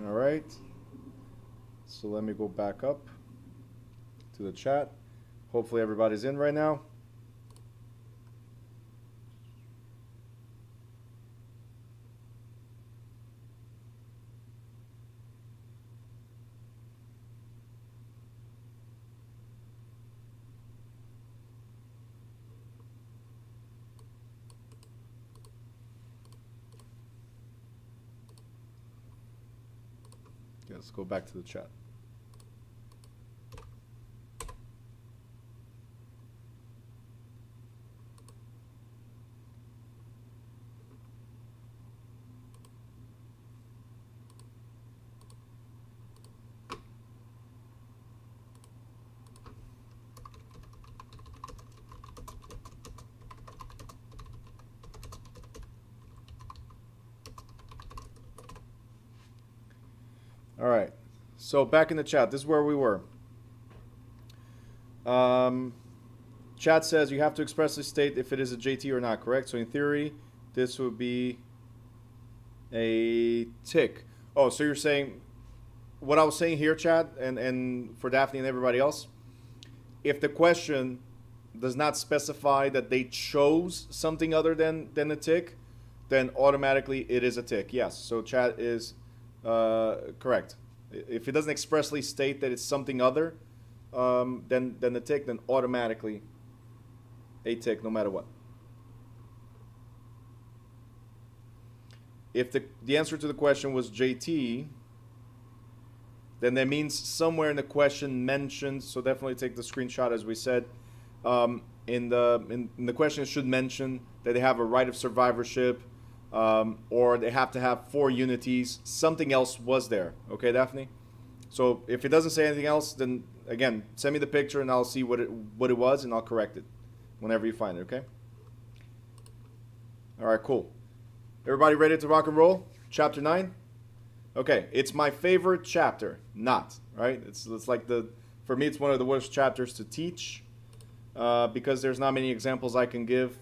All right. So let me go back up to the chat. Hopefully everybody's in right now. Let's go back to the chat. All right. So back in the chat, this is where we were. Chat says you have to expressly state if it is a JT or not, correct? So in theory, this would be a tick. Oh, so you're saying, what I was saying here, chat, and for Daphne and everybody else, if the question does not specify that they chose something other than a tick, then automatically it is a tick. Yes, so chat is correct. If it doesn't expressly state that it's something other than the tick, then automatically a tick, no matter what. If the answer to the question was JT, then that means somewhere in the question mentioned, so definitely take the screenshot as we said. In the question it should mention that they have a right of survivorship, or they have to have 4 unities. Something else was there. Okay, Daphne? So if it doesn't say anything else, then again, send me the picture and I'll see what it was and I'll correct it whenever you find it, okay? All right, cool. Everybody ready to rock and roll? Chapter 9? Okay, it's my favorite chapter. Not, right? It's like for me, it's one of the worst chapters to teach because there's not many examples I can give.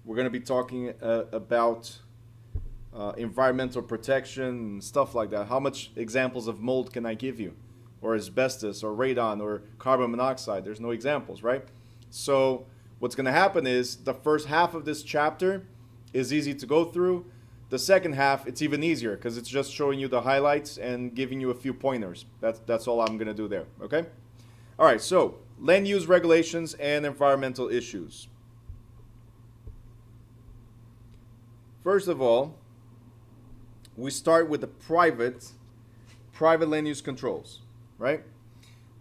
We're going to be talking about environmental protection and stuff like that. How much examples of mold can I give you? Or asbestos, or radon, or carbon monoxide. There's no examples, right? So what's going to happen is the first half of this chapter is easy to go through. The second half, it's even easier because it's just showing you the highlights and giving you a few pointers. That's all I'm going to do there, okay? All right, so land use regulations and environmental issues. First of all, we start with the private land use controls, right?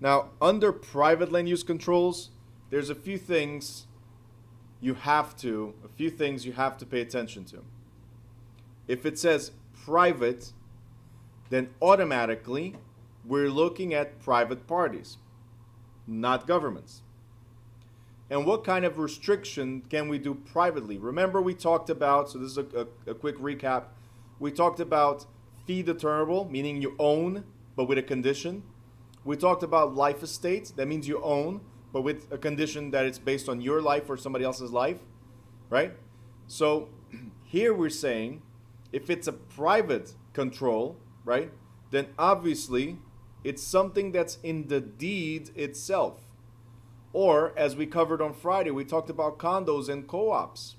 Now, under private land use controls, there's a few things you have to pay attention to. If it says private, then automatically we're looking at private parties, not governments. And what kind of restriction can we do privately? Remember we talked about, so this is a quick recap, we talked about fee determinable, meaning you own, but with a condition. We talked about life estate, that means you own, but with a condition that it's based on your life or somebody else's life, right? So here we're saying, if it's a private control, right, then obviously it's something that's in the deed itself. Or, as we covered on Friday, we talked about condos and co-ops.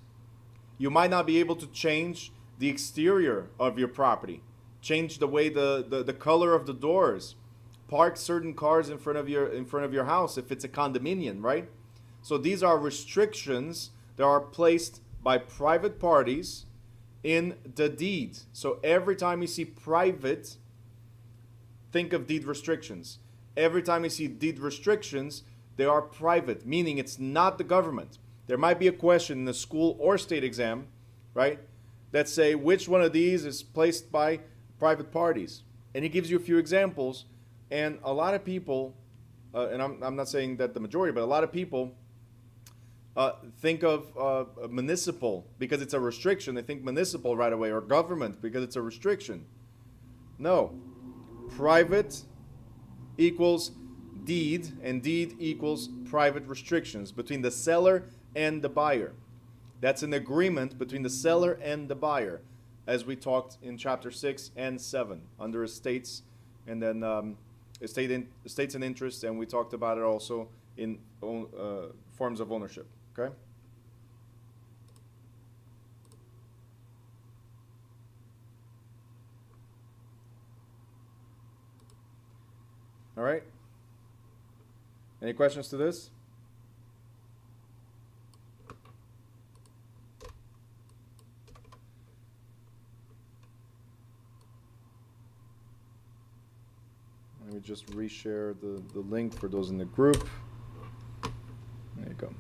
You might not be able to change the exterior of your property, change the way the color of the doors, park certain cars in front of your house if it's a condominium, right? So these are restrictions that are placed by private parties in the deed. So every time you see private, think of deed restrictions. Every time you see deed restrictions, they are private, meaning it's not the government. There might be a question in the school or state exam, right, that say which one of these is placed by private parties. And it gives you a few examples. And a lot of people, and I'm not saying that the majority, but a lot of people think of municipal because it's a restriction. They think municipal right away, or government because it's a restriction. No. Private equals deed, and deed equals private restrictions between the seller and the buyer. That's an agreement between the seller and the buyer. as we talked in chapter 6 and 7 under estates, and then estates and interests, and we talked about it also in forms of ownership. Okay. All right. Any questions to this? Let me just reshare the link for those in the group. There you go.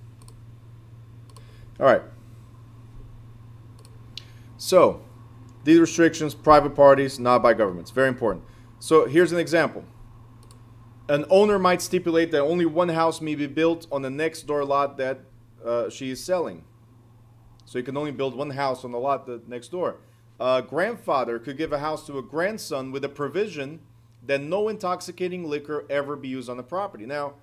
All right. So, these restrictions, private parties, not by governments. Very important. So, here's an example. An owner might stipulate that only one house may be built on the next door lot that she is selling. So, you can only build one house on the lot next door. A grandfather could give a house to a grandson with a provision that no intoxicating liquor ever be used on the property. Now,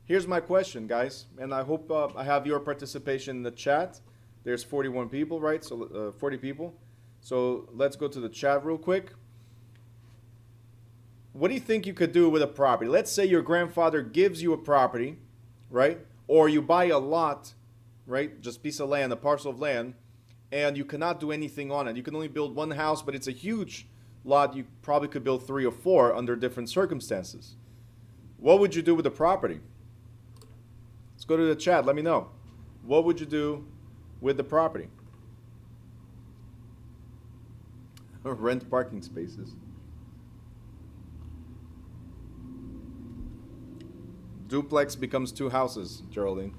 here's my question, guys, and I hope I have your participation in the chat. There's 41 people, right? So 40 people. So let's go to the chat real quick. What do you think you could do with a property? Let's say your grandfather gives you a property, right? Or you buy a lot, right? Just a piece of land, a parcel of land, and you cannot do anything on it. You can only build one house, but it's a huge lot. You probably could build 3 or 4 under different circumstances. What would you do with the property? Let's go to the chat. Let me know. What would you do with the property? Rent parking spaces. Duplex becomes 2 houses, Geraldine.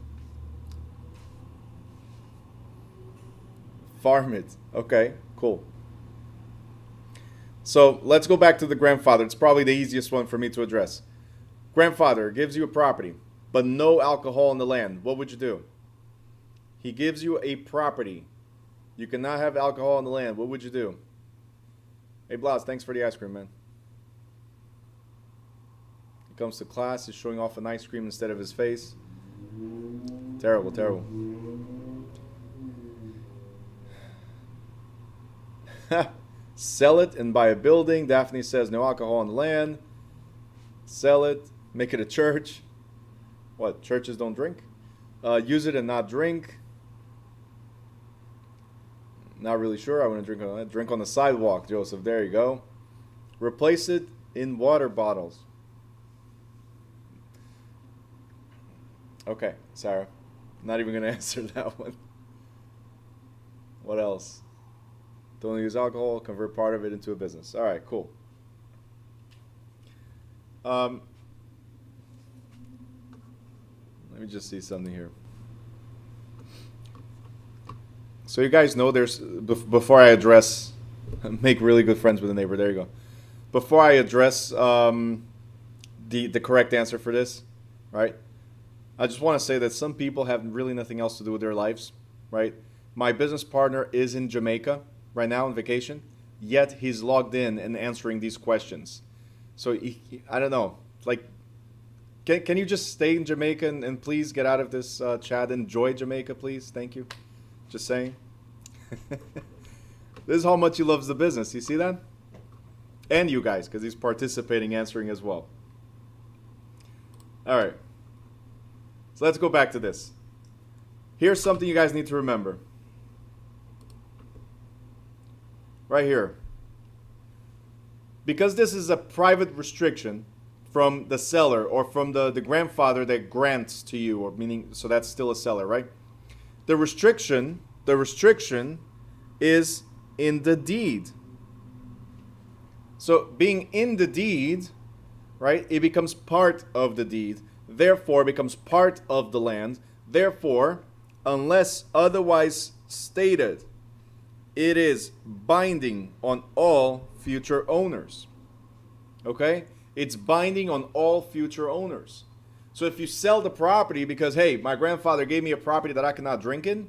Farm it. Okay, cool. So let's go back to the grandfather. It's probably the easiest one for me to address. Grandfather gives you a property, but no alcohol on the land. What would you do? He gives you a property. You cannot have alcohol on the land. What would you do? Hey, Blas, thanks for the ice cream, man. He comes to class. He's showing off an ice cream instead of his face. Terrible, terrible. Sell it and buy a building. Daphne says no alcohol on the land. Sell it. Make it a church. What? Churches don't drink? Use it and not drink. Not really sure. I want to drink on the sidewalk, Joseph. There you go. Replace it in water bottles. Okay, Sarah. Not even going to answer that one. What else? Don't use alcohol. Convert part of it into a business. All right, cool. Let me just see something here. So you guys know there's, before I address, make really good friends with a neighbor. There you go. Before I address the correct answer for this, right? I just want to say that some people have really nothing else to do with their lives, right? My business partner is in Jamaica right now on vacation, yet he's logged in and answering these questions. So I don't know, like, can you just stay in Jamaica and please get out of this chat? Enjoy Jamaica, please. Thank you. Just saying. This is how much he loves the business. You see that? And you guys, because he's participating, answering as well. All right. So let's go back to this. Here's something you guys need to remember. Right here. Because this is a private restriction from the seller or from the grandfather that grants to you, or meaning, so that's still a seller, right? The restriction is in the deed. So being in the deed, right, it becomes part of the deed, therefore becomes part of the land. Therefore, unless otherwise stated, it is binding on all future owners. Okay? It's binding on all future owners. So if you sell the property because, hey, my grandfather gave me a property that I cannot drink in,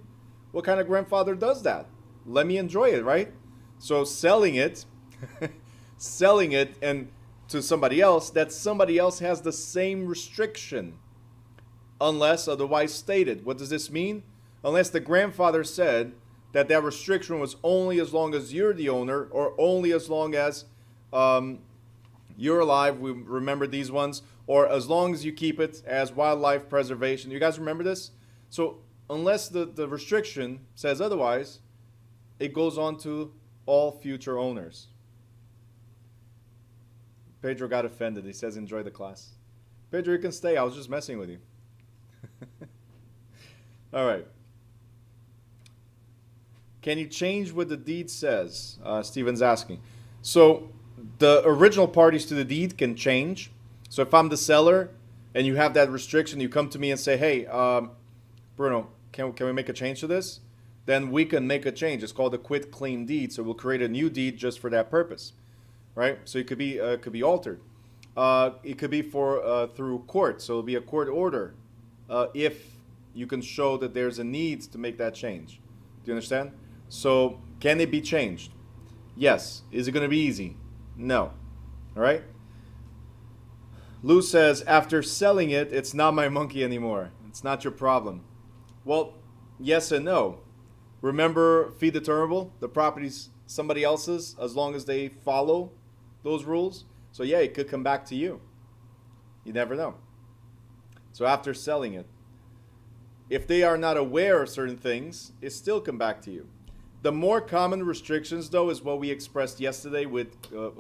what kind of grandfather does that? Let me enjoy it, right? So selling it, and to somebody else, that somebody else has the same restriction, unless otherwise stated. What does this mean? Unless the grandfather said, that that restriction was only as long as you're the owner, or only as long as you're alive. We remember these ones, or as long as you keep it as wildlife preservation. You guys remember this? So unless the restriction says otherwise, it goes on to all future owners. Pedro got offended. He says, enjoy the class. Pedro, you can stay. I was just messing with you. All right. Can you change what the deed says? Steven's asking. So the original parties to the deed can change. So if I'm the seller and you have that restriction, you come to me and say, hey, Bruno, can we make a change to this? Then we can make a change. It's called a quit claim deed. So we'll create a new deed just for that purpose, right? So it could be altered. It could be for through court. So it'll be a court order if you can show that there's a need to make that change. Do you understand? So can it be changed? Yes. Is it going to be easy? No. All right. Lou says, after selling it, it's not my monkey anymore. It's not your problem. Well, yes and no. Remember fee determinable? The property's somebody else's as long as they follow those rules. So yeah, it could come back to you. You never know. So after selling it, if they are not aware of certain things, it still come back to you. The more common restrictions, though, is what we expressed yesterday with, the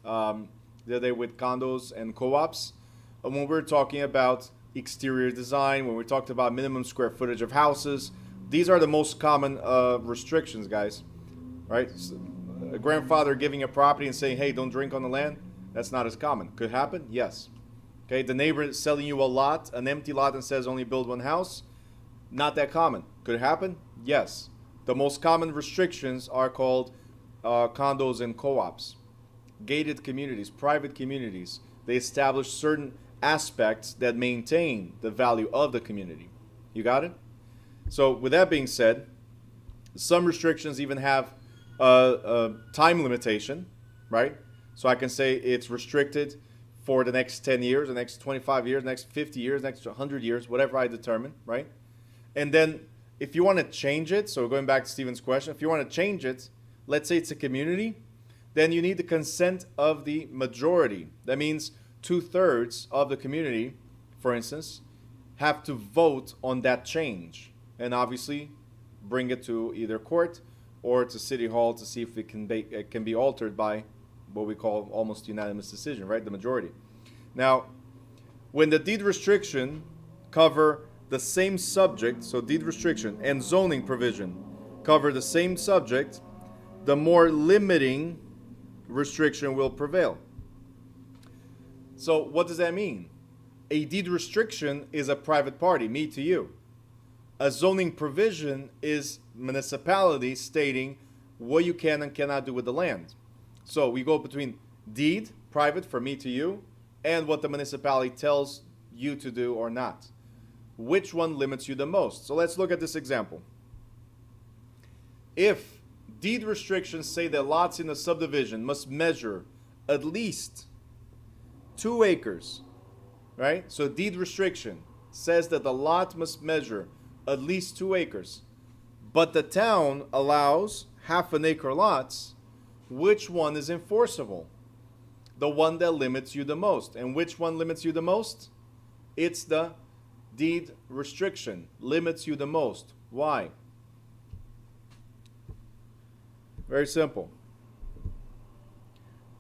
other day with condos and co-ops. When we were talking about exterior design, when we talked about minimum square footage of houses, these are the most common restrictions, guys, right? So a grandfather giving a property and saying, hey, don't drink on the land, that's not as common. Could happen? Yes. Okay, the neighbor is selling you a lot, an empty lot, and says only build one house, not that common. Could it happen? Yes. The most common restrictions are called condos and co-ops. Gated communities, private communities. They establish certain aspects that maintain the value of the community. You got it? So with that being said, some restrictions even have a time limitation, right? So I can say it's restricted for the next 10 years, the next 25 years, the next 50 years, the next 100 years, whatever I determine, right? And then if you want to change it, so going back to Stephen's question, if you want to change it, let's say it's a community, then you need the consent of the majority. That means 2/3 of the community, for instance, have to vote on that change and obviously bring it to either court or to City Hall to see if it can be altered by what we call almost unanimous decision, right? The majority. Now, when the deed restriction cover the same subject, so deed restriction and zoning provision cover the same subject, the more limiting restriction will prevail. So what does that mean? A deed restriction is a private party, me to you. A zoning provision is municipality stating what you can and cannot do with the land. So we go between deed, private, for me to you, and what the municipality tells you to do or not. Which one limits you the most? So let's look at this example. If deed restrictions say that lots in a subdivision must measure at least 2 acres, right? So deed restriction says that the lot must measure at least 2 acres, but the town allows 1/2 acre lots. Which one is enforceable? The one that limits you the most. And which one limits you the most? It's the deed restriction. Limits you the most. Why? Very simple.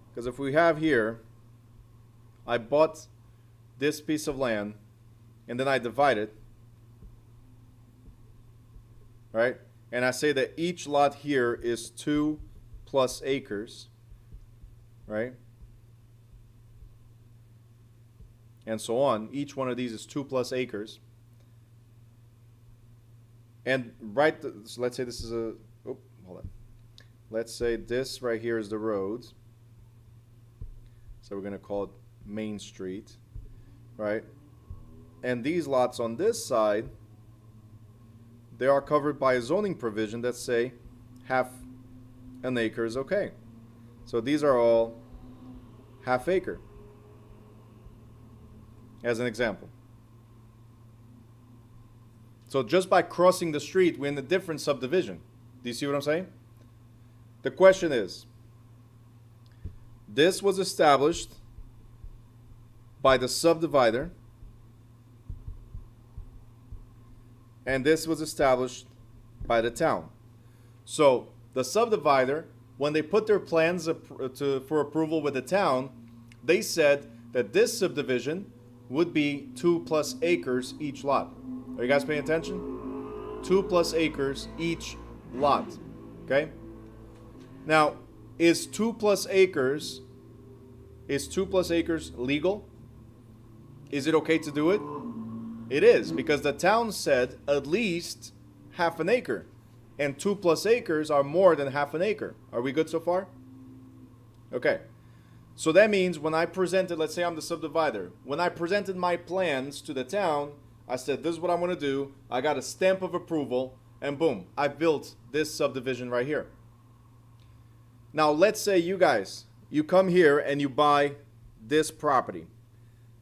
Because if we have here, I bought this piece of land and then I divide it, right? And I say that each lot here is 2+ acres, right? And so on. Each one of these is 2+ acres. And so let's say this is hold on. Let's say this right here is the road. So we're going to call it Main Street, right? And these lots on this side, they are covered by a zoning provision that say 1/2 acre is okay. So these are all 1/2 acre, as an example. So just by crossing the street, we're in a different subdivision. Do you see what I'm saying? The question is, this was established by the subdivider, and this was established by the town. So the subdivider, when they put their plans for approval with the town, they said that this subdivision would be 2+ acres each lot. Are you guys paying attention? 2+ acres each lot. Okay? Now, is 2+ acres legal? Is it okay to do it? It is, because the town said at least half an acre. And 2+ acres are more than half an acre. Are we good so far? Okay. So that means when I presented, let's say I'm the subdivider, when I presented my plans to the town, I said, this is what I want to do. I got a stamp of approval, and boom, I built this subdivision right here. Now, let's say you guys, you come here and you buy this property,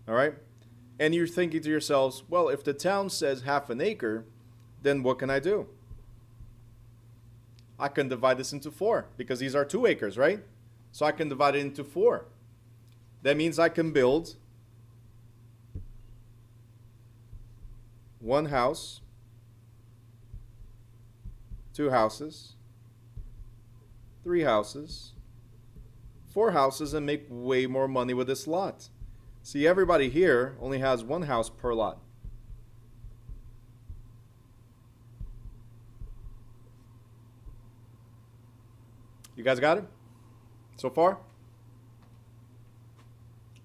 all right? And you're thinking to yourselves, well, if the town says half an acre, then what can I do? I can divide this into 4 because these are 2 acres, right? So I can divide it into 4. That means I can build 1 house, 2 houses, 3 houses, 4 houses, and make way more money with this lot. See, everybody here only has 1 house per lot. You guys got it? So far?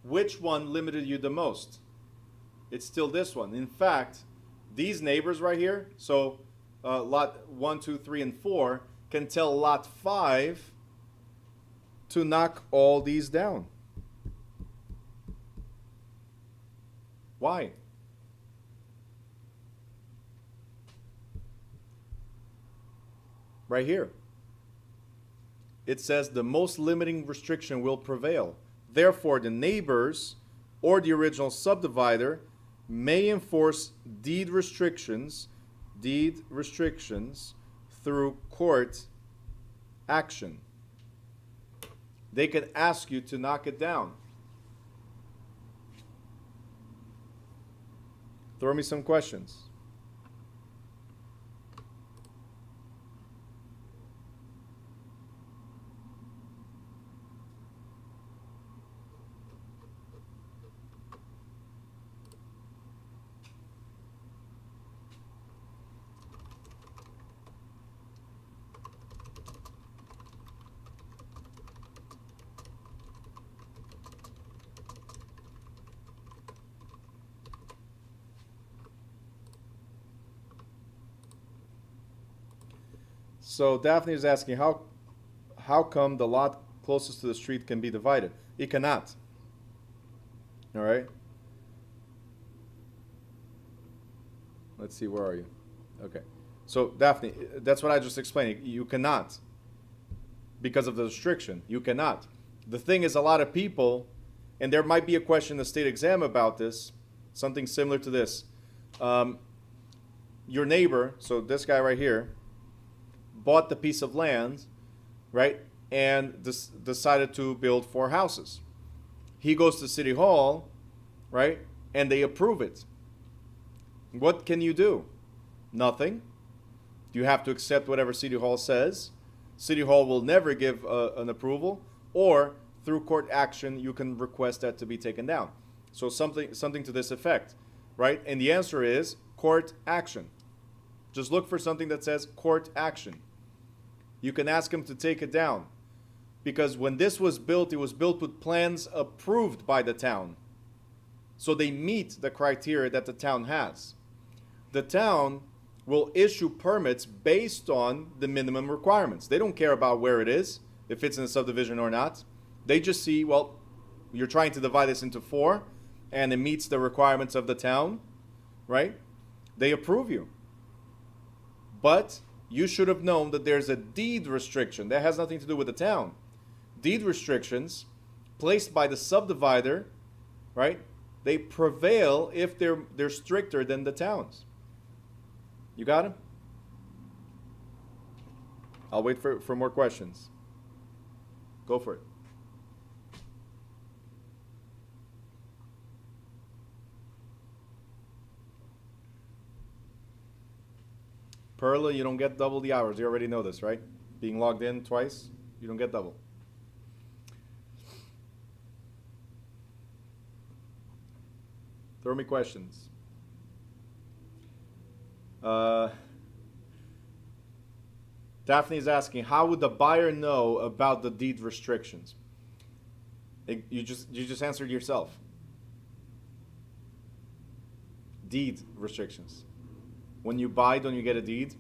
Which one limited you the most? It's still this one. In fact, these neighbors right here, so lot 1, 2, 3, and 4, can tell lot 5 to knock all these down. Why? Right here. It says the most limiting restriction will prevail. Therefore, the neighbors or the original subdivider may enforce deed restrictions through court action. They can ask you to knock it down. Throw me some questions. So Daphne is asking, how come the lot closest to the street can be divided? It cannot. All right. Let's see, where are you? Okay. So Daphne, that's what I just explained. You cannot. Because of the restriction, you cannot. The thing is, a lot of people, and there might be a question in the state exam about this, something similar to this. Your neighbor, so this guy right here, bought the piece of land, right, and decided to build 4 houses. He goes to City Hall, right, and they approve it. What can you do? Nothing. You have to accept whatever City Hall says. City Hall will never give an approval, or through court action, you can request that to be taken down. So something to this effect, right? And the answer is court action. Just look for something that says court action. You can ask him to take it down. Because when this was built, it was built with plans approved by the town. So they meet the criteria that the town has. The town will issue permits based on the minimum requirements. They don't care about where it is, if it's in a subdivision or not. They just see, well, you're trying to divide this into 4, and it meets the requirements of the town, right? They approve you. But you should have known that there's a deed restriction. That has nothing to do with the town. Deed restrictions placed by the subdivider, right? They prevail if they're stricter than the towns. You got him? I'll wait for more questions. Go for it. Perla, you don't get double the hours. You already know this, right? Being logged in twice, you don't get double. Throw me questions. Daphne's asking, how would the buyer know about the deed restrictions? You just answered yourself. Deed restrictions. When you buy, don't you get a deed?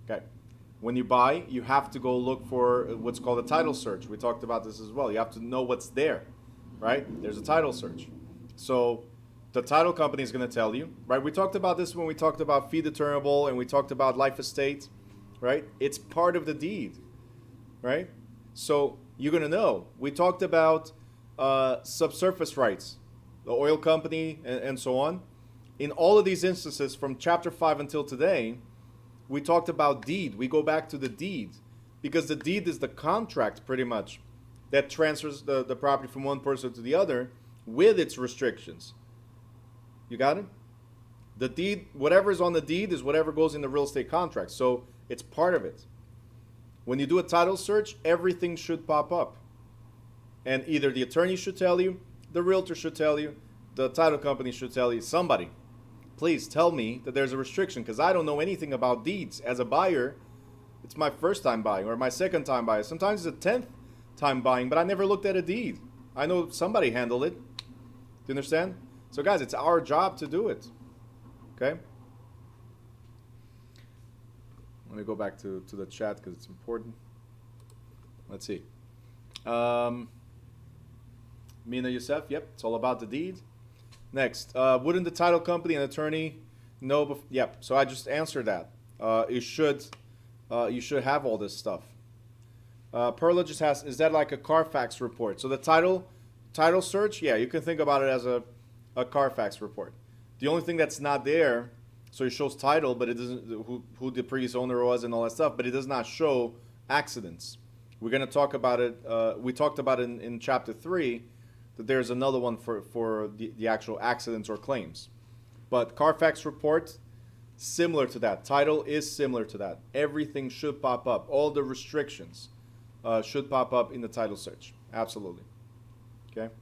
Okay. When you buy, you have to go look for what's called a title search. We talked about this as well. You have to know what's there, right? There's a title search. So the title company is going to tell you, right? We talked about this when we talked about fee determinable and we talked about life estate, right? It's part of the deed, right? So you're going to know. We talked about subsurface rights, the oil company, and so on. In all of these instances from chapter 5 until today, we talked about deed. We go back to the deed because the deed is the contract pretty much that transfers the property from one person to the other with its restrictions. You got it? The deed, whatever is on the deed is whatever goes in the real estate contract. So it's part of it. When you do a title search, everything should pop up. And either the attorney should tell you, the realtor should tell you, the title company should tell you, somebody. Please tell me that there's a restriction because I don't know anything about deeds. As a buyer, it's my first time buying or my second time buying. Sometimes it's a 10th time buying, but I never looked at a deed. I know somebody handled it. Do you understand? So guys, it's our job to do it. Okay? Let me go back to the chat because it's important. Let's see. Mina Youssef, yep, it's all about the deed. Next, wouldn't the title company and attorney know? Yep, so I just answered that. You should have all this stuff. Perla just asks, is that like a Carfax report? So the title search, yeah, you can think about it as a Carfax report. The only thing that's not there, so it shows title, but it doesn't who the previous owner was and all that stuff, but it does not show accidents. We're going to talk about it. We talked about it in chapter 3. That there's another one for the actual accidents or claims. But Carfax report, similar to that. Title is similar to that. Everything should pop up. All the restrictions should pop up in the title search. Absolutely. Okay?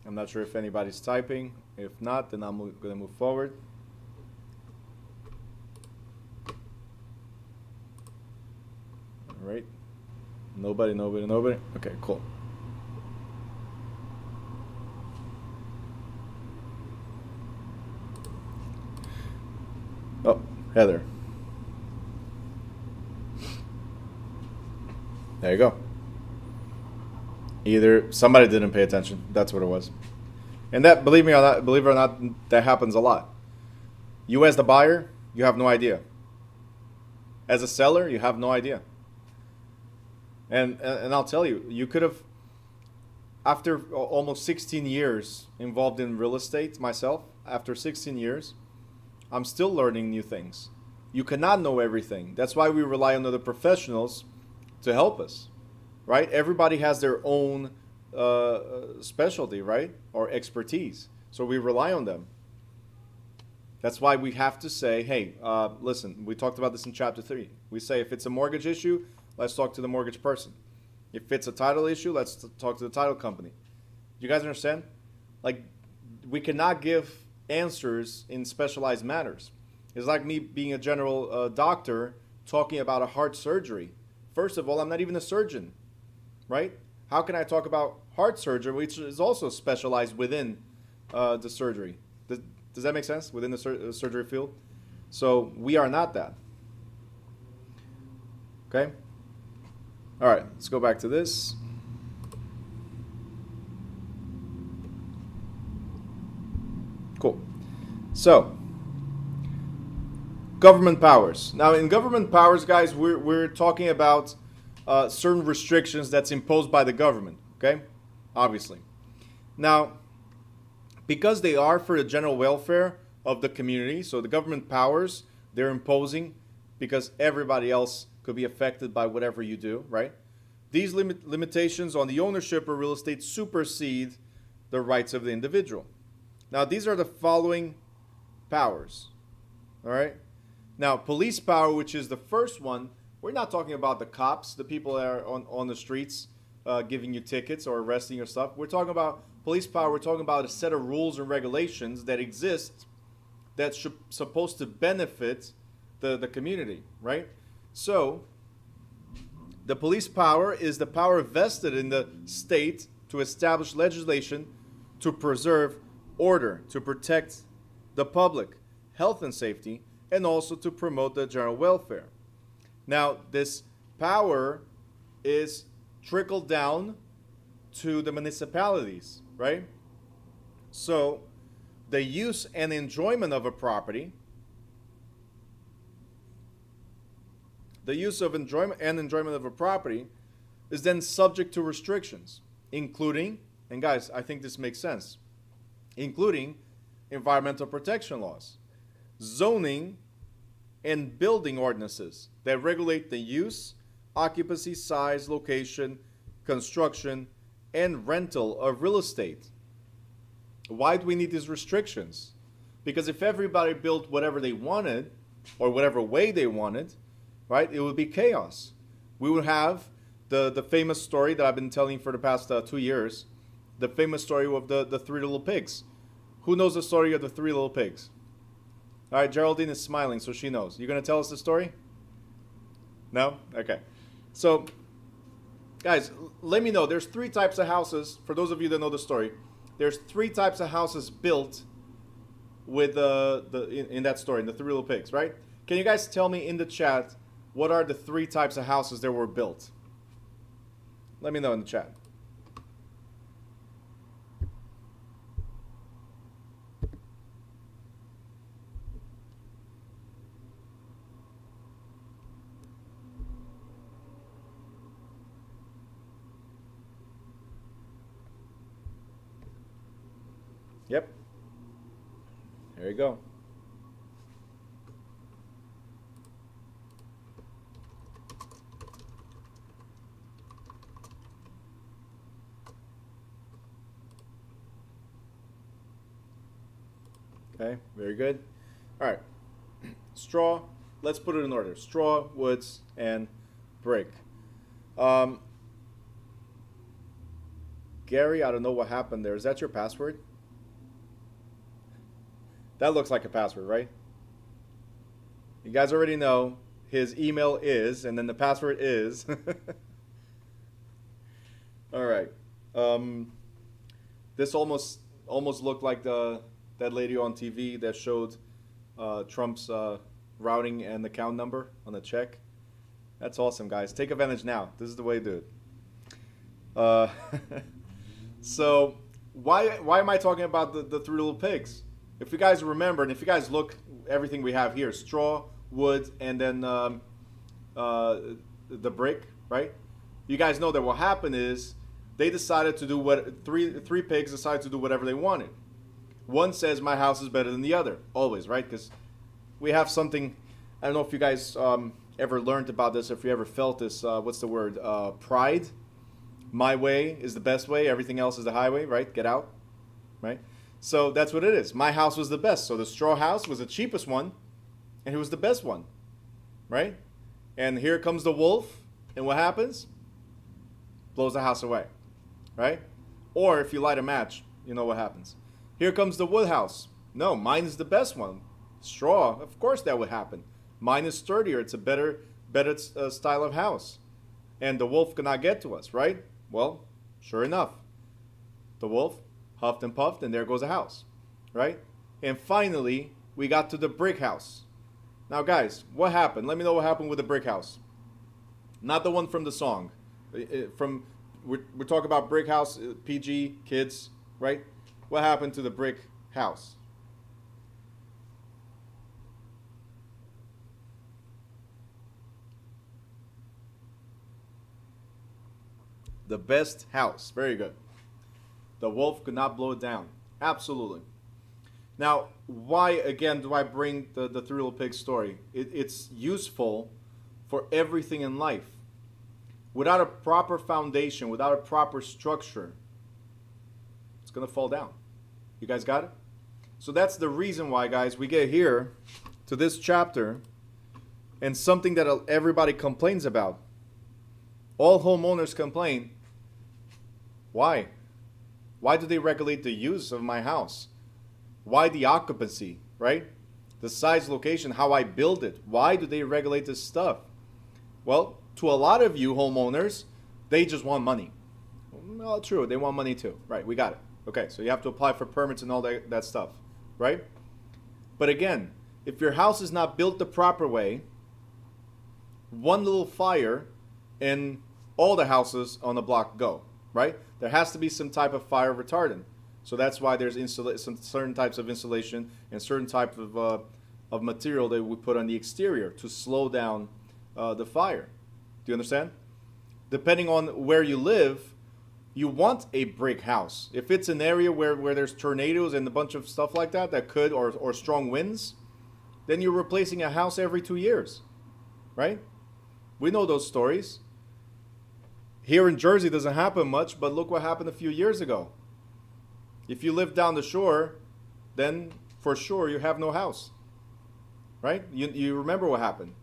I'm not sure if anybody's typing. If not, then I'm going to move forward. All right. Nobody. Okay, cool. Oh, Heather. There you go. Either somebody didn't pay attention. That's what it was. And that, believe it or not, that happens a lot. You as the buyer, you have no idea. As a seller, you have no idea. And I'll tell you, you could have, after almost 16 years involved in real estate myself, after 16 years, I'm still learning new things. You cannot know everything. That's why we rely on other professionals to help us. Right? Everybody has their own specialty, right? Or expertise. So we rely on them. That's why we have to say, hey, listen, we talked about this in chapter 3. We say if it's a mortgage issue, let's talk to the mortgage person. If it's a title issue, let's talk to the title company. You guys understand? Like, we cannot give answers in specialized matters. It's like me being a general doctor talking about a heart surgery. First of all, I'm not even a surgeon. Right? How can I talk about heart surgery, which is also specialized within the surgery? Does that make sense? Within the surgery field? So we are not that. Okay? All right, let's go back to this. Cool. So, government powers. Now, in government powers, guys, we're talking about certain restrictions that's imposed by the government, okay? Obviously. Now, because they are for the general welfare of the community, so the government powers, they're imposing because everybody else could be affected by whatever you do, right? These limitations on the ownership of real estate supersede the rights of the individual. Now, these are the following powers, all right? Now, police power, which is the first one, we're not talking about the cops, the people that are on the streets giving you tickets or arresting your stuff. We're talking about police power. We're talking about a set of rules and regulations that exist that's supposed to benefit the community, right? So, the police power is the power vested in the state to establish legislation to preserve order, to protect the public, health and safety, and also to promote the general welfare. Now, this power is trickled down to the municipalities, right? So, the use and enjoyment of a property, is then subject to restrictions, including, and guys, I think this makes sense, including environmental protection laws, zoning, and building ordinances that regulate the use, occupancy, size, location, construction, and rental of real estate. Why do we need these restrictions? Because if everybody built whatever they wanted, or whatever way they wanted, right, it would be chaos. We would have the famous story that I've been telling for the past 2 years, the famous story of the three little pigs. Who knows the story of the three little pigs? All right, Geraldine is smiling, so she knows. You going to tell us the story? No? Okay. So, guys, let me know. There's 3 types of houses. For those of you that know the story, there's 3 types of houses built with in that story, in the three little pigs, right? Can you guys tell me in the chat what are the 3 types of houses that were built? Let me know in the chat. Yep. There you go. Okay, very good. All right. Straw, let's put it in order. Straw, woods, and brick. Gary, I don't know what happened there. Is that your password? That looks like a password, right? You guys already know his email is, and then the password is. All right. This almost looked like that lady on TV that showed Trump's routing and account number on the check. That's awesome, guys. Take advantage now. This is the way to do it. So why am I talking about the 3 little pigs? If you guys remember, and if you guys look, everything we have here, straw, wood, and then the brick, right? You guys know that what happened is they decided to do what three pigs decided to do whatever they wanted. One says my house is better than the other, always, right? Because we have something. I don't know if you guys ever learned about this, if you ever felt this. What's the word? Pride. My way is the best way. Everything else is the highway, right? Get out, right? So that's what it is. My house was the best. So the straw house was the cheapest one, and it was the best one, right? And here comes the wolf, and what happens? Blows the house away, right? Or if you light a match, you know what happens. Here comes the wood house. No, mine is the best one. Straw, of course that would happen. Mine is sturdier. It's a better style of house. And the wolf cannot get to us, right? Well, sure enough, the wolf huffed and puffed, and there goes a house, right? And finally, we got to the brick house. Now, guys, what happened? Let me know what happened with the brick house. Not the one from the song. We're talking about brick house, PG, kids, right? What happened to the brick house? The best house. Very good. The wolf could not blow it down. Absolutely. Now, why, again, do I bring the Three Little Pigs story? It's useful for everything in life. Without a proper foundation, without a proper structure, it's going to fall down. You guys got it? So that's the reason why, guys, we get here to this chapter and something that everybody complains about. All homeowners complain. Why? Why do they regulate the use of my house? Why the occupancy, right? The size, location, how I build it. Why do they regulate this stuff? Well, to a lot of you homeowners, they just want money. Well, true, they want money too. Right, we got it. Okay, so you have to apply for permits and all that stuff, right? But again, if your house is not built the proper way, one little fire and all the houses on the block go, right? There has to be some type of fire retardant. So that's why there's some certain types of insulation and certain type of material that we put on the exterior to slow down the fire. Do you understand? Depending on where you live, you want a brick house. If it's an area where there's tornadoes and a bunch of stuff like that could, or strong winds, then you're replacing a house every 2 years, right? We know those stories. Here in Jersey, it doesn't happen much, but look what happened a few years ago. If you live down the shore, then for sure you have no house, right? You remember what happened.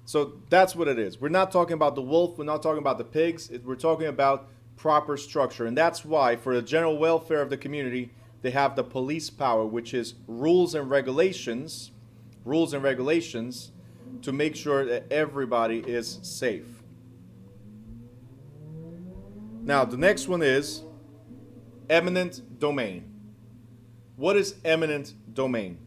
So that's what it is. We're not talking about the wolf. We're not talking about the pigs. We're talking about proper structure. And that's why, for the general welfare of the community, they have the police power, which is rules and regulations to make sure that everybody is safe. Now, the next one is eminent domain. What is eminent domain?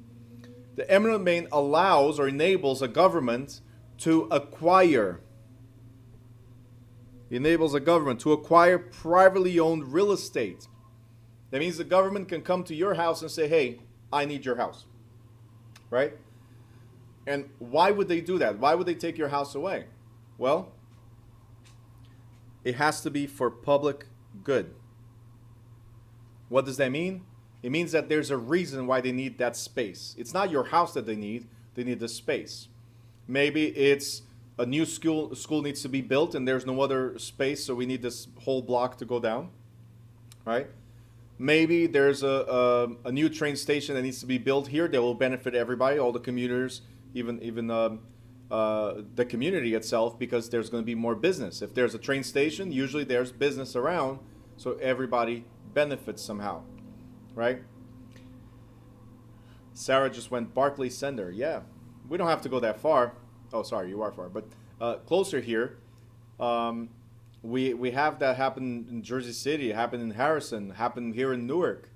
The eminent domain allows or enables a government to acquire. Enables a government to acquire privately owned real estate. That means the government can come to your house and say, hey, I need your house. Right? And why would they do that? Why would they take your house away? Well, it has to be for public good. What does that mean? It means that there's a reason why they need that space. It's not your house that they need the space. Maybe it's a new school needs to be built and there's no other space, so we need this whole block to go down, right? Maybe there's a new train station that needs to be built here that will benefit everybody, all the commuters, even the community itself, because there's going to be more business. If there's a train station, usually there's business around, so everybody benefits somehow, right? Sarah just went Barclay Center. Yeah, we don't have to go that far. Oh, sorry, you are far, but closer here. We have that happen in Jersey City, it happened in Harrison, happened here in Newark,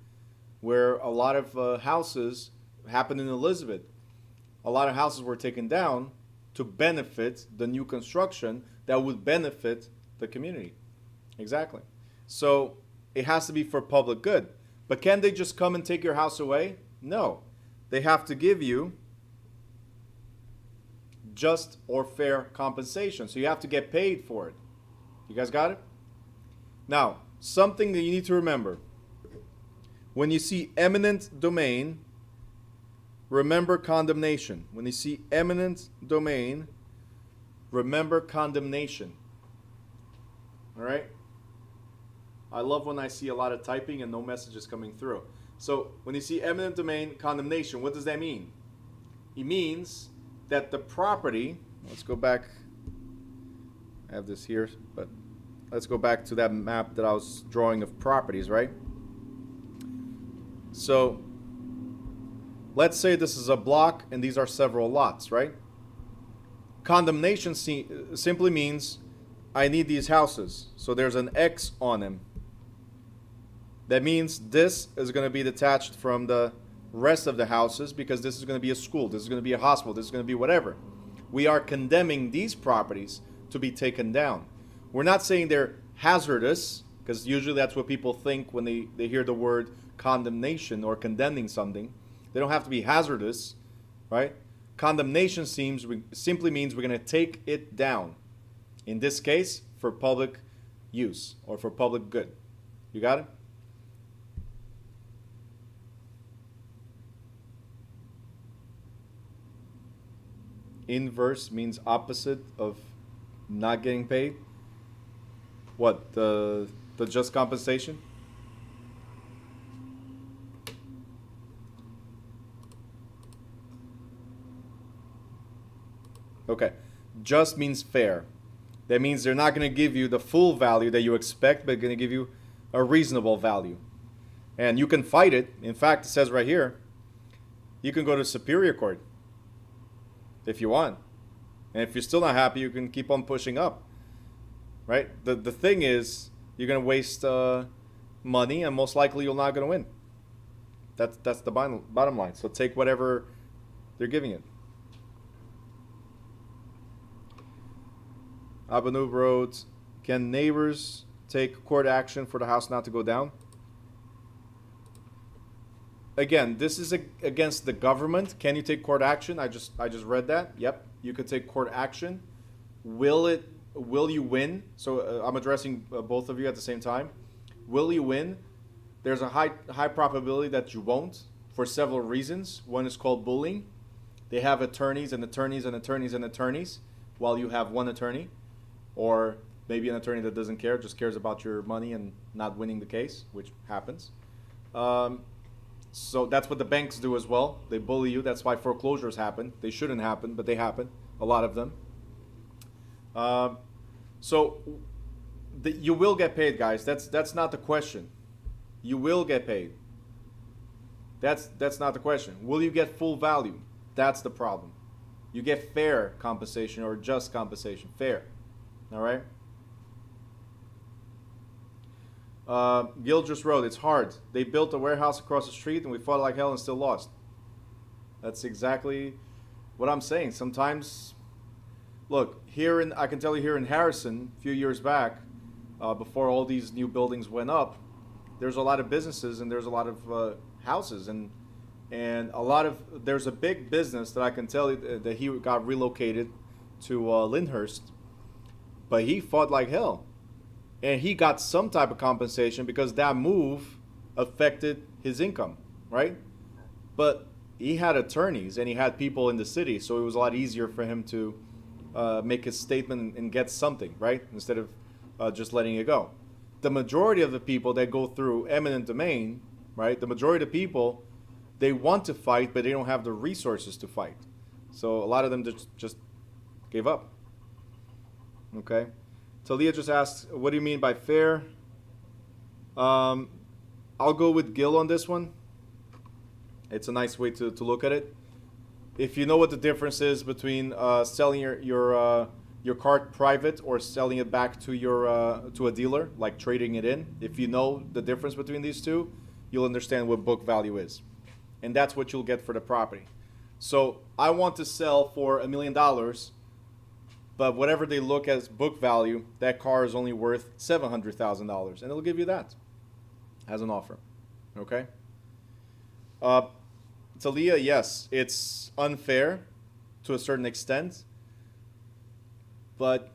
where a lot of houses happened in Elizabeth. A lot of houses were taken down to benefit the new construction that would benefit the community. Exactly. So it has to be for public good. But can they just come and take your house away? No. They have to give you just or fair compensation. So you have to get paid for it. You guys got it? Now, something that you need to remember. When you see eminent domain, remember condemnation. When you see eminent domain, remember condemnation. All right? I love when I see a lot of typing and no messages coming through. So when you see eminent domain, condemnation, what does that mean? It means that the property, let's go back, I have this here, but let's go back to that map that I was drawing of properties, right? So let's say this is a block and these are several lots, right? Condemnation simply means I need these houses. So there's an X on them. That means this is going to be detached from the rest of the houses because this is going to be a school, this is going to be a hospital, this is going to be whatever. We are condemning these properties to be taken down. We're not saying they're hazardous, because usually that's what people think when they hear the word condemnation or condemning something. They don't have to be hazardous, right? Condemnation simply means we're going to take it down. In this case, for public use or for public good. You got it? Inverse means opposite of not getting paid. What, the just compensation? Okay. Just means fair. That means they're not going to give you the full value that you expect, but going to give you a reasonable value. And you can fight it. In fact, it says right here, you can go to Superior Court if you want. And if you're still not happy, you can keep on pushing up. Right? The thing is, you're going to waste money, and most likely you're not going to win. That's the bottom line. So take whatever they're giving it. Abanub Roads. Can neighbors take court action for the house not to go down? Again, this is against the government. Can you take court action? I just read that. Yep, you could take court action. Will you win? So I'm addressing both of you at the same time. Will you win? There's a high probability that you won't for several reasons. One is called bullying. They have attorneys and attorneys and attorneys and attorneys while you have one attorney. Or maybe an attorney that doesn't care, just cares about your money and not winning the case, which happens. So that's what the banks do as well. They bully you. That's why foreclosures happen. They shouldn't happen, but they happen. A lot of them. You will get paid, guys. That's not the question. You will get paid. That's not the question. Will you get full value? That's the problem. You get fair compensation or just compensation. Fair. All right. Gil just wrote, it's hard. They built a warehouse across the street and we fought like hell and still lost. That's exactly what I'm saying. Sometimes, look, I can tell you here in Harrison, a few years back, before all these new buildings went up, there's a lot of businesses and there's a lot of houses and there's a big business that I can tell you that he got relocated to Lyndhurst. But he fought like hell. And he got some type of compensation because that move affected his income, right? But he had attorneys and he had people in the city, so it was a lot easier for him to make his statement and get something, right? Instead of just letting it go. The majority of the people that go through eminent domain, right? The majority of the people, they want to fight, but they don't have the resources to fight. So a lot of them just gave up. Okay, Talia just asked, what do you mean by fair? I'll go with Gil on this one. It's a nice way to look at it. If you know what the difference is between selling your cart private or selling it back to a dealer, like trading it in, if you know the difference between these two, you'll understand what book value is. And that's what you'll get for the property. So I want to sell for $1 million, but whatever they look as book value, that car is only worth $700,000, and it'll give you that as an offer. Okay? Talia, yes, it's unfair to a certain extent, but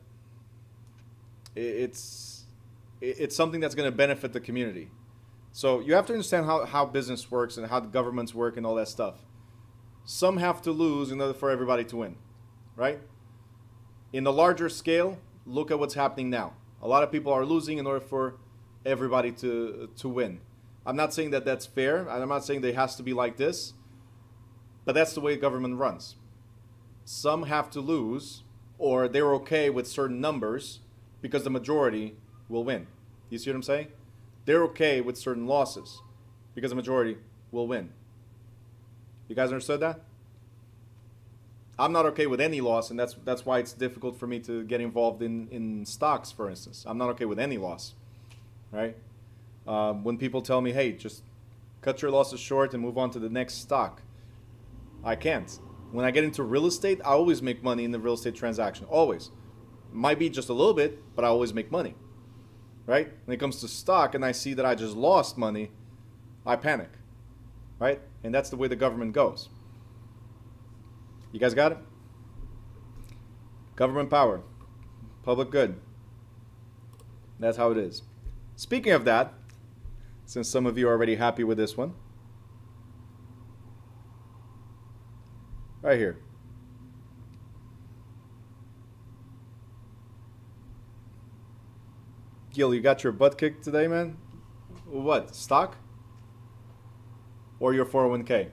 it's something that's going to benefit the community. So you have to understand how business works and how the governments work and all that stuff. Some have to lose in order for everybody to win, right? In the larger scale, look at what's happening now. A lot of people are losing in order for everybody to win. I'm not saying that that's fair, and I'm not saying that it has to be like this, but that's the way government runs. Some have to lose, or they're okay with certain numbers because the majority will win. You see what I'm saying? They're okay with certain losses because the majority will win. You guys understood that? I'm not okay with any loss, and that's why it's difficult for me to get involved in stocks, for instance. I'm not okay with any loss, right? When people tell me, hey, just cut your losses short and move on to the next stock, I can't. When I get into real estate, I always make money in the real estate transaction, always. Might be just a little bit, but I always make money, right? When it comes to stock and I see that I just lost money, I panic, right? And that's the way the government goes. You guys got it? Government power, public good. That's how it is. Speaking of that, since some of you are already happy with this one, right here. Gil, you got your butt kicked today, man? What, stock? Or your 401k?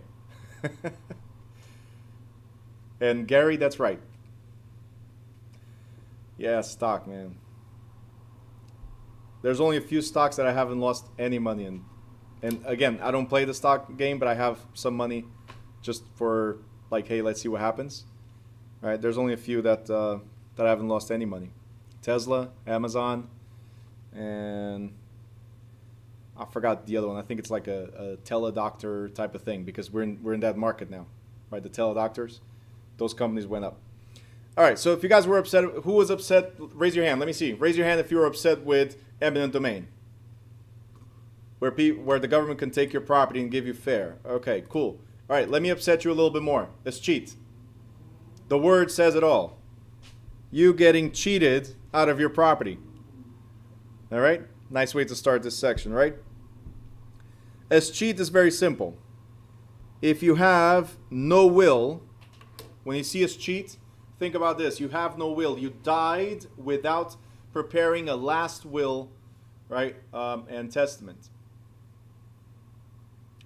And Gary, that's right. Yeah, stock, man. There's only a few stocks that I haven't lost any money in. And again, I don't play the stock game, but I have some money just for like, hey, let's see what happens. All right, there's only a few that I haven't lost any money. Tesla, Amazon, and I forgot the other one. I think it's like a teledoctor type of thing, because we're in that market now, right? The teledoctors, those companies went up. All right, so if you guys were upset, who was upset? Raise your hand. Let me see. Raise your hand if you were upset with eminent domain, where the government can take your property and give you fair. Okay, cool. All right, let me upset you a little bit more. Escheat. The word says it all. You getting cheated out of your property. All right? Nice way to start this section, right? Escheat is very simple. If you have no will, when you see escheat, think about this. You have no will. You died without preparing a last will, right, and testament.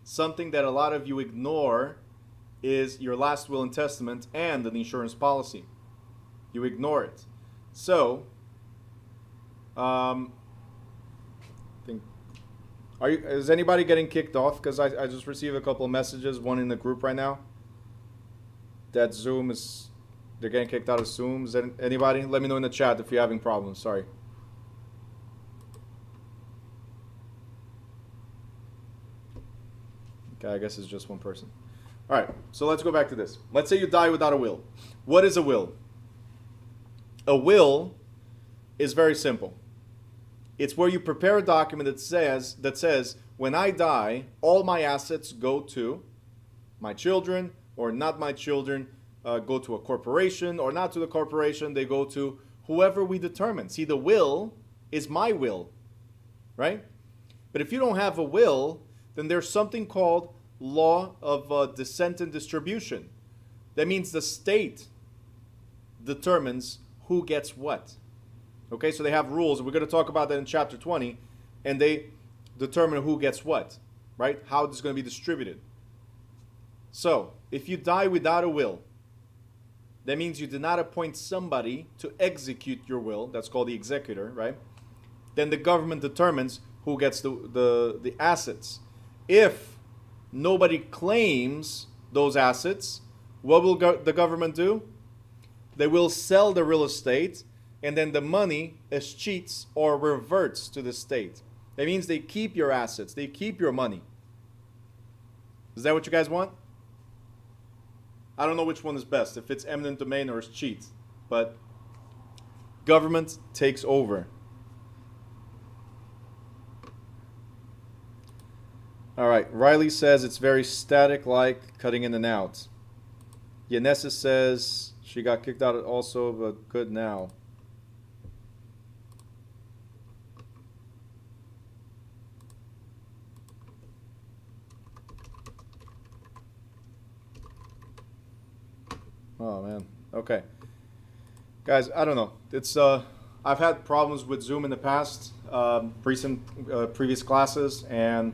Something that a lot of you ignore is your last will and testament and an insurance policy. You ignore it. So, is anybody getting kicked off? Because I just received a couple of messages, one in the group right now, that Zoom is, they're getting kicked out of Zoom. Is there anybody? Let me know in the chat if you're having problems. Sorry. Okay, I guess it's just one person. All right, so let's go back to this. Let's say you die without a will. What is a will? A will is very simple. It's where you prepare a document that says, when I die, all my assets go to my children, or not my children, go to a corporation, or not to the corporation, they go to whoever we determine. See, the will is my will, right? But if you don't have a will, then there's something called law of descent and distribution. That means the state determines who gets what. Okay, so they have rules. We're going to talk about that in chapter 20, and they determine who gets what, right? How this is going to be distributed. So, if you die without a will, that means you did not appoint somebody to execute your will. That's called the executor, right? Then the government determines who gets the assets. If nobody claims those assets, what will the government do? They will sell the real estate, and then the money escheats or reverts to the state. That means they keep your assets. They keep your money. Is that what you guys want? I don't know which one is best, if it's eminent domain or escheat, but government takes over. All right, Riley says it's very static, like cutting in and out. Yanessa says she got kicked out also, but good now. Oh man. Okay. Guys, I don't know. It's I've had problems with Zoom in the past, previous classes, and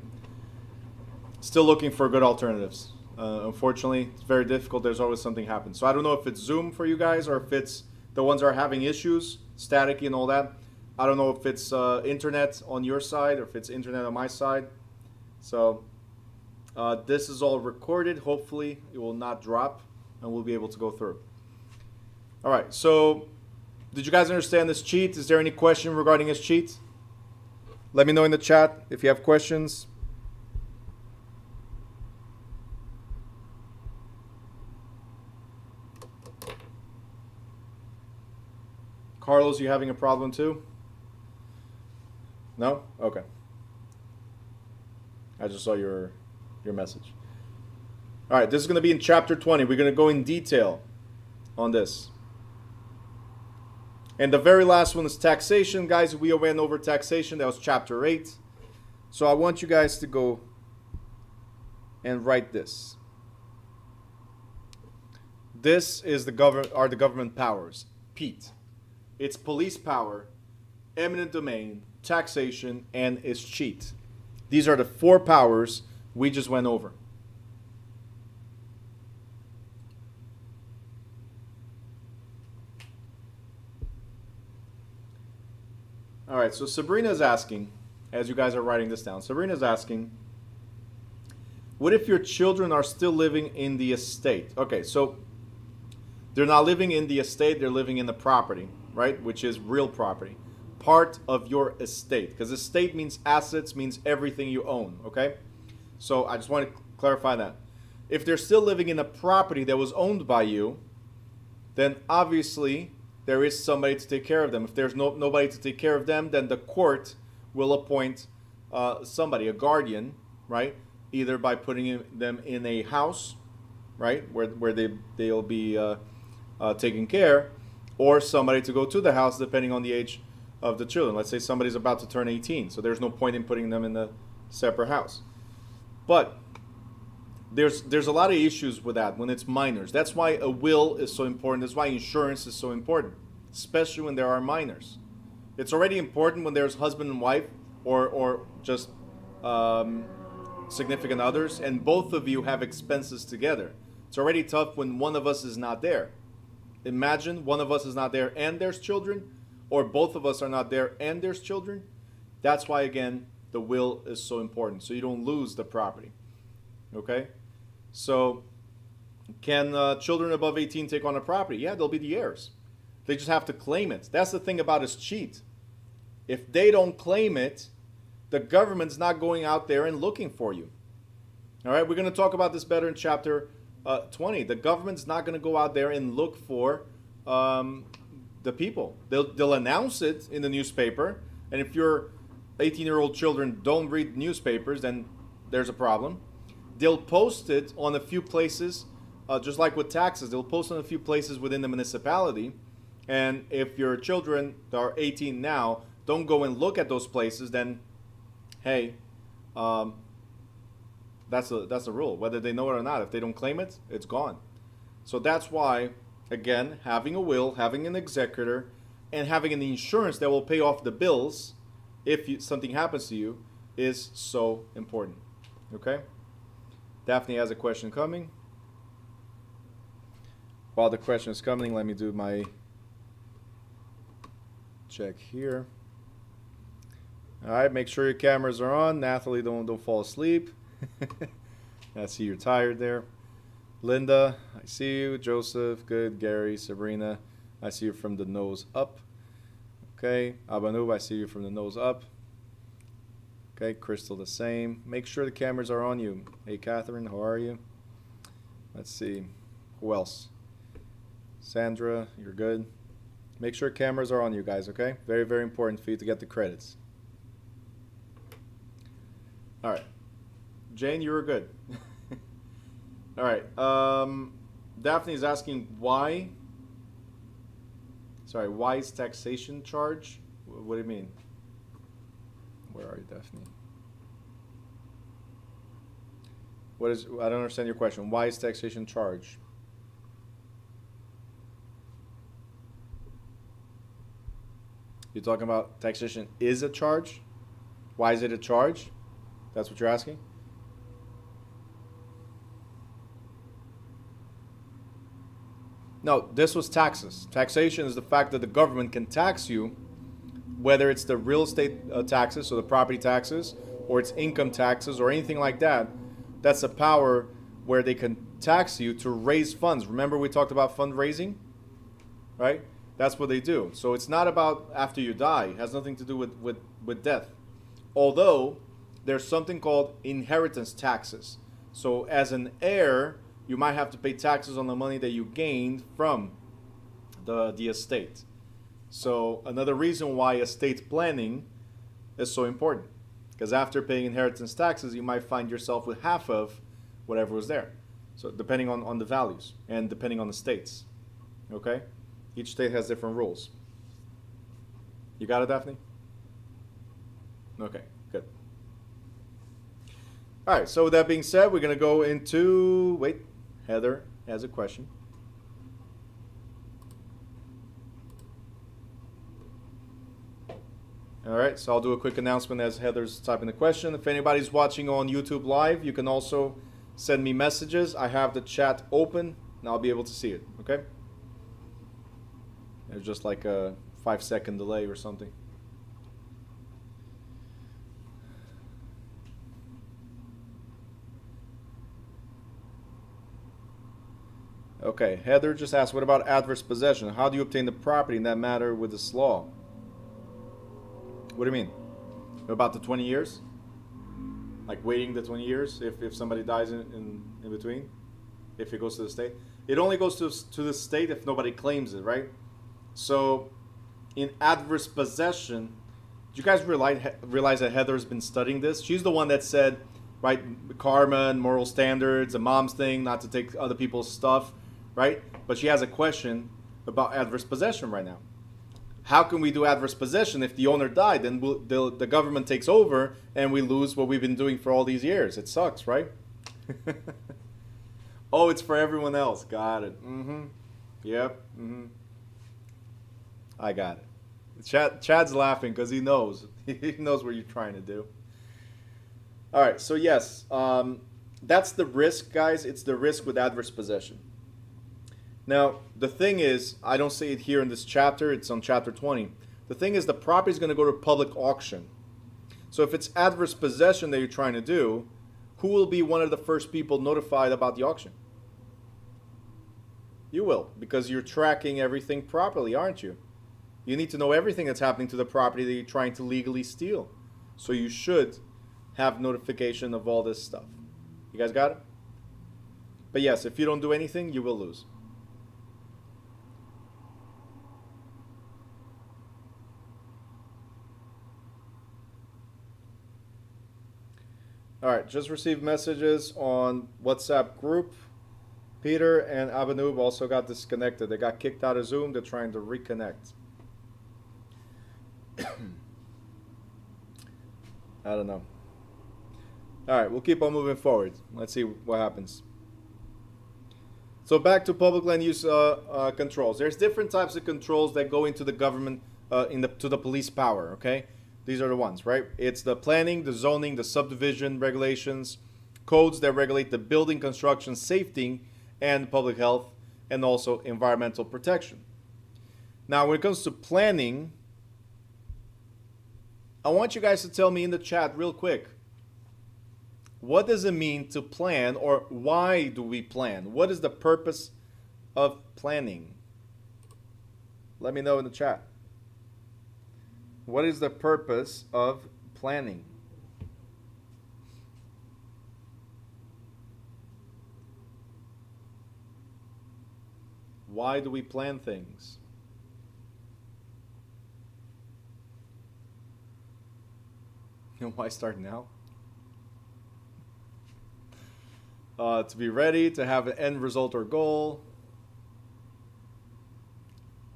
still looking for good alternatives. Unfortunately, it's very difficult. There's always something happens. So I don't know if it's Zoom for you guys, or if it's the ones that are having issues, staticky and all that. I don't know if it's internet on your side or if it's internet on my side. So this is all recorded. Hopefully it will not drop and we'll be able to go through. All right, so did you guys understand this cheat? Is there any question regarding this cheat? Let me know in the chat if you have questions. Carlos, you having a problem too? No? Okay. I just saw your message. All right, this is going to be in chapter 20. We're going to go in detail on this. And the very last one is taxation. Guys, we went over taxation. That was chapter 8. So I want you guys to go and write this. This is the government powers. Pete. It's police power, eminent domain, taxation, and escheat. These are the 4 powers we just went over. All right, so Sabrina's asking, as you guys are writing this down, Sabrina's asking, what if your children are still living in the estate? Okay, so they're not living in the estate, they're living in the property, right? Which is real property. Part of your estate. Because estate means assets, means everything you own, okay? So I just want to clarify that. If they're still living in a property that was owned by you, then obviously there is somebody to take care of them. If there's nobody to take care of them, then the court will appoint somebody, a guardian, right? Either by putting them in a house, right, where they'll be taken care, or somebody to go to the house depending on the age of the children. Let's say somebody's about to turn 18, so there's no point in putting them in a separate house. But there's a lot of issues with that when it's minors. That's why a will is so important. That's why insurance is so important, especially when there are minors. It's already important when there's husband and wife or just significant others, and both of you have expenses together. It's already tough when one of us is not there. Imagine one of us is not there and there's children, or both of us are not there and there's children. That's why, again, the will is so important, so you don't lose the property. Okay? So, can children above 18 take on a property? Yeah, they'll be the heirs. They just have to claim it. That's the thing about escheat. If they don't claim it, the government's not going out there and looking for you. All right, we're going to talk about this better in chapter 20. The government's not going to go out there and look for the people. They'll announce it in the newspaper, and if your 18-year-old children don't read newspapers, then there's a problem. They'll post it on a few places, just like with taxes. They'll post on a few places within the municipality, and if your children that are 18 now don't go and look at those places, then hey, that's a rule. Whether they know it or not, if they don't claim it, it's gone. So that's why, again, having a will, having an executor, and having an insurance that will pay off the bills if something happens to you is so important. Okay? Daphne has a question coming. While the question is coming, let me do my check here. All right, make sure your cameras are on. Nathalie, don't fall asleep. I see you're tired there. Linda, I see you. Joseph, good. Gary, Sabrina, I see you from the nose up. Okay, Abanub, I see you from the nose up. Okay, Crystal, the same. Make sure the cameras are on you. Hey, Catherine, how are you? Let's see. Who else? Sandra, you're good. Make sure cameras are on you guys, okay? Very, very important for you to get the credits. All right. Jane, you were good. All right. Daphne is asking why. Sorry, why is taxation charged? What do you mean? Where are you, Daphne? What is? I don't understand your question. Why is taxation charged? You're talking about taxation is a charge? Why is it a charge? That's what you're asking? No, this was taxes. Taxation is the fact that the government can tax you, whether it's the real estate taxes, so the property taxes, or it's income taxes, or anything like that. That's a power where they can tax you to raise funds. Remember we talked about fundraising? Right? That's what they do. So it's not about after you die. It has nothing to do with death. Although, there's something called inheritance taxes. So as an heir, you might have to pay taxes on the money that you gained from the estate. So another reason why estate planning is so important. Because after paying inheritance taxes, you might find yourself with half of whatever was there. So depending on the values and depending on the states. Okay? Each state has different rules. You got it, Daphne? Okay, good. All right, so with that being said, we're going to go into, wait, Heather has a question. All right, so I'll do a quick announcement as Heather's typing the question. If anybody's watching on YouTube Live, you can also send me messages. I have the chat open, and I'll be able to see it, okay? There's just like a 5-second delay or something. Okay, Heather just asked, what about adverse possession? How do you obtain the property in that matter with this law? What do you mean? About the 20 years? Like waiting the 20 years if somebody dies in between? If it goes to the state? It only goes to the state if nobody claims it, right? So in adverse possession, do you guys realize that Heather's been studying this? She's the one that said, right, karma and moral standards, a mom's thing, not to take other people's stuff, right? But she has a question about adverse possession right now. How can we do adverse possession if the owner died? Then the government takes over and we lose what we've been doing for all these years. It sucks, right? Oh, it's for everyone else. Got it. Mm-hmm. Yep. Mm-hmm. I got it. Chad's laughing because he knows. He knows what you're trying to do. All right. So yes, that's the risk, guys. It's the risk with adverse possession. Now, the thing is, I don't say it here in this chapter, it's on chapter 20. The thing is, the property is going to go to public auction. So if it's adverse possession that you're trying to do, who will be one of the first people notified about the auction? You will, because you're tracking everything properly, aren't you? You need to know everything that's happening to the property that you're trying to legally steal. So you should have notification of all this stuff. You guys got it? But yes, if you don't do anything, you will lose. All right, just received messages on WhatsApp group. Peter and Abanub also got disconnected. They got kicked out of Zoom. They're trying to reconnect. I don't know. All right, we'll keep on moving forward. Let's see what happens. So back to public land use controls. There's different types of controls that go into the government, to the police power, okay? These are the ones, right? It's the planning, the zoning, the subdivision regulations, codes that regulate the building, construction, safety, and public health, and also environmental protection. Now, when it comes to planning, I want you guys to tell me in the chat real quick, what does it mean to plan, or why do we plan? What is the purpose of planning? Let me know in the chat. What is the purpose of planning? Why do we plan things? And why start now? To be ready, to have an end result or goal.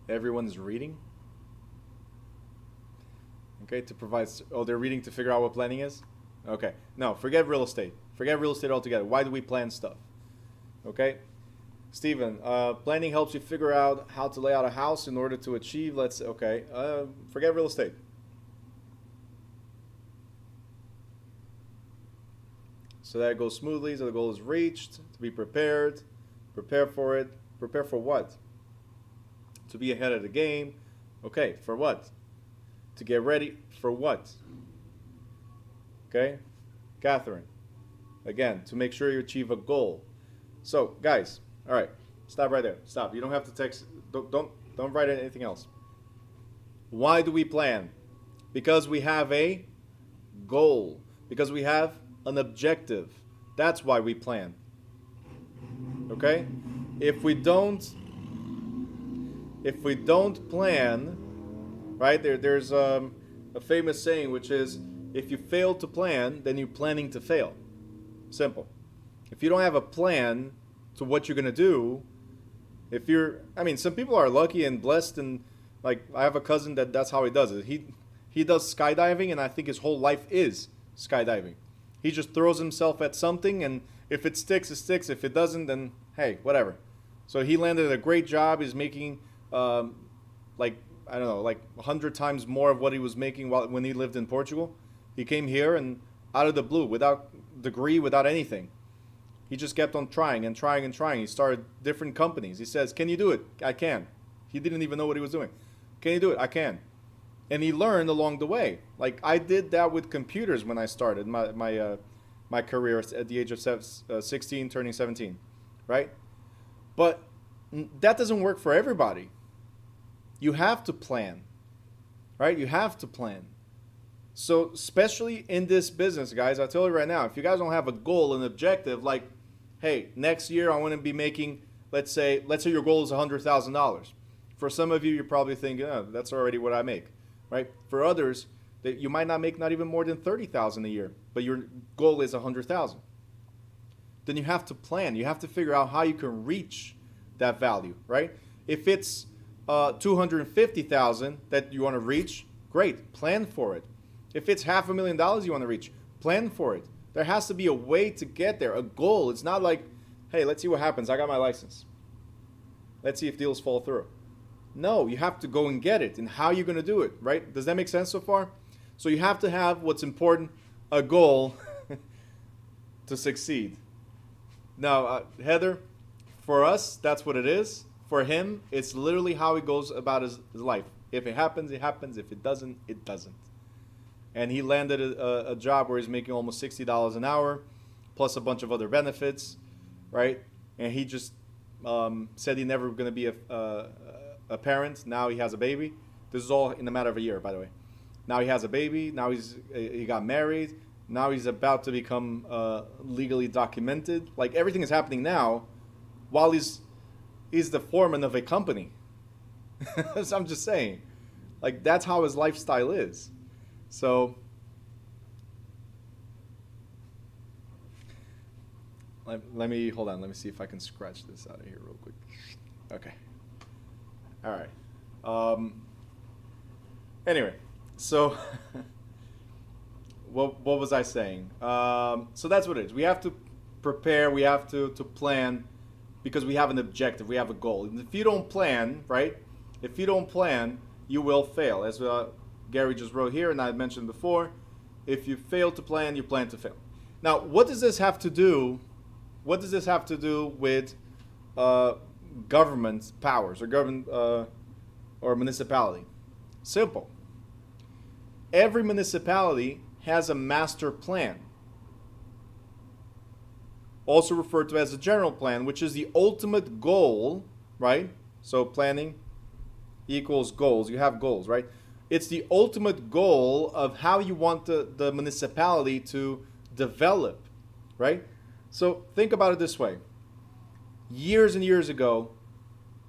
Everyone is reading. Okay, to provide, they're reading to figure out what planning is? Okay, no, forget real estate. Forget real estate altogether. Why do we plan stuff? Okay, Stephen, planning helps you figure out how to lay out a house in order to achieve, forget real estate. So that it goes smoothly, so the goal is reached, to be prepared, prepare for it. Prepare for what? To be ahead of the game. Okay, for what? To get ready for what? Okay, Catherine. Again, to make sure you achieve a goal. So, guys, all right, stop right there. Stop. You don't have to text. Don't write anything else. Why do we plan? Because we have a goal. Because we have an objective. That's why we plan. Okay? If we don't plan, right? There's a famous saying which is, if you fail to plan, then you're planning to fail. Simple. If you don't have a plan to what you're going to do, some people are lucky and blessed and Like, I have a cousin that's how he does it. He does skydiving, and I think his whole life is skydiving. He just throws himself at something, and if it sticks, it sticks. If it doesn't, then hey, whatever. So he landed a great job. He's making like, I don't know, like 100 times more of what he was making when he lived in Portugal. He came here and out of the blue, without degree, without anything. He just kept on trying and trying and trying. He started different companies. He says, "Can you do it?" "I can." He didn't even know what he was doing. "Can you do it?" "I can." And he learned along the way. Like, I did that with computers when I started my career at the age of 16, turning 17, right? But that doesn't work for everybody. You have to plan, right? You have to plan. So especially in this business, guys, I'll tell you right now, if you guys don't have a goal, an objective, like, hey, next year I want to be making, let's say your goal is $100,000. For some of you, you're probably thinking, oh, that's already what I make, right? For others, that you might not make not even more than $30,000 a year, but your goal is $100,000. Then you have to plan. You have to figure out how you can reach that value, right? If it's $250,000 that you want to reach, great, plan for it. If it's $500,000 you want to reach, plan for it. There has to be a way to get there, a goal. It's not like, hey, let's see what happens. I got my license. Let's see if deals fall through. No, you have to go and get it. And how are you going to do it, right? Does that make sense so far? So you have to have what's important, a goal to succeed. Now, Heather, for us, that's what it is. For him, it's literally how he goes about his life. If it happens, it happens. If it doesn't, it doesn't. And he landed a job where he's making almost $60 an hour, plus a bunch of other benefits, right? And he just said he never going to be a parent. Now he has a baby. This is all in a matter of a year, by the way. Now he has a baby. Now he got married. Now he's about to become legally documented. Like, everything is happening now while he's the foreman of a company. So I'm just saying, like, that's how his lifestyle is. So let me hold on. Let me see if I can scratch this out of here real quick. Okay. All right. Anyway, so what was I saying? So that's what it is. We have to prepare. We have to plan, because we have an objective. We have a goal. And if you don't plan, right? If you don't plan, you will fail. As Gary just wrote here, and I mentioned before, if you fail to plan, you plan to fail. Now, what does this have to do? What does this have to do with government powers or municipality? Simple. Every municipality has a master plan, also referred to as a general plan, which is the ultimate goal, right? So planning equals goals. You have goals, right? It's the ultimate goal of how you want the municipality to develop, right? So think about it this way. Years and years ago,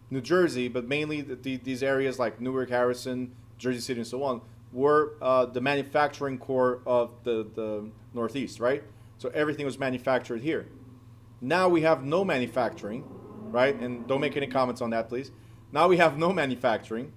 New Jersey, but mainly these areas like Newark, Harrison, Jersey City, and so on, were the manufacturing core of the Northeast, right? So everything was manufactured here. Now we have no manufacturing, right? And don't make any comments on that, please. Now we have no manufacturing.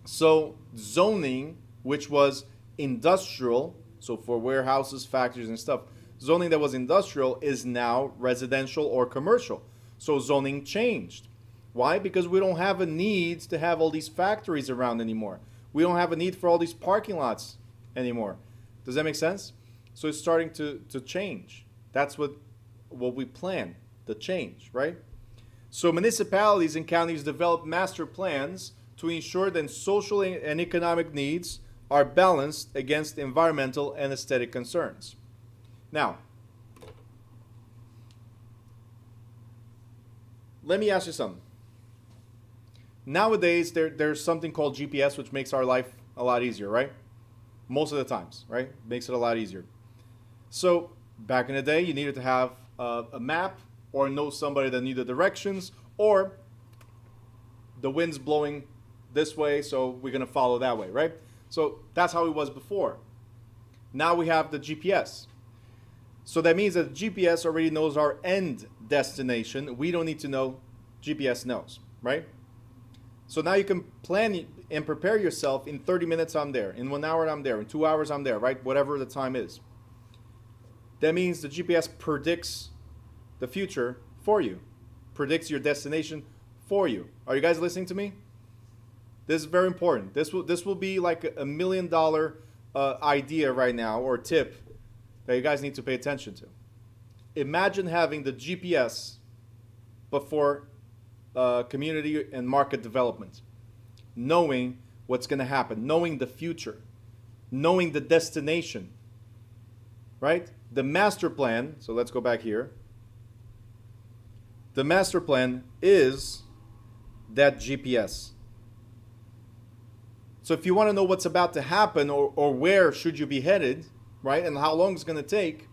So zoning, which was industrial, so for warehouses, factories, and stuff, zoning that was industrial is now residential or commercial. So zoning changed. Why? Because we don't have a need to have all these factories around anymore. We don't have a need for all these parking lots anymore. Does that make sense? So it's starting to change. That's what we plan, the change, right? So municipalities and counties develop master plans to ensure that social and economic needs are balanced against environmental and aesthetic concerns. Now, let me ask you something. Nowadays, there's something called GPS, which makes our life a lot easier, right? Most of the times, right? Makes it a lot easier. So back in the day, you needed to have a map or know somebody that knew the directions, or the wind's blowing this way, so we're going to follow that way, right? So that's how it was before. Now we have the GPS. So that means that GPS already knows our end destination. We don't need to know, GPS knows, right? So now you can plan and prepare yourself. In 30 minutes I'm there, in 1 hour I'm there, in 2 hours I'm there, right? Whatever the time is. That means the GPS predicts the future for you, predicts your destination for you. Are you guys listening to me? This is very important. This will be like a $1 million idea right now, or tip that you guys need to pay attention to. Imagine having the GPS before community and market development, knowing what's going to happen, knowing the future, knowing the destination, right? The master plan, so let's go back here. The master plan is that GPS. So if you want to know what's about to happen, or where should you be headed, right, and how long it's going to take,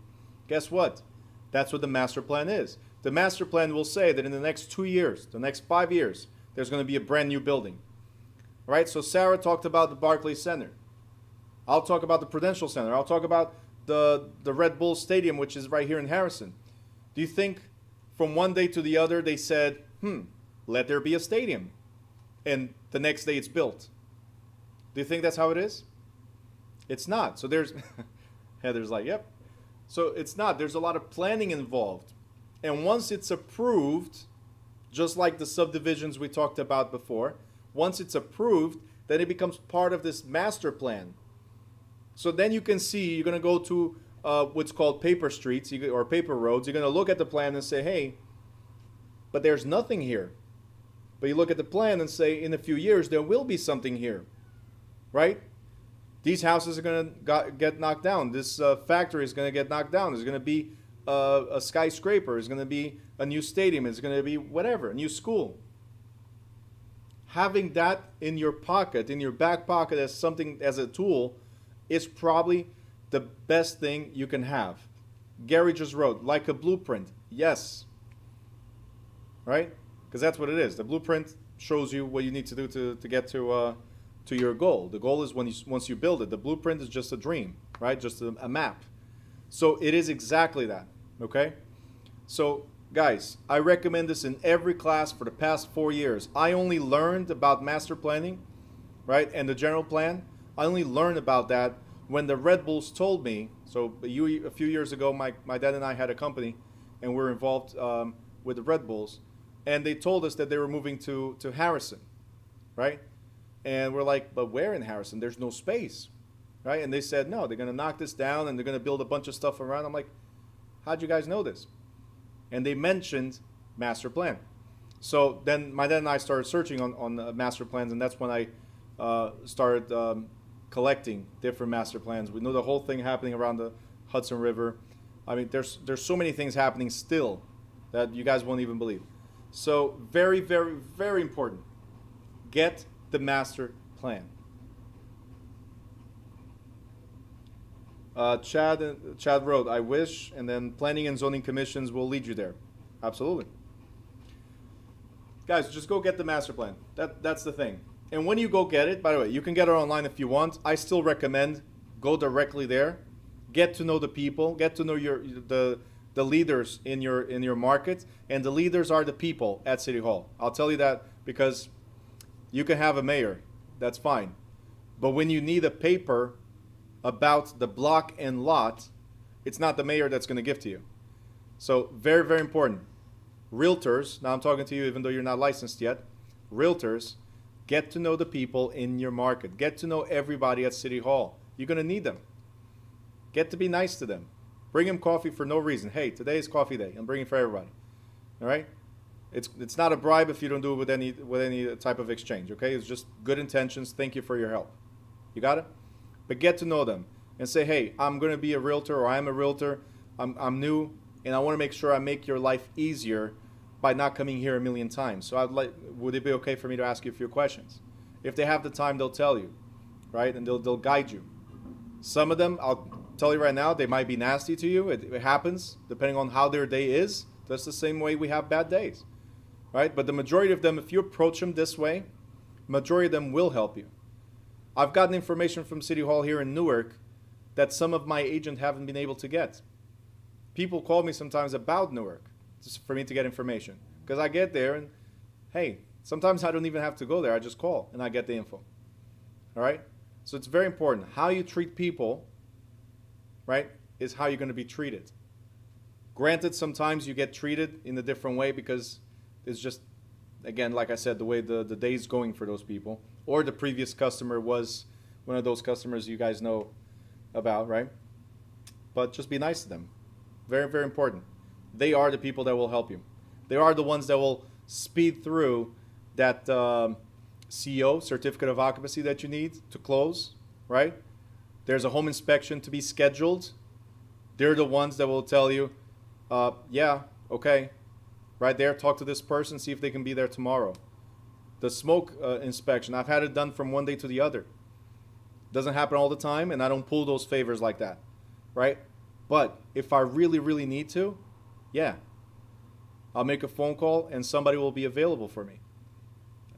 guess what? That's what the master plan is. The master plan will say that in the next 2 years, the next 5 years, there's going to be a brand new building. Right? So Sarah talked about the Barclays Center. I'll talk about the Prudential Center. I'll talk about the Red Bull Stadium, which is right here in Harrison. Do you think from one day to the other they said, let there be a stadium, and the next day it's built? Do you think that's how it is? It's not. So there's, Heather's like, yep. So it's not. There's a lot of planning involved. And once it's approved, just like the subdivisions we talked about before, once it's approved, then it becomes part of this master plan. So then you can see, you're going to go to what's called paper streets or paper roads. You're going to look at the plan and say, hey, but there's nothing here. But you look at the plan and say, in a few years, there will be something here, right? These houses are going to get knocked down. This factory is going to get knocked down. There's going to be a skyscraper. There's going to be a new stadium. It's going to be whatever, a new school. Having that in your pocket, in your back pocket as something, as a tool, is probably the best thing you can have. Gary just wrote, like a blueprint. Yes. Right? Because that's what it is. The blueprint shows you what you need to do to get to your goal. The goal is once you build it. The blueprint is just a dream, right? Just a map. So it is exactly that, okay? So guys, I recommend this in every class for the past 4 years. I only learned about master planning, right, and the general plan. I only learned about that when the Red Bulls told me. So a few years ago, my dad and I had a company, and we were involved with the Red Bulls, and they told us that they were moving to Harrison, right? And we're like, but where in Harrison? There's no space, right? And they said, no, they're going to knock this down and they're going to build a bunch of stuff around. I'm like, how'd you guys know this? And they mentioned master plan. So then my dad and I started searching on master plans, and that's when I started collecting different master plans. We know the whole thing happening around the Hudson River. I mean, there's so many things happening still that you guys won't even believe. So very, very, very important. Get the master plan. Chad wrote, I wish, and then planning and zoning commissions will lead you there. Absolutely. Guys, just go get the master plan. That's the thing. And when you go get it, by the way, you can get it online if you want. I still recommend go directly there. Get to know the people. Get to know the leaders in your market. And the leaders are the people at City Hall. I'll tell you that because you can have a mayor. That's fine. But when you need a paper about the block and lot, it's not the mayor that's going to give to you. So very, very important. Realtors, now I'm talking to you even though you're not licensed yet. Realtors, get to know the people in your market. Get to know everybody at City Hall. You're going to need them. Get to be nice to them. Bring them coffee for no reason. Hey, today is coffee day. I'm bringing for everybody. All right? It's not a bribe if you don't do it with any type of exchange. Okay? It's just good intentions. Thank you for your help. You got it? But get to know them and say, hey, I'm going to be a realtor, or I'm a realtor. I'm new, and I want to make sure I make your life easier by not coming here a million times. So would it be okay for me to ask you a few questions? If they have the time, they'll tell you, right? And they'll guide you. Some of them, I'll tell you right now, they might be nasty to you. It happens depending on how their day is. That's the same way we have bad days, right? But the majority of them, if you approach them this way, majority of them will help you. I've gotten information from City Hall here in Newark that some of my agents haven't been able to get. People call me sometimes about Newark just for me to get information. Because I get there and, hey, sometimes I don't even have to go there. I just call and I get the info. All right? So it's very important. How you treat people, right, is how you're going to be treated. Granted, sometimes you get treated in a different way because it's just, again, like I said, the way the day's going for those people. Or the previous customer was one of those customers you guys know about, right? But just be nice to them. Very, very important. They are the people that will help you. They are the ones that will speed through that CO, certificate of occupancy, that you need to close, right? There's a home inspection to be scheduled. They're the ones that will tell you, yeah, okay, right there, talk to this person, see if they can be there tomorrow. The smoke inspection, I've had it done from one day to the other. Doesn't happen all the time, and I don't pull those favors like that, right? But if I really, really need to, yeah, I'll make a phone call and somebody will be available for me.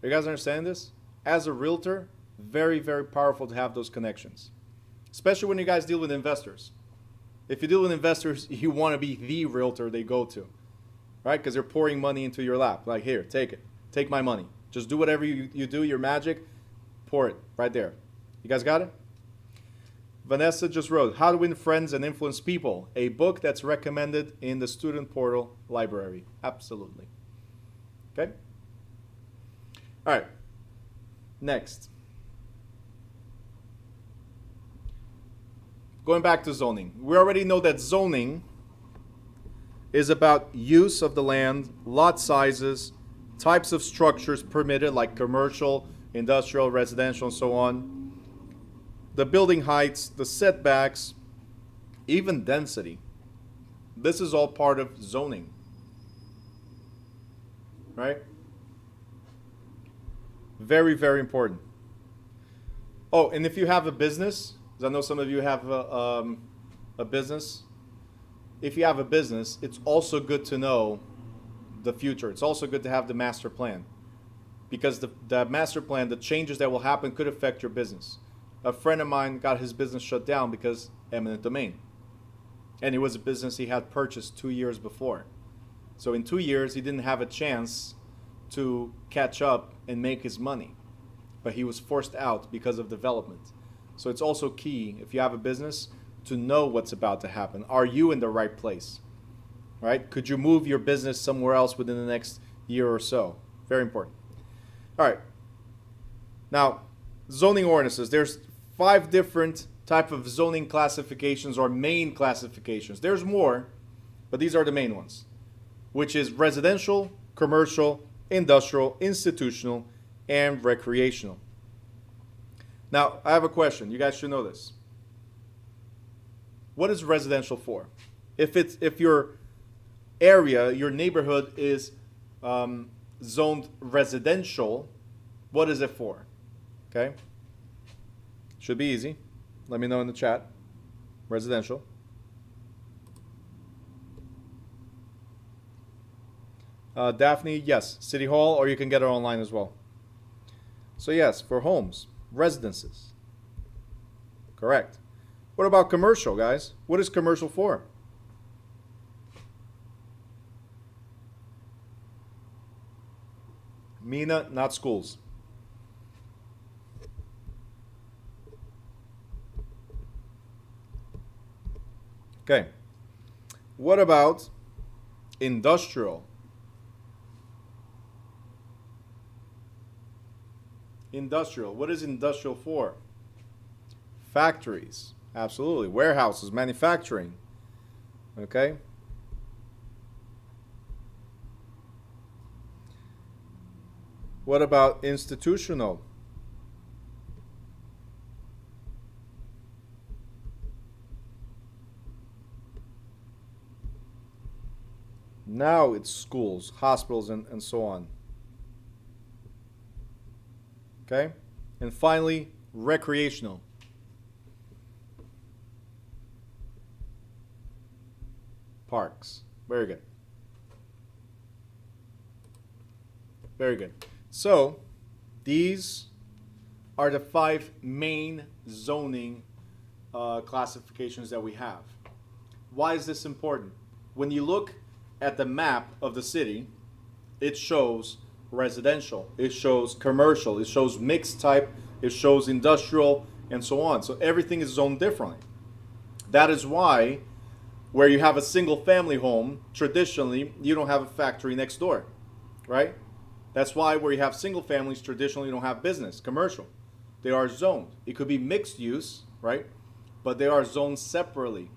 You guys understand this? As a realtor, very, very powerful to have those connections, especially when you guys deal with investors. If you deal with investors, you want to be the realtor they go to, right? Because they're pouring money into your lap. Like, here, take it. Take my money. Just do whatever you do, your magic, pour it right there. You guys got it? Vanessa just wrote, How to Win Friends and Influence People, a book that's recommended in the student portal library. Absolutely. Okay? All right. Next. Going back to zoning. We already know that zoning is about use of the land, lot sizes, types of structures permitted like commercial, industrial, residential, and so on. The building heights, the setbacks, even density. This is all part of zoning, right? Very, very important. Oh, and if you have a business, because I know some of you have a business. If you have a business, it's also good to know the future. It's also good to have the master plan, because the master plan, the changes that will happen could affect your business. A friend of mine got his business shut down because eminent domain. And it was a business he had purchased 2 years before. So in 2 years, he didn't have a chance to catch up and make his money. But he was forced out because of development. So it's also key, if you have a business, to know what's about to happen. Are you in the right place? Right? Could you move your business somewhere else within the next year or so? Very important. All right. Now, zoning ordinances. There's 5 different type of zoning classifications or main classifications. There's more, but these are the main ones, which is residential, commercial, industrial, institutional, and recreational. Now, I have a question. You guys should know this. What is residential for? If your area, your neighborhood is zoned residential, what is it for? Okay? Should be easy. Let me know in the chat. Residential. Daphne, yes. City Hall, or you can get it online as well. So yes, for homes, residences. Correct. What about commercial, guys? What is commercial for? Mina, not schools. Okay. What about industrial? Industrial. What is industrial for? Factories. Absolutely. Warehouses, manufacturing. Okay. What about institutional? Now it's schools, hospitals, and so on. Okay? And finally, recreational. Parks. Very good. Very good. So, these are the 5 main zoning classifications that we have. Why is this important? When you look at the map of the city, it shows residential, it shows commercial, it shows mixed type it shows industrial, and so on. So everything is zoned differently. That is why where you have a single family home, traditionally, you don't have a factory next door, right? That's why where you have single families, traditionally you don't have business, commercial. They are zoned. It could be mixed use, right? But they are zoned separately.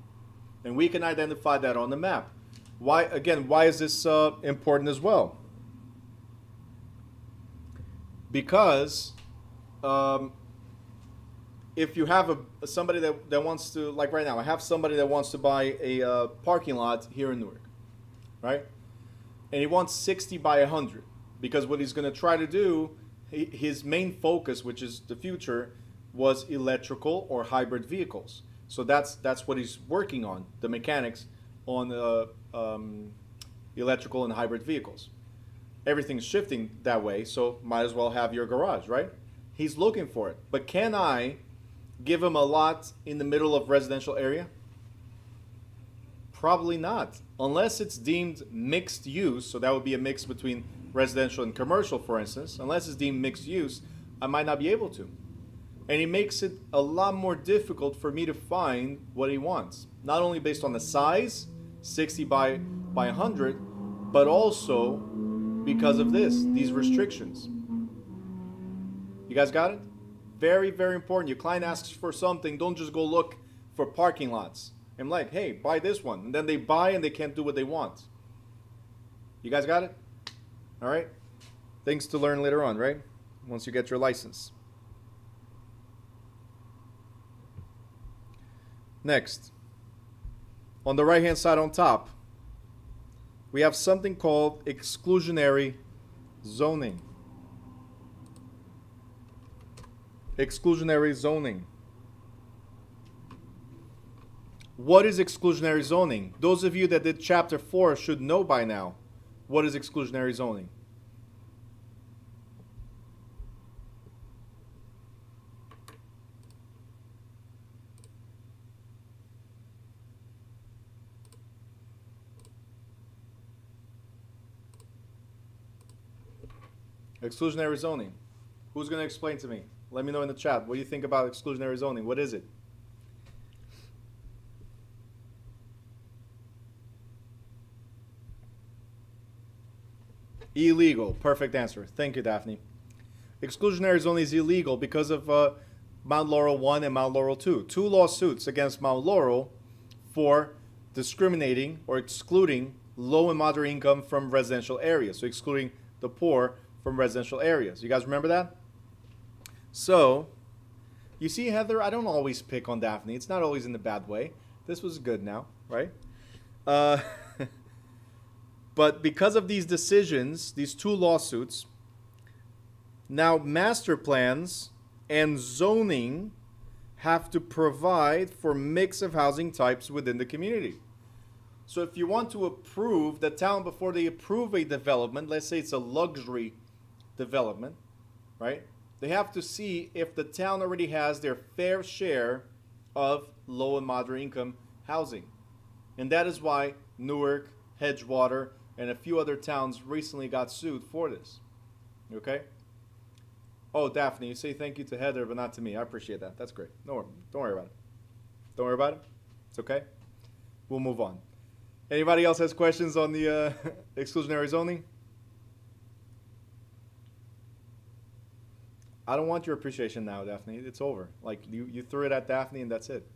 And we can identify that on the map. Why, again, why is this important as well? Because if you have somebody that wants to, like right now, I have somebody that wants to buy a parking lot here in Newark, right? And he wants 60 by 100 because what he's going to try to do, his main focus, which is the future, was electrical or hybrid vehicles. So that's what he's working on, the mechanics on electrical and hybrid vehicles. Everything's shifting that way, so might as well have your garage, right? He's looking for it. But can I give him a lot in the middle of residential area? Probably not, unless it's deemed mixed use. So that would be a mix between residential and commercial, for instance. Unless it's deemed mixed use, I might not be able to. And it makes it a lot more difficult for me to find what he wants. Not only based on the size, 60 by 100, but also because of these restrictions. You guys got it? Very, very important. Your client asks for something, don't just go look for parking lots. I'm like, hey, buy this one. And then they buy and they can't do what they want. You guys got it? All right? Things to learn later on, right? Once you get your license. Next, on the right-hand side on top, we have something called exclusionary zoning. Exclusionary zoning. What is exclusionary zoning? Those of you that did chapter 4 should know by now. What is exclusionary zoning? Exclusionary zoning. Who's going to explain to me? Let me know in the chat. What do you think about exclusionary zoning? What is it? Illegal. Perfect answer. Thank you, Daphne. Exclusionary zoning is illegal because of Mount Laurel 1 and Mount Laurel 2. Two lawsuits against Mount Laurel for discriminating or excluding low and moderate income from residential areas. So excluding the poor from residential areas. You guys remember that? So, you see, Heather, I don't always pick on Daphne. It's not always in the bad way. This was good now, right? But because of these decisions, these two lawsuits, now master plans and zoning have to provide for mix of housing types within the community. So if you want to approve, the town, before they approve a development, let's say it's a luxury development, right? They have to see if the town already has their fair share of low and moderate income housing. And that is why Newark, Edgewater, and a few other towns recently got sued for this. Okay? Oh, Daphne, you say thank you to Heather, but not to me. I appreciate that. That's great. Don't worry about it. Don't worry about it. It's okay. We'll move on. Anybody else has questions on the exclusionary zoning? I don't want your appreciation now, Daphne. It's over. Like, you threw it at Daphne and that's it.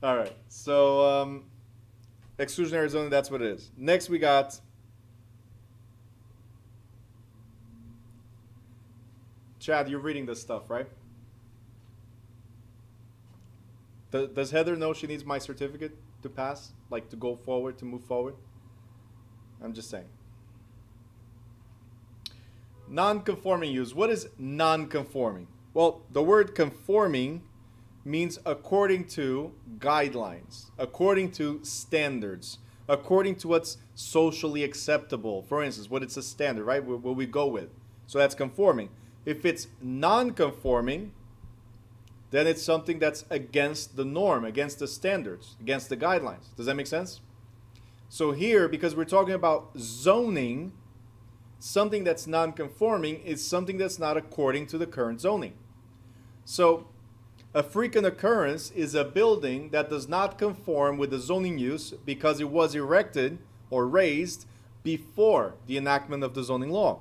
All right. So, exclusionary zoning, that's what it is. Next, we got Chad, you're reading this stuff, right? Does Heather know she needs my certificate to pass? Like, to go forward, to move forward? I'm just saying. Non-conforming use. What is non-conforming? Well, the word conforming means according to guidelines, according to standards, according to what's socially acceptable. For instance, what it's a standard, right? What we go with. So that's conforming. If it's non-conforming, then it's something that's against the norm, against the standards, against the guidelines. Does that make sense? So here, because we're talking about zoning, something that's non-conforming is something that's not according to the current zoning. So a frequent occurrence is a building that does not conform with the zoning use because it was erected or raised before the enactment of the zoning law.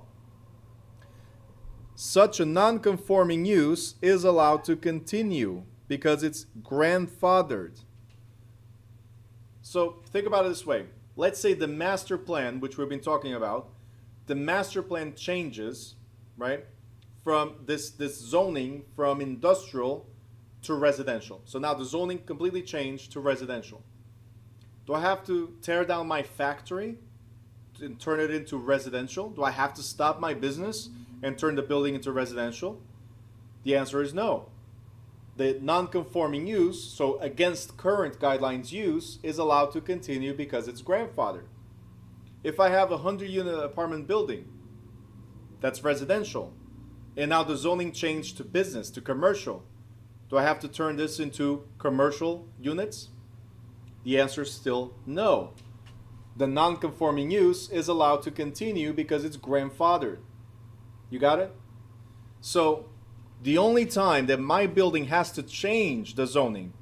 Such a non-conforming use is allowed to continue because it's grandfathered. So think about it this way. Let's say the master plan, which we've been talking about, the master plan changes, right, from this zoning from industrial to residential. So now the zoning completely changed to residential. Do I have to tear down my factory and turn it into residential? Do I have to stop my business and turn the building into residential? The answer is no. The non-conforming use, so against current guidelines use, is allowed to continue because it's grandfathered. If I have a 100-unit apartment building that's residential, and now the zoning changed to business, to commercial, do I have to turn this into commercial units? The answer is still no. The non-conforming use is allowed to continue because it's grandfathered. You got it? So the only time that my building has to change the zoning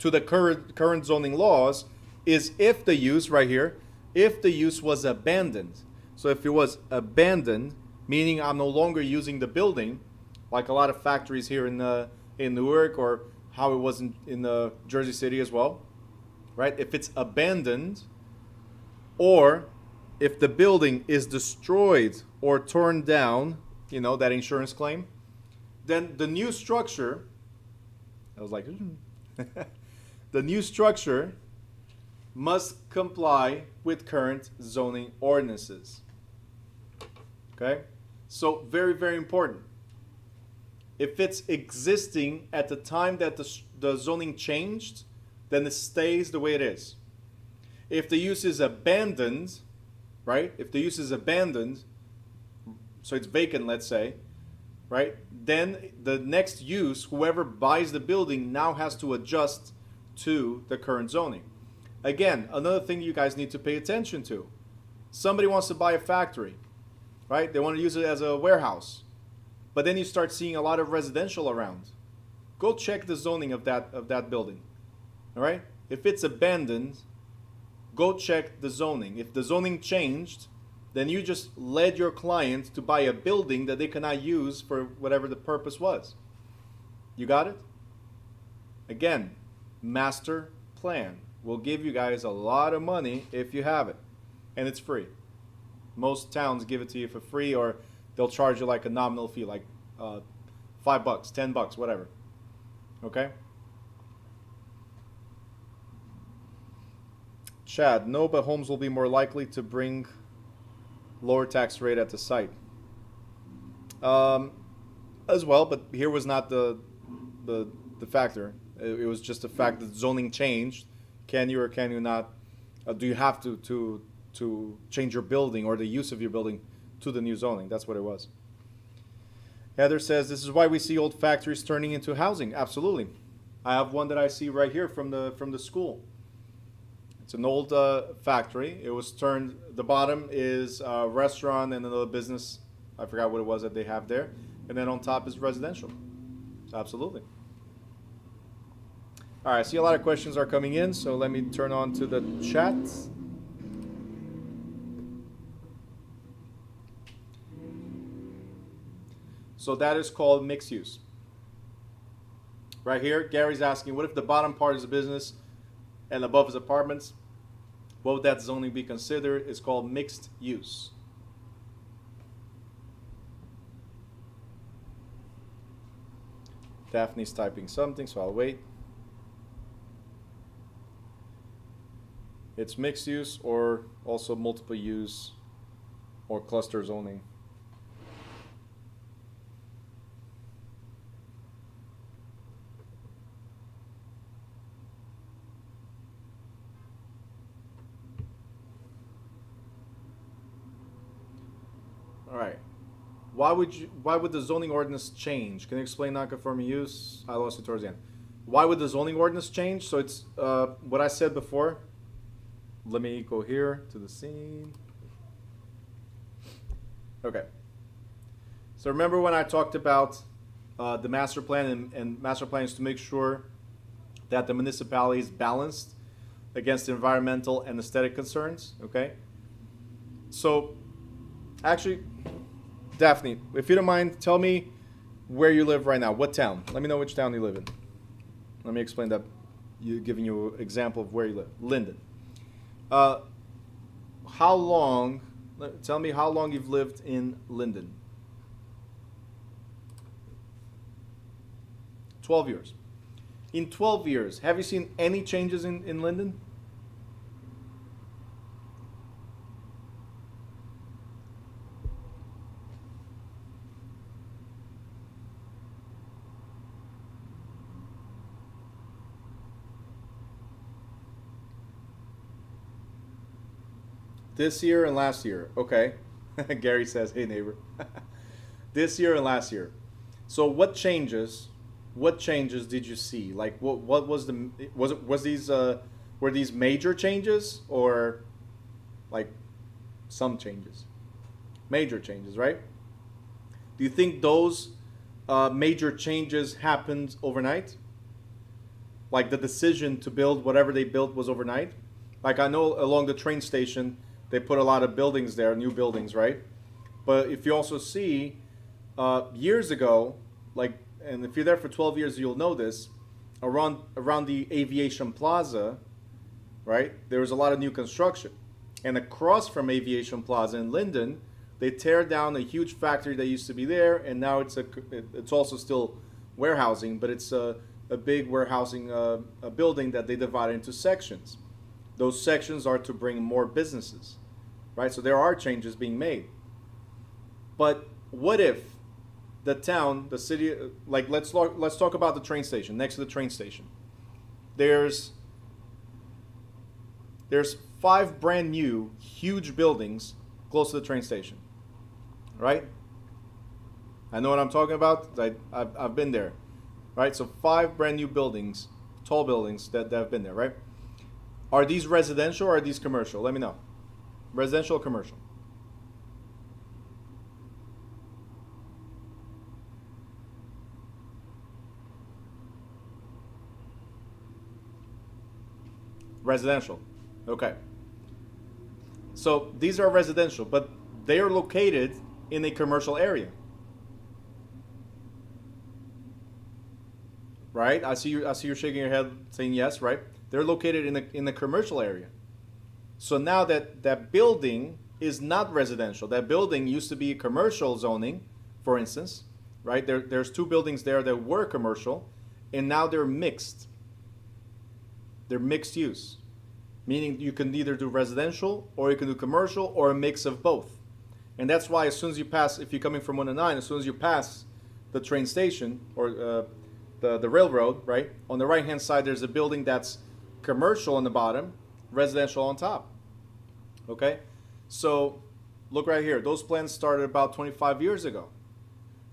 to the current zoning laws is if the use, right here, if the use was abandoned. So if it was abandoned, meaning I'm no longer using the building, like a lot of factories here in Newark, or how it was in Jersey City as well, right? If it's abandoned, or if the building is destroyed or torn down, you know, that insurance claim, then the new structure, I was like, the new structure must comply with current zoning ordinances. Okay? So very, very important. If it's existing at the time that the zoning changed, then it stays the way it is. If the use is abandoned, right? If the use is abandoned, so it's vacant, let's say, right? Then the next use, whoever buys the building now has to adjust to the current zoning. Again, another thing you guys need to pay attention to. Somebody wants to buy a factory, right? They want to use it as a warehouse. But then you start seeing a lot of residential around. Go check the zoning of that building. All right? If it's abandoned, go check the zoning. If the zoning changed, then you just led your client to buy a building that they cannot use for whatever the purpose was. You got it? Again, master plan will give you guys a lot of money if you have it. And it's free. Most towns give it to you for free, or they'll charge you like a nominal fee, like $5, $10, whatever. Okay? Chad, no, but homes will be more likely to bring lower tax rate at the site. As well, but here was not the factor. It was just the fact that zoning changed. Can you or can you not? Do you have to change your building or the use of your building to the new zoning? That's what it was. Heather says, this is why we see old factories turning into housing. Absolutely. I have one that I see right here from the school. It's an old factory. It was turned, the bottom is a restaurant and another business. I forgot what it was that they have there. And then on top is residential. Absolutely. All right, I see a lot of questions are coming in, so let me turn on to the chat. So that is called mixed use. Right here, Gary's asking, what if the bottom part is a business and above is apartments? What would that zoning be considered? It's called mixed use. Daphne's typing something, so I'll wait. It's mixed use or also multiple use or cluster zoning. All right. Why would the zoning ordinance change? Can you explain non-conforming use? I lost it towards the end. Why would the zoning ordinance change? So it's what I said before. Let me go here to the scene. Okay. So remember when I talked about the master plan and master plan is to make sure that the municipality is balanced against environmental and aesthetic concerns, okay? So, actually, Daphne, if you don't mind, tell me where you live right now. What town? Let me know which town you live in. Let me explain that, giving you an example of where you live. Linden. How long, tell me how long you've lived in Linden. 12 years. In 12 years, have you seen any changes in Linden? This year and last year. Okay. Gary says, hey neighbor. This year and last year. So what changes did you see? Like what was the was these were these major changes or like some changes? Major changes, right? Do you think those major changes happened overnight? Like the decision to build whatever they built was overnight? Like I know along the train station they put a lot of buildings there, new buildings, right? But if you also see years ago, like, and if you're there for 12 years, you'll know this, around the Aviation Plaza, right, there was a lot of new construction. And across from Aviation Plaza in Linden, they tear down a huge factory that used to be there, and now it's also still warehousing, but it's a big warehousing a building that they divided into sections. Those sections are to bring more businesses, right? So there are changes being made. But what if the town, the city, like let's talk about the train station, next to the train station. There's 5 brand new huge buildings close to the train station, right? I know what I'm talking about. I've been there, right? So 5 brand new buildings, tall buildings that have been there, right? Are these residential or are these commercial? Let me know. Residential or commercial? Residential. Okay. So these are residential, but they are located in a commercial area. Right? I see you're shaking your head saying yes, right? They're located in a commercial area. So now that building is not residential. That building used to be commercial zoning, for instance, right? There's 2 buildings there that were commercial, and now they're mixed. They're mixed use, meaning you can either do residential or you can do commercial or a mix of both. And that's why as soon as you pass, if you're coming from 109, as soon as you pass the train station or the railroad, right? On the right-hand side, there's a building that's commercial on the bottom, residential on top. Okay? So look right here. Those plans started about 25 years ago.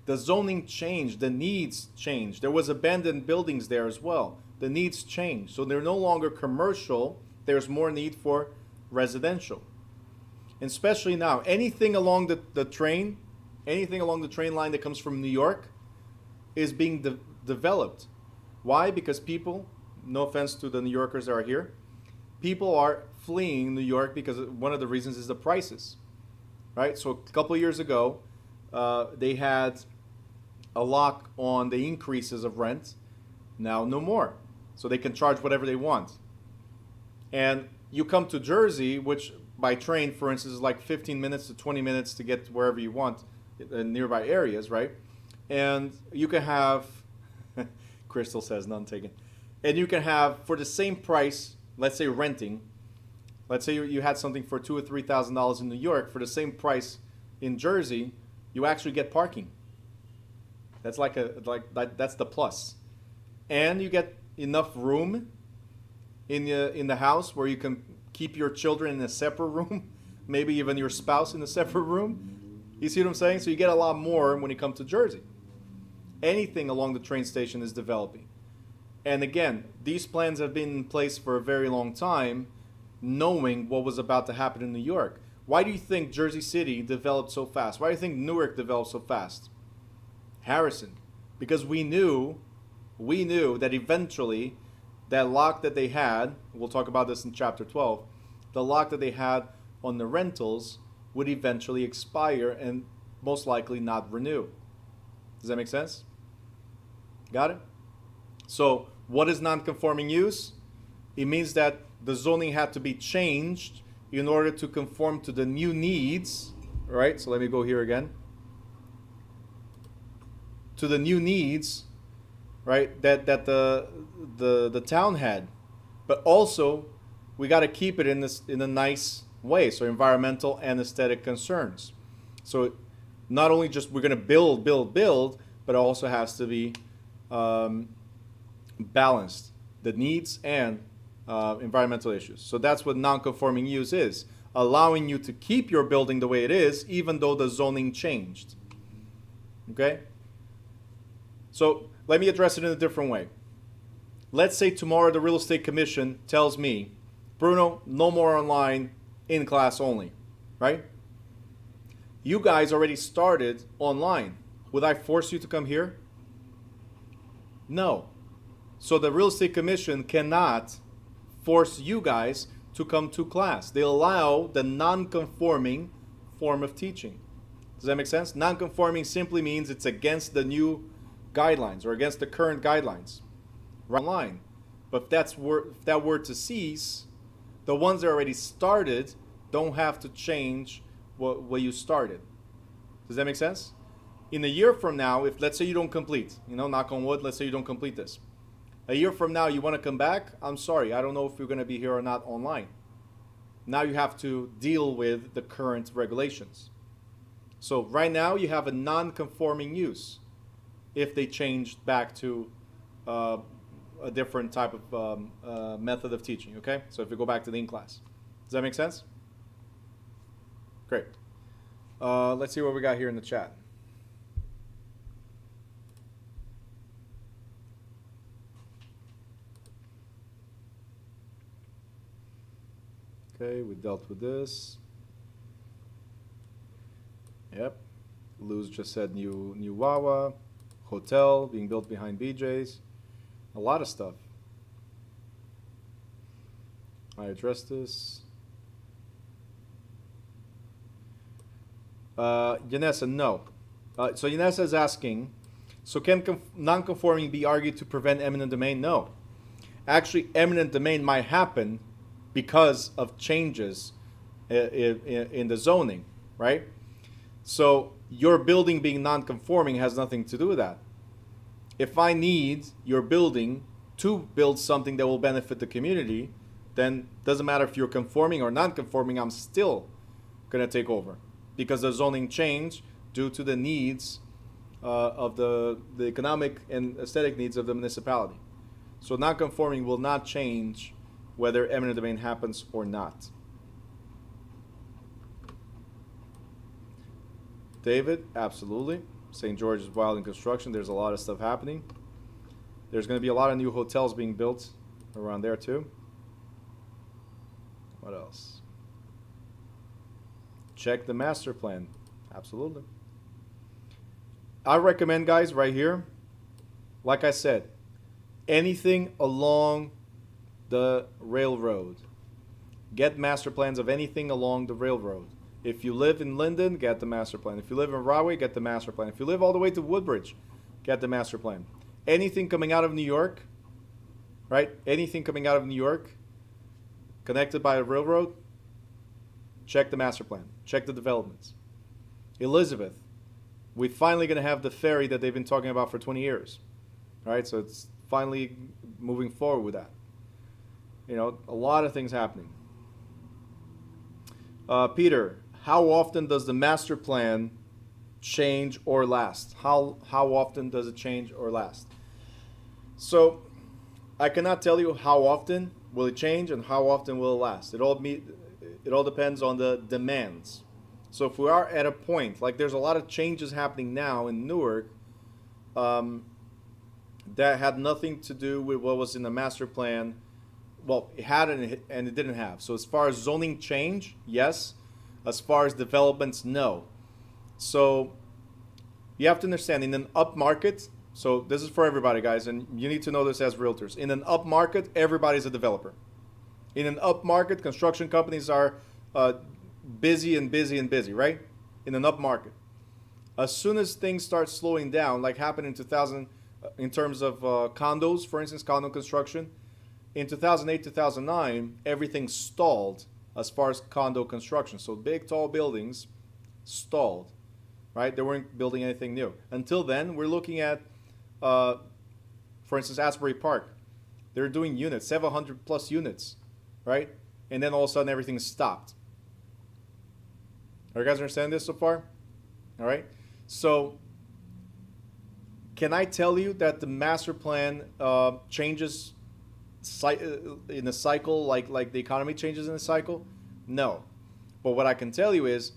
The zoning changed. The needs changed. There was abandoned buildings there as well. The needs changed. So they're no longer commercial. There's more need for residential. And especially now, anything along the train line that comes from New York is being developed. Why? Because people, no offense to the New Yorkers that are here, people are fleeing New York because one of the reasons is the prices, right? So a couple of years ago, they had a lock on the increases of rent. Now no more. So they can charge whatever they want. And you come to Jersey, which by train, for instance, is like 15 minutes to 20 minutes to get to wherever you want in nearby areas, right? And you can have, Crystal says none taken. And you can have, for the same price, let's say renting, let's say you had something for $2,000 or $3,000 in New York, for the same price in Jersey, you actually get parking. That's that's the plus. And you get enough room in the house where you can keep your children in a separate room, maybe even your spouse in a separate room. You see what I'm saying? So you get a lot more when you come to Jersey. Anything along the train station is developing. And again, these plans have been in place for a very long time, knowing what was about to happen in New York. Why do you think Jersey City developed so fast? Why do you think Newark developed so fast? Harrison. Because we knew that eventually that lock that they had, we'll talk about this in chapter 12, the lock that they had on the rentals would eventually expire and most likely not renew. Does that make sense? Got it? So what is non-conforming use? It means that the zoning had to be changed in order to conform to the new needs, right? So let me go here again. To the new needs, right, that the town had. But also, we got to keep it in a nice way, so environmental and aesthetic concerns. So not only just we're going to build, but it also has to be balanced, the needs and environmental issues. So that's what non-conforming use is, allowing you to keep your building the way it is, even though the zoning changed. Okay? So let me address it in a different way. Let's say tomorrow the real estate commission tells me, Bruno, no more online, in class only, right? You guys already started online. Would I force you to come here? No. So the real estate commission cannot force you guys to come to class. They allow the non-conforming form of teaching. Does that make sense? Non-conforming simply means it's against the new guidelines or against the current guidelines. Right online. But if that were to cease, the ones that already started don't have to change what you started. Does that make sense? In a year from now, if let's say you don't complete, knock on wood, let's say you don't complete this. A year from now, you want to come back? I'm sorry, I don't know if you're going to be here or not online. Now you have to deal with the current regulations. So right now, you have a non-conforming use if they changed back to a different type of method of teaching, okay? So if you go back to the in-class. Does that make sense? Great. Let's see what we got here in the chat. Okay, we dealt with this. Yep. Luz just said new Wawa. Hotel being built behind BJ's. A lot of stuff. I addressed this. Yanessa, no. So Yanessa is asking, so can non-conforming be argued to prevent eminent domain? No. Actually, eminent domain might happen because of changes in the zoning, right? So your building being non-conforming has nothing to do with that. If I need your building to build something that will benefit the community, then it doesn't matter if you're conforming or non-conforming, I'm still going to take over. Because the zoning changed due to the needs of the economic and aesthetic needs of the municipality. So non-conforming will not change whether eminent domain happens or not. David, absolutely. St. George is wild in construction. There's a lot of stuff happening. There's going to be a lot of new hotels being built around there too. What else? Check the master plan. Absolutely. I recommend, guys, right here, like I said, anything along the railroad. Get master plans of anything along the railroad. If you live in Linden, get the master plan. If you live in Rahway, get the master plan. If you live all the way to Woodbridge, get the master plan. Anything coming out of New York, right? Anything coming out of New York connected by a railroad, check the master plan. Check the developments. Elizabeth, we're finally going to have the ferry that they've been talking about for 20 years. All right, so it's finally moving forward with that. A lot of things happening. Peter, how often does the master plan change or last? How often does it change or last? So I cannot tell you how often will it change and how often will it last. It all depends on the demands. So if we are at a point, like there's a lot of changes happening now in Newark that had nothing to do with what was in the master plan. Well, it had and it didn't have. So as far as zoning change, yes. As far as developments, no. So you have to understand, in an up market, so this is for everybody, guys, and you need to know this as realtors. In an up market, everybody's a developer. In an up market, construction companies are busy and busy and busy, right? In an up market. As soon as things start slowing down, like happened in 2000, in terms of condos, for instance, condo construction, in 2008, 2009, everything stalled as far as condo construction. So big, tall buildings stalled, right? They weren't building anything new. Until then, we're looking at, for instance, Asbury Park. They're doing units, 700 plus units, right? And then all of a sudden, everything stopped. Are you guys understand this so far? All right. So can I tell you that the master plan changes in a cycle like the economy changes in a cycle? No. But what I can tell you is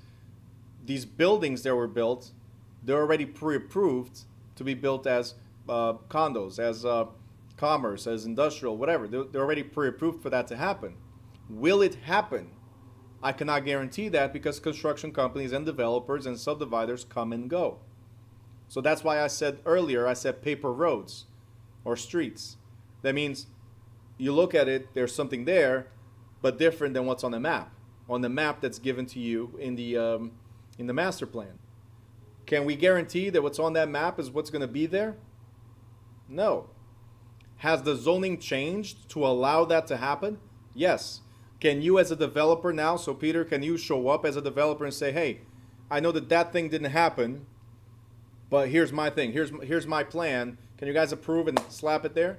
these buildings that were built, they're already pre-approved to be built as condos, as commerce, as industrial, whatever. They're already pre-approved for that to happen. Will it happen? I cannot guarantee that because construction companies and developers and subdividers come and go. So that's why I said earlier, I said paper roads or streets. That means you look at it, there's something there, but different than what's on the map. On the map that's given to you in the master plan. Can we guarantee that what's on that map is what's going to be there? No. Has the zoning changed to allow that to happen? Yes. Can you as a developer now, so Peter, can you show up as a developer and say, hey, I know that that thing didn't happen, but here's my thing, here's my plan. Can you guys approve and slap it there?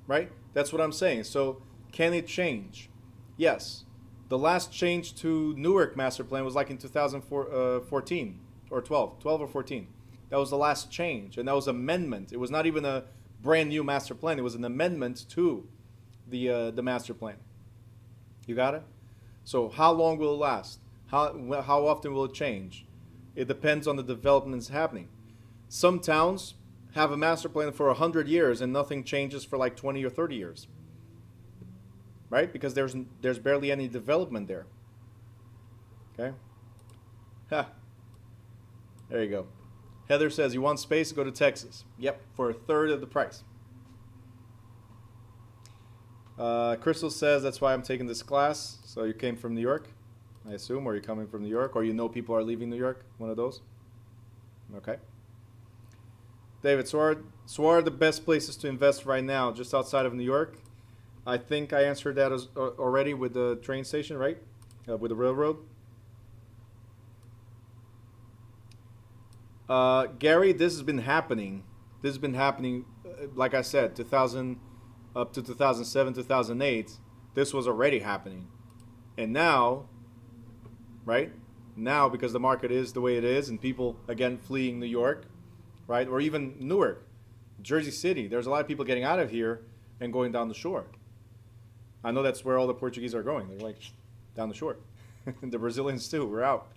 Right? That's what I'm saying. So can it change? Yes. The last change to Newark master plan was like in 2014 or 12 or 14. That was the last change, and that was amendment. It was not even a brand new master plan. It was an amendment to the master plan. You got it? So how long will it last? How often will it change? It depends on the developments happening. Some towns have a master plan for 100 years and nothing changes for like 20 or 30 years. Right? Because there's barely any development there. Okay? Ha. There you go. Heather says, you want space? Go to Texas. Yep, for a third of the price. Crystal says, that's why I'm taking this class. So you came from New York, I assume, or you're coming from New York, or you know people are leaving New York, one of those. Okay. David, so are the best places to invest right now just outside of New York? I think I answered that already with the train station, right? With the railroad. Gary, this has been happening. This has been happening, like I said, 2000 up to 2007, 2008. This was already happening. And now, right? Now, because the market is the way it is and people, again, fleeing New York, right? Or even Newark, Jersey City. There's a lot of people getting out of here and going down the shore. I know that's where all the Portuguese are going. They're like down the shore. The Brazilians too. We're out.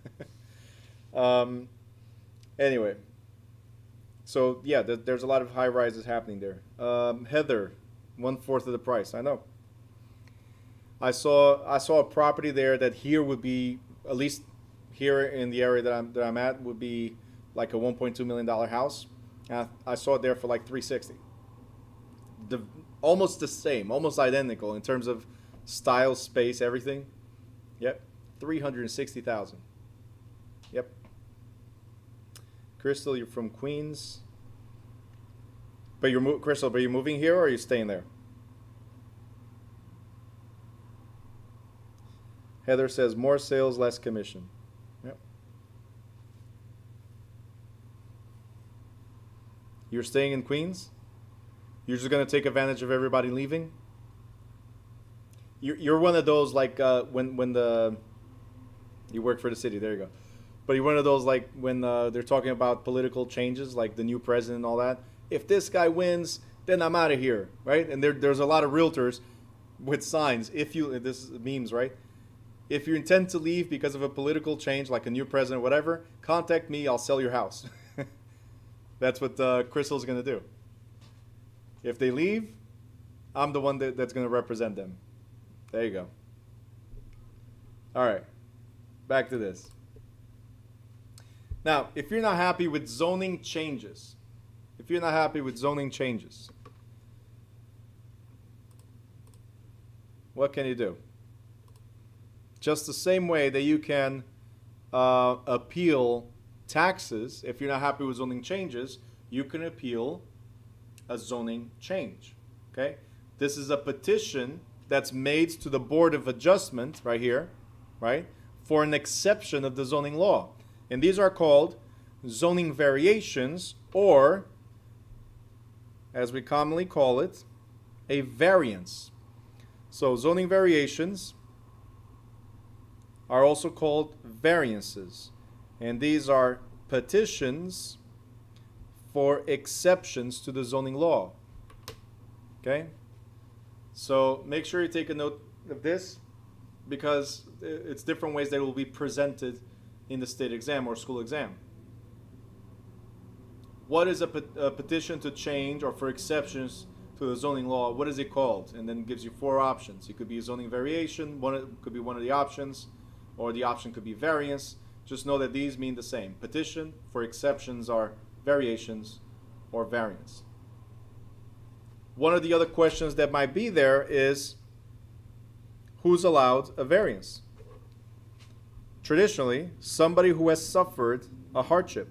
Anyway. So yeah, there's a lot of high rises happening there. Heather, 1/4 of the price. I know. I saw a property there that here would be, at least here in the area that I'm at, would be like a $1.2 million house. I saw it there for like $360. Almost the same, almost identical in terms of style, space, everything. Yep, $360,000. Yep. Crystal, you're from Queens. But Crystal, but you're moving here or are you staying there? Heather says more sales, less commission. Yep. You're staying in Queens? You're just going to take advantage of everybody leaving? You're one of those like when you work for the city, there you go. But you're one of those like when they're talking about political changes, like the new president and all that. If this guy wins, then I'm out of here, right? And there's a lot of realtors with signs. This is memes, right? If you intend to leave because of a political change, like a new president or whatever, contact me, I'll sell your house. That's what Crystal's going to do. If they leave, I'm the one that's going to represent them. There you go. All right. back to this. Now, if you're not happy with zoning changes, what can you do? Just the same way that you can appeal taxes, if you're not happy with zoning changes, you can appeal a zoning change. Okay? This is a petition that's made to the Board of Adjustment right here, right, for an exception of the zoning law. And these are called zoning variations, or, as we commonly call it, a variance. So zoning variations are also called variances. And these are petitions for exceptions to the zoning law. Okay? So make sure you take a note of this, because it's different ways that it will be presented in the state exam or school exam. What is a petition to change or for exceptions to the zoning law? What is it called? And then it gives you 4 options. It could be a zoning variation, could be one of the options, or the option could be variance. Just know that these mean the same. Petition for exceptions are variations or variance. One of the other questions that might be there is, who's allowed a variance? Traditionally, somebody who has suffered a hardship.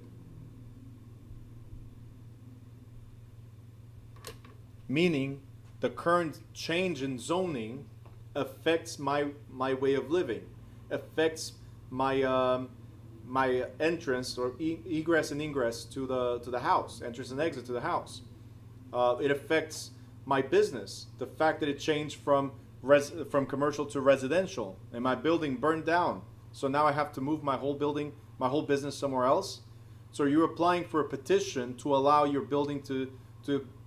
Meaning, the current change in zoning affects my way of living, affects my my entrance or egress and ingress to the house, entrance and exit to the house. It affects my business. The fact that it changed from commercial to residential, and my building burned down. So now I have to move my whole building, my whole business somewhere else. So you're applying for a petition to allow your building to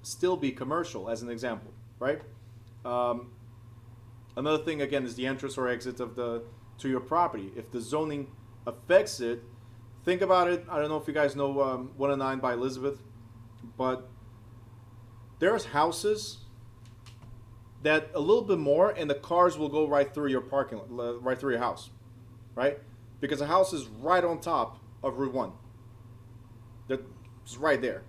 still be commercial, as an example, right? Another thing, again, is the entrance or exit to your property. If the zoning affects it, think about it. I don't know if you guys know 109 by Elizabeth, but there's houses that a little bit more, and the cars will go right through your parking lot, right through your house, right? Because the house is right on top of Route 1. It's right there.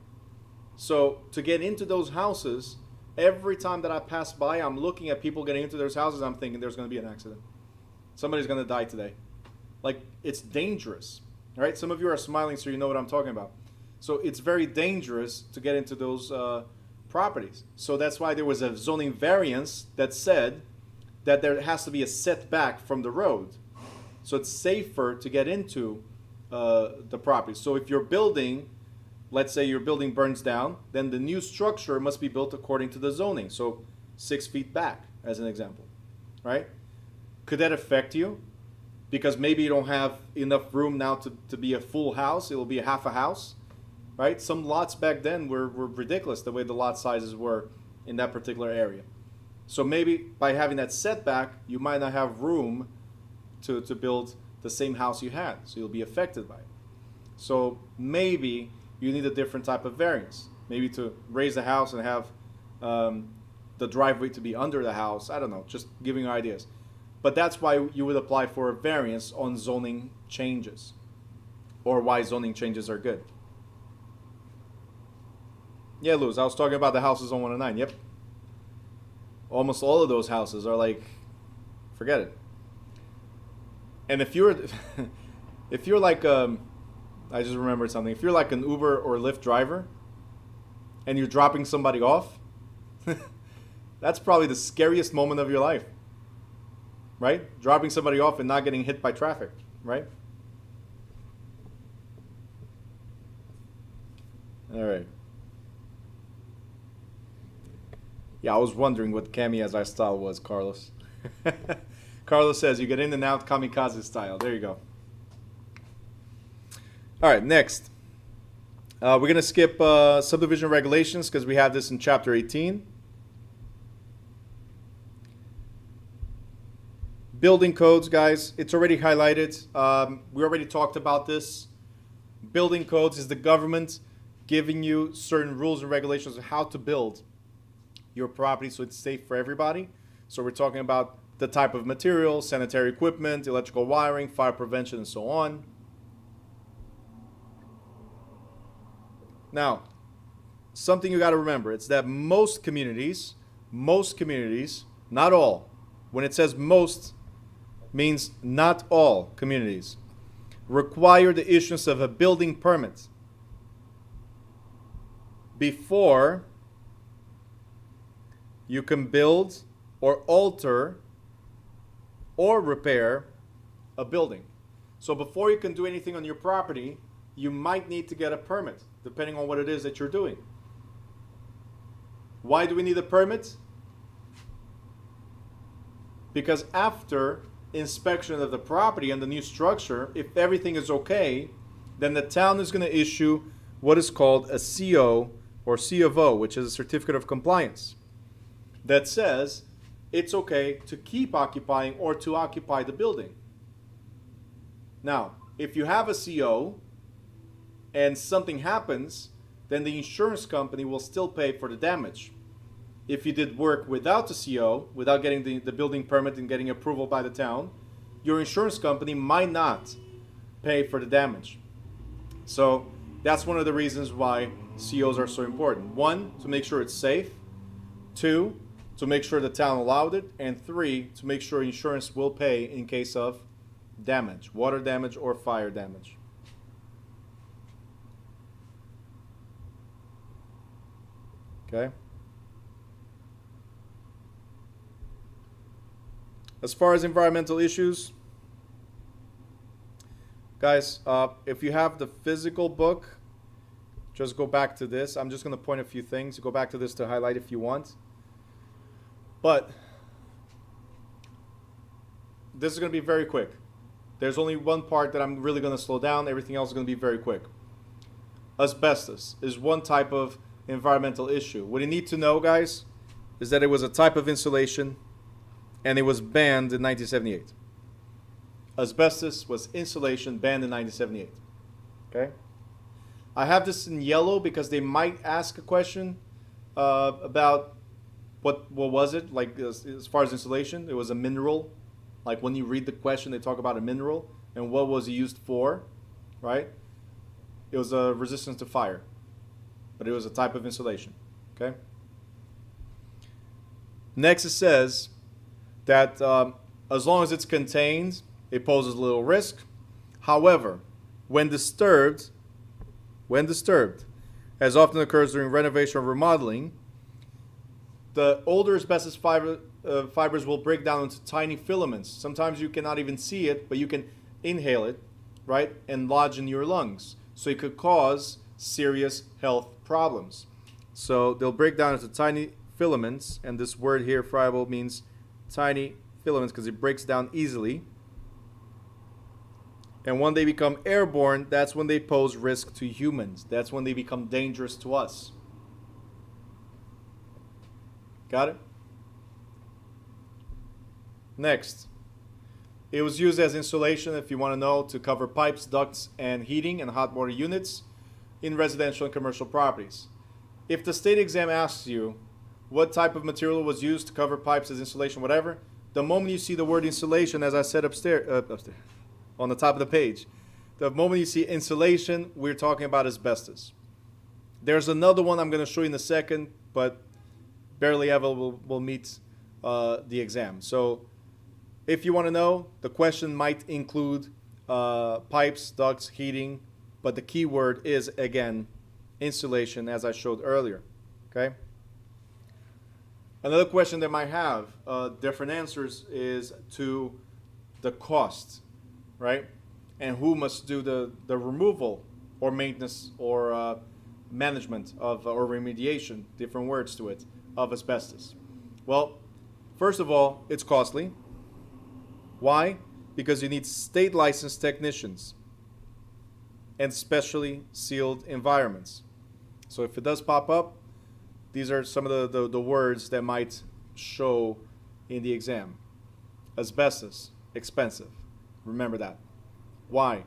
So to get into those houses, every time that I pass by, I'm looking at people getting into those houses. I'm thinking there's going to be an accident. Somebody's going to die today. Like, it's dangerous, right? Some of you are smiling, so you know what I'm talking about. So it's very dangerous to get into those properties. So that's why there was a zoning variance that said that there has to be a setback from the road. So it's safer to get into the property. So if you're building, let's say your building burns down, then the new structure must be built according to the zoning. So 6 feet back, as an example, right? Could that affect you? Because maybe you don't have enough room now to be a full house. It will be a half a house, right? Some lots back then were ridiculous, the way the lot sizes were in that particular area. So maybe by having that setback, you might not have room to build the same house you had. So you'll be affected by it. So maybe you need a different type of variance. Maybe to raise the house and have the driveway to be under the house. I don't know, just giving you ideas. But that's why you would apply for a variance on zoning changes, or why zoning changes are good. Yeah, Luz, I was talking about the houses on 109. Yep. Almost all of those houses are like, forget it. And if you're like, I just remembered something. If you're like an Uber or Lyft driver, and you're dropping somebody off, that's probably the scariest moment of your life. Right? Dropping somebody off and not getting hit by traffic, right? All right. Yeah, I was wondering what Kami as our style was, Carlos. Carlos says, you get in and out kamikaze style. There you go. All right, next. We're going to skip subdivision regulations because we have this in Chapter 18. Building codes, guys, it's already highlighted. We already talked about this. Building codes is the government giving you certain rules and regulations of how to build your property so it's safe for everybody. So we're talking about the type of material, sanitary equipment, electrical wiring, fire prevention, and so on. Now, something you got to remember, it's that most communities, not all. When it says most, means not all communities require the issuance of a building permit before you can build or alter or repair a building. So before you can do anything on your property, you might need to get a permit, depending on what it is that you're doing. Why do we need a permit? Because after inspection of the property and the new structure, if everything is okay, then the town is going to issue what is called a CO or C of O, which is a certificate of compliance, that says it's okay to keep occupying or to occupy the building. Now, if you have a CO and something happens, then the insurance company will still pay for the damage. If you did work without the CO, without getting the building permit and getting approval by the town, your insurance company might not pay for the damage. So that's one of the reasons why COs are so important. 1, to make sure it's safe. 2, to make sure the town allowed it. And 3, to make sure insurance will pay in case of damage, water damage or fire damage. Okay. As far as environmental issues, guys, if you have the physical book, just go back to this. I'm just going to point a few things. Go back to this to highlight if you want. But this is going to be very quick. There's only one part that I'm really going to slow down. Everything else is going to be very quick. Asbestos is one type of environmental issue. What you need to know, guys, is that it was a type of insulation and it was banned in 1978. Asbestos was insulation banned in 1978. Okay? I have this in yellow because they might ask a question about what was it, like as far as insulation. It was a mineral. Like when you read the question, they talk about a mineral and what was it used for, right? It was a resistance to fire, but it was a type of insulation. Okay? Next, it says that as long as it's contained, it poses little risk. However, when disturbed, as often occurs during renovation or remodeling, the older asbestos fibers will break down into tiny filaments. Sometimes you cannot even see it, but you can inhale it, right, and lodge in your lungs. So it could cause serious health problems. So they'll break down into tiny filaments, and this word here, friable, means tiny filaments because it breaks down easily. And when they become airborne, that's when they pose risk to humans. That's when they become dangerous to us. Got it? Next. It was used as insulation, if you want to know, to cover pipes, ducts, and heating and hot water units in residential and commercial properties. If the state exam asks you what type of material was used to cover pipes as insulation, whatever, the moment you see the word insulation, as I said upstairs, on the top of the page, the moment you see insulation, we're talking about asbestos. There's another one I'm going to show you in a second, but barely ever will meet the exam. So if you want to know, the question might include pipes, ducts, heating, but the key word is, again, insulation, as I showed earlier. Okay? Another question they might have, different answers, is to the cost, right? And who must do the removal or maintenance or management of, or remediation, different words to it, of asbestos. Well, first of all, it's costly. Why? Because you need state licensed technicians and specially sealed environments. So if it does pop up, these are some of the words that might show in the exam. Asbestos, expensive. Remember that. Why?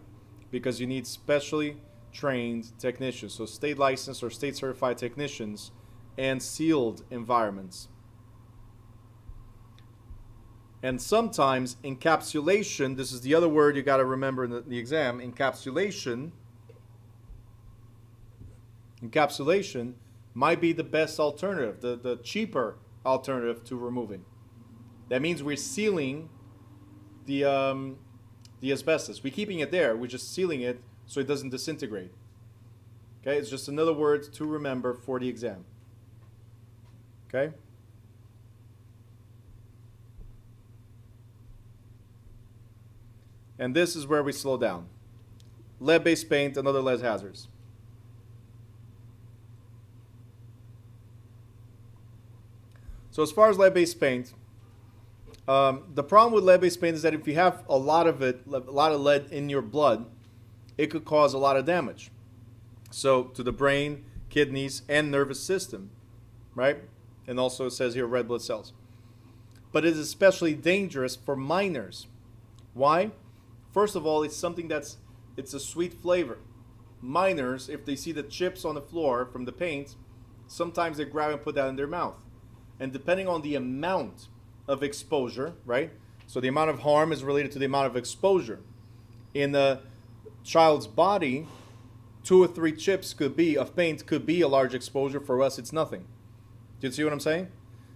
Because you need specially trained technicians. So state licensed or state certified technicians and sealed environments. And sometimes encapsulation, this is the other word you got to remember in the exam, encapsulation might be the best alternative, the cheaper alternative to removing. That means we're sealing the asbestos. We're keeping it there. We're just sealing it so it doesn't disintegrate. Okay, it's just another word to remember for the exam. Okay? And this is where we slow down. Lead-based paint and other lead hazards. So as far as lead-based paint, the problem with lead-based paint is that if you have a lot of lead in your blood, it could cause a lot of damage. So to the brain, kidneys, and nervous system, right? And also it says here red blood cells. But it is especially dangerous for minors. Why? First of all, it's something it's a sweet flavor. Minors, if they see the chips on the floor from the paint, sometimes they grab and put that in their mouth. And depending on the amount of exposure, right? So the amount of harm is related to the amount of exposure. In a child's body, 2 or 3 chips of paint could be a large exposure. For us, it's nothing. Do you see what I'm saying?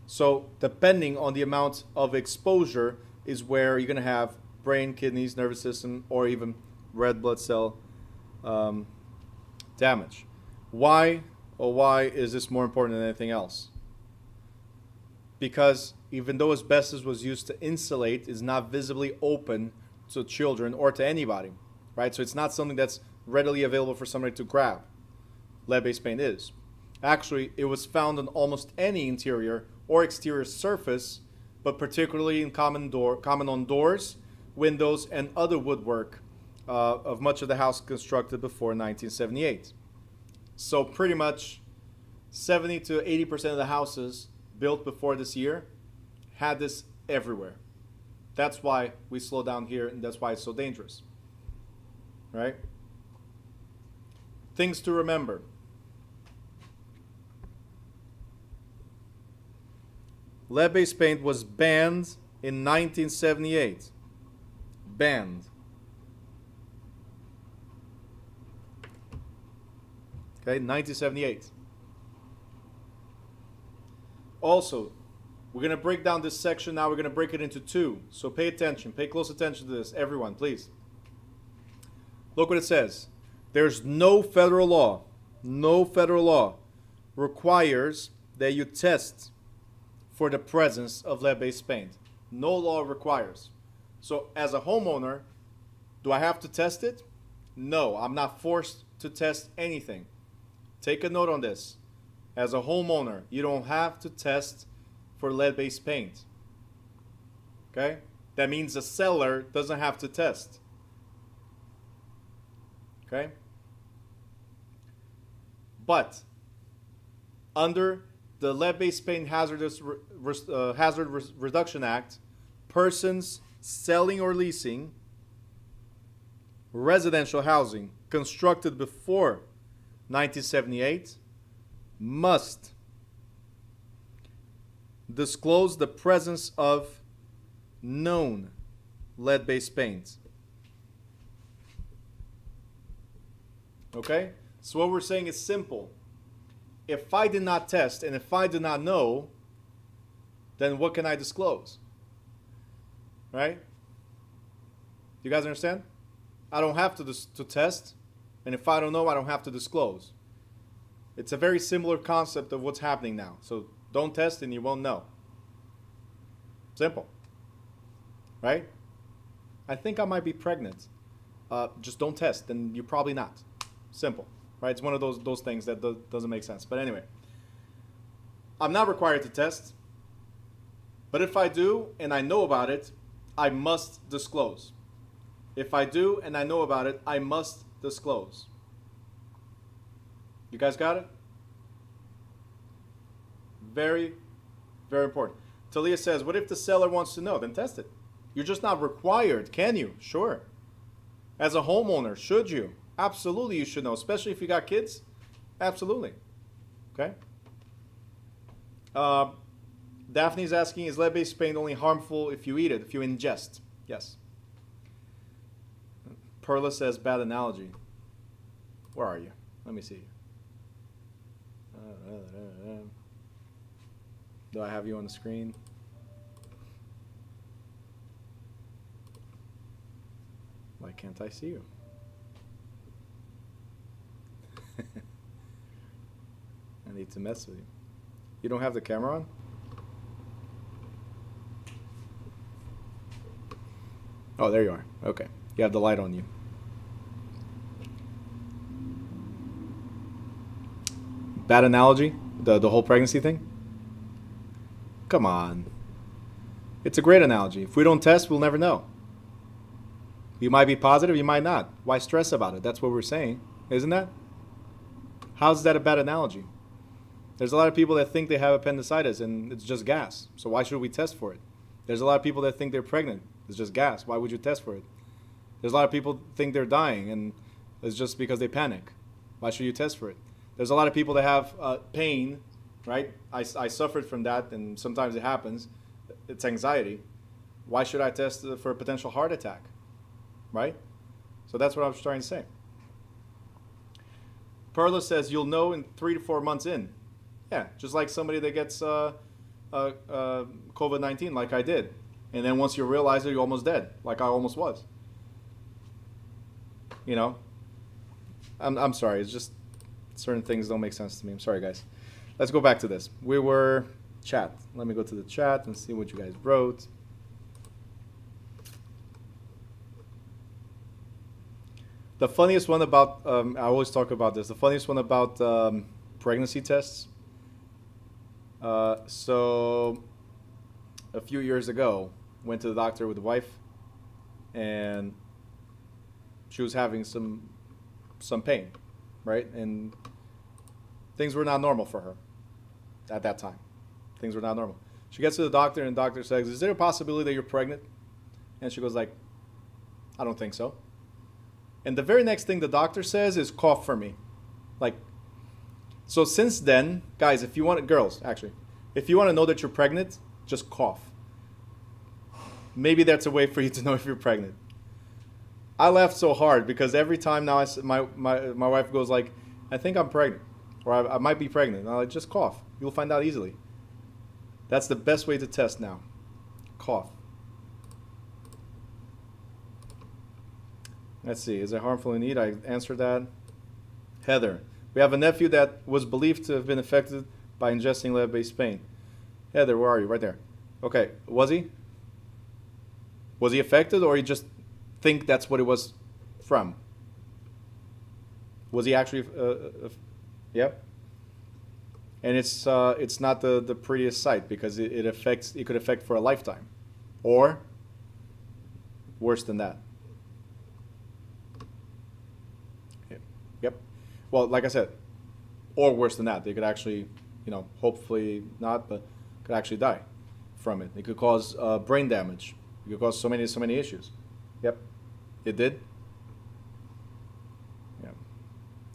So depending on the amount of exposure is where you're going to have brain, kidneys, nervous system, or even red blood cell damage. Why is this more important than anything else? Because even though asbestos was used to insulate, it's not visibly open to children or to anybody, right? So it's not something that's readily available for somebody to grab. Lead-based paint is. Actually, it was found on almost any interior or exterior surface, but particularly in common on doors, windows, and other woodwork of much of the house constructed before 1978. So pretty much 70 to 80% of the houses built before this year had this everywhere. That's why we slow down here, and that's why it's so dangerous. Right? Things to remember. Lead-based paint was banned in 1978. Banned. Okay, 1978. Also, we're going to break down this section now. We're going to break it into 2. So pay attention. Pay close attention to this. Everyone, please. Look what it says. There's no federal law requires that you test for the presence of lead-based paint. No law requires. So as a homeowner, do I have to test it? No, I'm not forced to test anything. Take a note on this. As a homeowner, you don't have to test for lead-based paint. Okay? That means the seller doesn't have to test. Okay? But under the Lead-Based Paint Hazardous Hazard Reduction Act, persons selling or leasing residential housing constructed before 1978 must disclose the presence of known lead-based paint. Okay? So what we're saying is simple. If I did not test and if I do not know, then what can I disclose? Right? You guys understand? I don't have to test, and if I don't know, I don't have to disclose. It's a very similar concept of what's happening now. So don't test and you won't know. Simple. Right? I think I might be pregnant. Just don't test, and you're probably not. Simple. Right? It's one of those things that doesn't make sense. But anyway, I'm not required to test. But if I do and I know about it, I must disclose. If I do and I know about it, I must disclose. You guys got it? Very, very important. Talia says, what if the seller wants to know? Then test it. You're just not required. Can you? Sure. As a homeowner, should you? Absolutely you should know, especially if you got kids. Absolutely. Okay? Daphne's asking, is lead-based paint only harmful if you eat it, if you ingest? Yes. Perla says, bad analogy. Where are you? Let me see. Do I have you on the screen? Why can't I see you? I need to mess with you. You don't have the camera on? Oh, there you are. Okay. You have the light on you. Bad analogy? The whole pregnancy thing? Come on. It's a great analogy. If we don't test, we'll never know. You might be positive, you might not. Why stress about it? That's what we're saying, isn't that? How's that a bad analogy? There's a lot of people that think they have appendicitis and it's just gas. So why should we test for it? There's a lot of people that think they're pregnant. It's just gas. Why would you test for it? There's a lot of people think they're dying and it's just because they panic. Why should you test for it? There's a lot of people that have pain, right? I suffered from that and sometimes it happens. It's anxiety. Why should I test for a potential heart attack? Right? So that's what I was trying to say. Perla says you'll know in 3 to 4 months in. Yeah, just like somebody that gets COVID-19 like I did. And then once you realize it, you're almost dead, like I almost was. You know? I'm sorry, it's just certain things don't make sense to me. I'm sorry, guys. Let's go back to this. We were chat. Let me go to the chat and see what you guys wrote. The funniest one about, I always talk about this, the funniest one about pregnancy tests. So a few years ago, went to the doctor with the wife, and she was having some pain, right? And things were not normal for her at that time. Things were not normal. She gets to the doctor, and the doctor says, is there a possibility that you're pregnant? And she goes like, I don't think so. And the very next thing the doctor says is, cough for me. Like, so since then, guys, if you want, girls, actually, if you want to know that you're pregnant, just cough. Maybe that's a way for you to know if you're pregnant. I laughed so hard because every time now my wife goes like, I think I'm pregnant, or I might be pregnant. And I'm like, just cough. You'll find out easily. That's the best way to test now. Cough. Let's see. Is it harmful in eat? I answered that. Heather. We have a nephew that was believed to have been affected by ingesting lead-based paint. Heather, where are you? Right there. Okay. Was he? Was he affected, or you just think that's what it was from? Was he actually? Yeah. And it's not the prettiest sight because it could affect for a lifetime, or worse than that. Yep. Well, like I said, or worse than that. They could actually, hopefully not, but could actually die from it. It could cause brain damage. It could cause so many issues. Yep. It did. Yeah.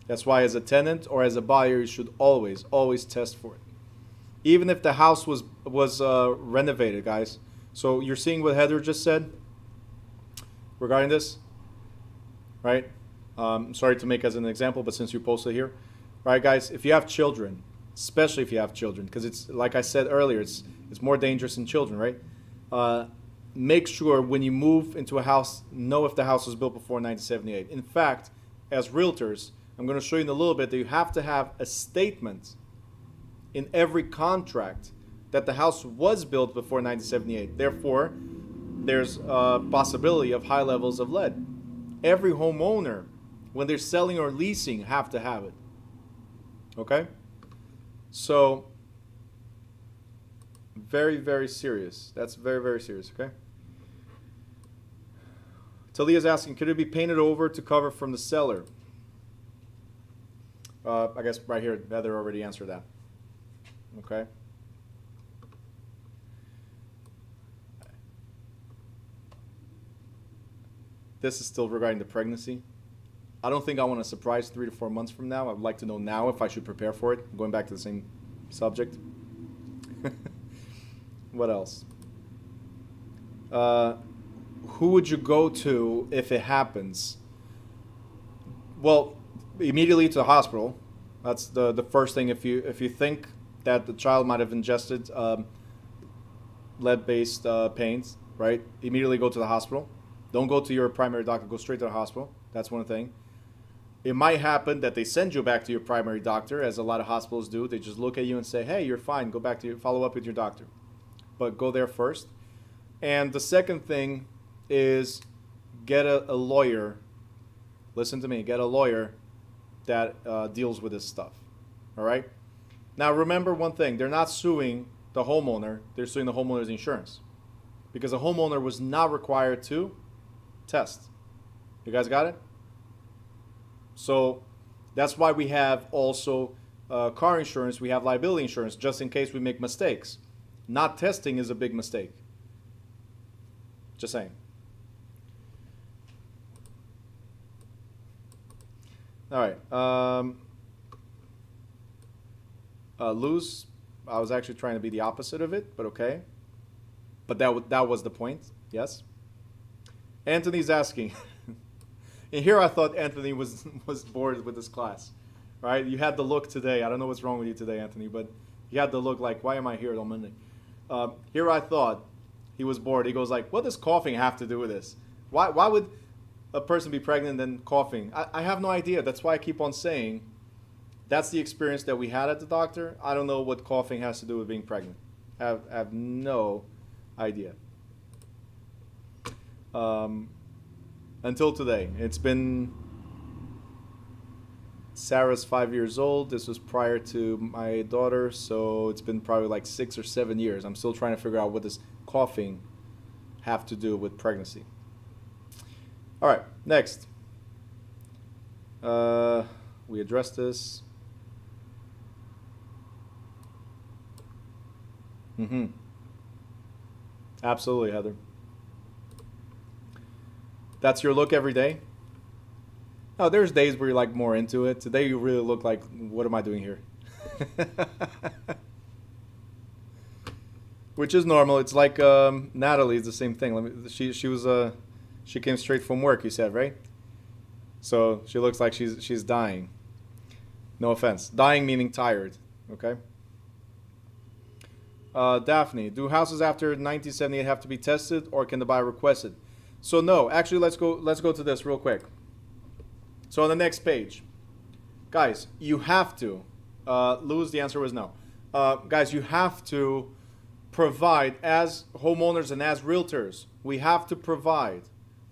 That's why as a tenant or as a buyer, you should always test for it. Even if the house was renovated, guys. So you're seeing what Heather just said regarding this, right? Sorry to make as an example, but since you posted here, right, guys, if you have children, especially if you have children, because it's like I said earlier, it's more dangerous in children, right? Make sure when you move into a house, know if the house was built before 1978. In fact, as realtors, I'm going to show you in a little bit that you have to have a statement in every contract that the house was built before 1978. Therefore, there's a possibility of high levels of lead. Every homeowner, when they're selling or leasing, have to have it. Okay? So, very, very serious. That's very, very serious, okay? Talia's asking, could it be painted over to cover from the cellar? I guess right here, Heather already answered that. Okay? This is still regarding the pregnancy. I don't think I want a surprise 3 to 4 months from now. I'd like to know now if I should prepare for it. Going back to the same subject. What else? Who would you go to if it happens? Well, immediately to the hospital. That's the first thing. If you think that the child might have ingested lead-based paints, right? Immediately go to the hospital. Don't go to your primary doctor. Go straight to the hospital. That's one thing. It might happen that they send you back to your primary doctor, as a lot of hospitals do. They just look at you and say, "Hey, you're fine. Go back to follow up with your doctor." But go there first. And the second thing is get a lawyer. Listen to me. Get a lawyer that deals with this stuff. All right? Now, remember one thing. They're not suing the homeowner. They're suing the homeowner's insurance. Because the homeowner was not required to test. You guys got it? So that's why we have also car insurance. We have liability insurance just in case we make mistakes. Not testing is a big mistake. Just saying. All right. Lose. I was actually trying to be the opposite of it, but okay. But that was the point. Yes. Anthony's asking. And here I thought Anthony was bored with this class, right? You had the look today. I don't know what's wrong with you today, Anthony, but you had the look like, why am I here on Monday? Here I thought he was bored. He goes like, what does coughing have to do with this? Why would a person be pregnant and then coughing? I have no idea. That's why I keep on saying that's the experience that we had at the doctor. I don't know what coughing has to do with being pregnant. I have no idea. Until today. It's been Sarah's 5 years old. This was prior to my daughter, so it's been probably like 6 or 7 years. I'm still trying to figure out what does coughing have to do with pregnancy. All right, next. We addressed this. Absolutely, Heather. That's your look every day? Oh, there's days where you're like more into it. Today you really look like, what am I doing here? Which is normal. It's like Natalie's the same thing. She came straight from work, you said, right? So she looks like she's dying. No offense. Dying meaning tired, okay? Daphne, do houses after 1978 have to be tested, or can the buyer request it? So no, actually let's go to this real quick. So on the next page, guys, you have to, Luz, the answer was no. Guys, you have to provide, as homeowners and as realtors, we have to provide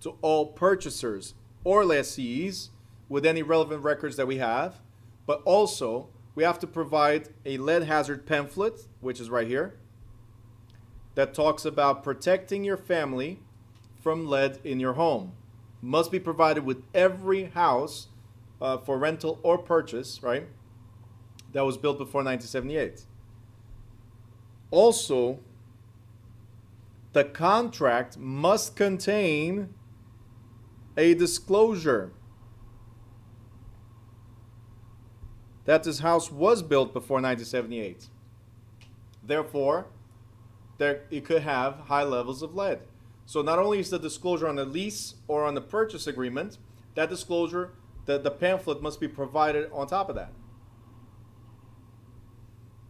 to all purchasers or lessees with any relevant records that we have, but also we have to provide a lead hazard pamphlet, which is right here, that talks about protecting your family from lead in your home. Must be provided with every house for rental or purchase, right, that was built before 1978. Also, the contract must contain a disclosure that this house was built before 1978. Therefore, it could have high levels of lead. So not only is the disclosure on the lease or on the purchase agreement, that disclosure, the pamphlet must be provided on top of that.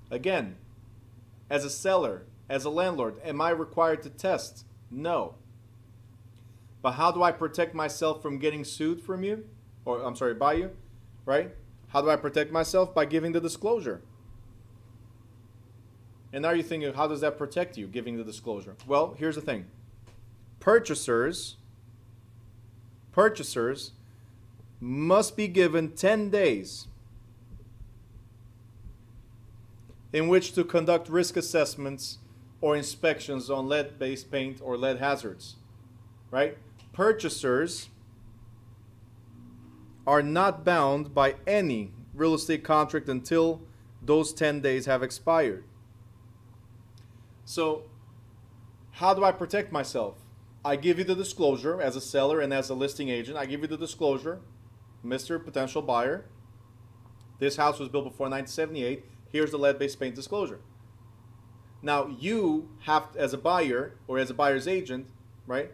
Again, as a seller, as a landlord, am I required to test? No. But how do I protect myself from getting sued from you? Or, I'm sorry, by you, right? How do I protect myself? By giving the disclosure. And now you're thinking, how does that protect you, giving the disclosure? Well, here's the thing. Purchasers must be given 10 days in which to conduct risk assessments or inspections on lead-based paint or lead hazards, right? Purchasers are not bound by any real estate contract until those 10 days have expired. So, how do I protect myself? I give you the disclosure as a seller and as a listing agent. I give you the disclosure, Mr. Potential Buyer. This house was built before 1978. Here's the lead-based paint disclosure. Now you have, as a buyer or as a buyer's agent, right,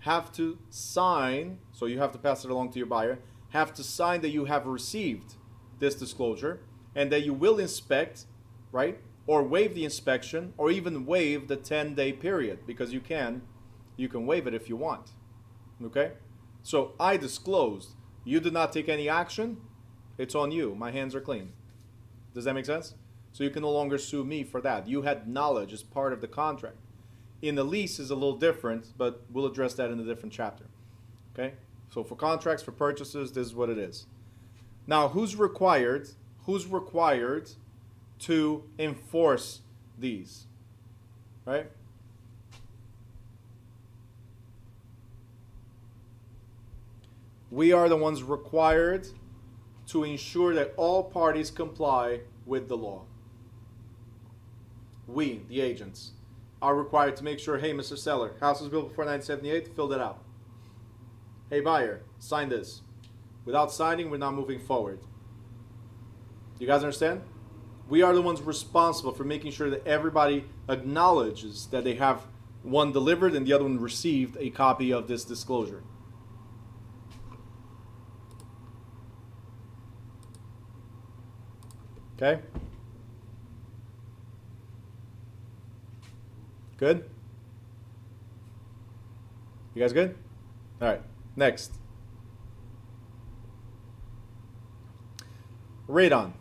have to sign, so you have to pass it along to your buyer, have to sign that you have received this disclosure and that you will inspect, right, or waive the inspection, or even waive the 10-day period, because you can waive it if you want. Okay? So I disclosed. You did not take any action. It's on you. My hands are clean. Does that make sense? So you can no longer sue me for that. You had knowledge as part of the contract. In the lease is a little different, but we'll address that in a different chapter. Okay? So for contracts, for purchases, this is what it is. Now, who's required to enforce these? Right? We are the ones required to ensure that all parties comply with the law. We, the agents, are required to make sure, hey, Mr. Seller, house was built before 1978, fill that out. Hey, buyer, sign this. Without signing, we're not moving forward. You guys understand? We are the ones responsible for making sure that everybody acknowledges that they have one delivered and the other one received a copy of this disclosure. Okay? Good? You guys good? All right, next. Radon.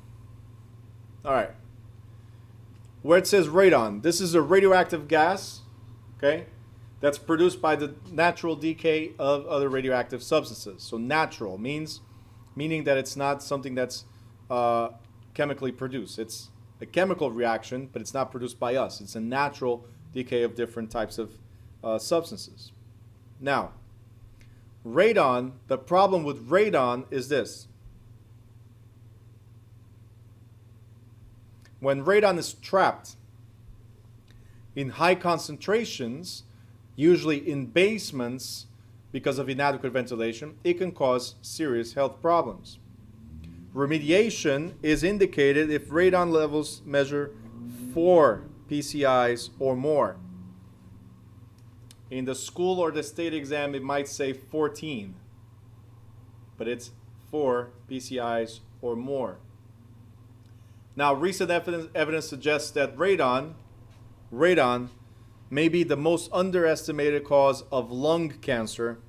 All right. Where it says radon, this is a radioactive gas, okay, that's produced by the natural decay of other radioactive substances. So natural meaning that it's not something that's chemically produced. It's a chemical reaction, but it's not produced by us. It's a natural decay of different types of substances. Now, radon, the problem with radon is this. When radon is trapped in high concentrations, usually in basements because of inadequate ventilation, it can cause serious health problems. Remediation is indicated if radon levels measure 4 PCIs or more. In the school or the state exam, it might say 14, but it's 4 PCIs or more. Now, recent evidence suggests that radon may be the most underestimated cause of lung cancer,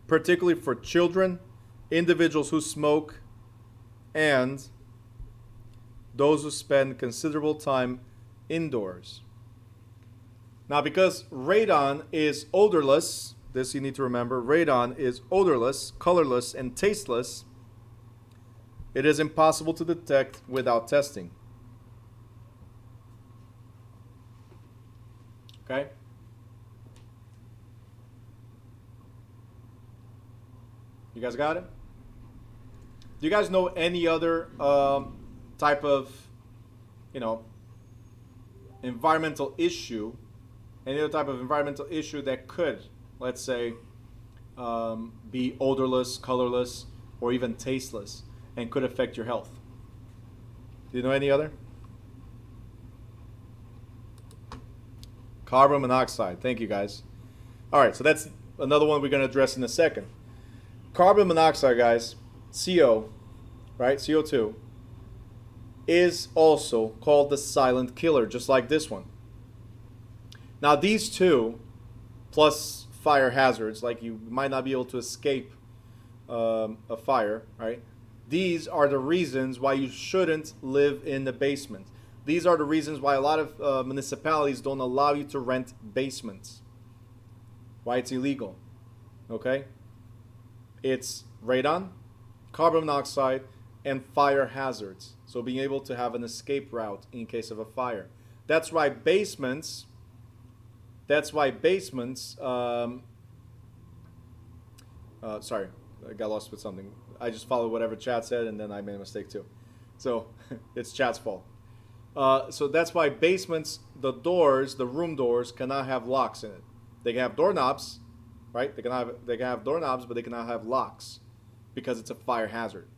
particularly for children, individuals who smoke, and those who spend considerable time indoors. Now, because radon is odorless, this you need to remember, radon is odorless, colorless, and tasteless, it is impossible to detect without testing. Okay? You guys got it? Do you guys know any other type of, environmental issue, any other type of environmental issue that could, let's say, be odorless, colorless, or even tasteless, and could affect your health? Do you know any other? Carbon monoxide. Thank you, guys. All right, so that's another one we're going to address in a second. Carbon monoxide, guys, CO, right, CO2, is also called the silent killer, just like this one. Now, these two, plus fire hazards, like you might not be able to escape a fire, right? These are the reasons why you shouldn't live in the basement. These are the reasons why a lot of municipalities don't allow you to rent basements. Why it's illegal. Okay? It's radon, carbon monoxide, and fire hazards. So being able to have an escape route in case of a fire. That's why basements, sorry, I got lost with something. I just followed whatever chat said, and then I made a mistake too. So it's chat's fault. So that's why basements, the doors, the room doors, cannot have locks in it. They can have doorknobs, right? They can have doorknobs, but they cannot have locks because it's a fire hazard.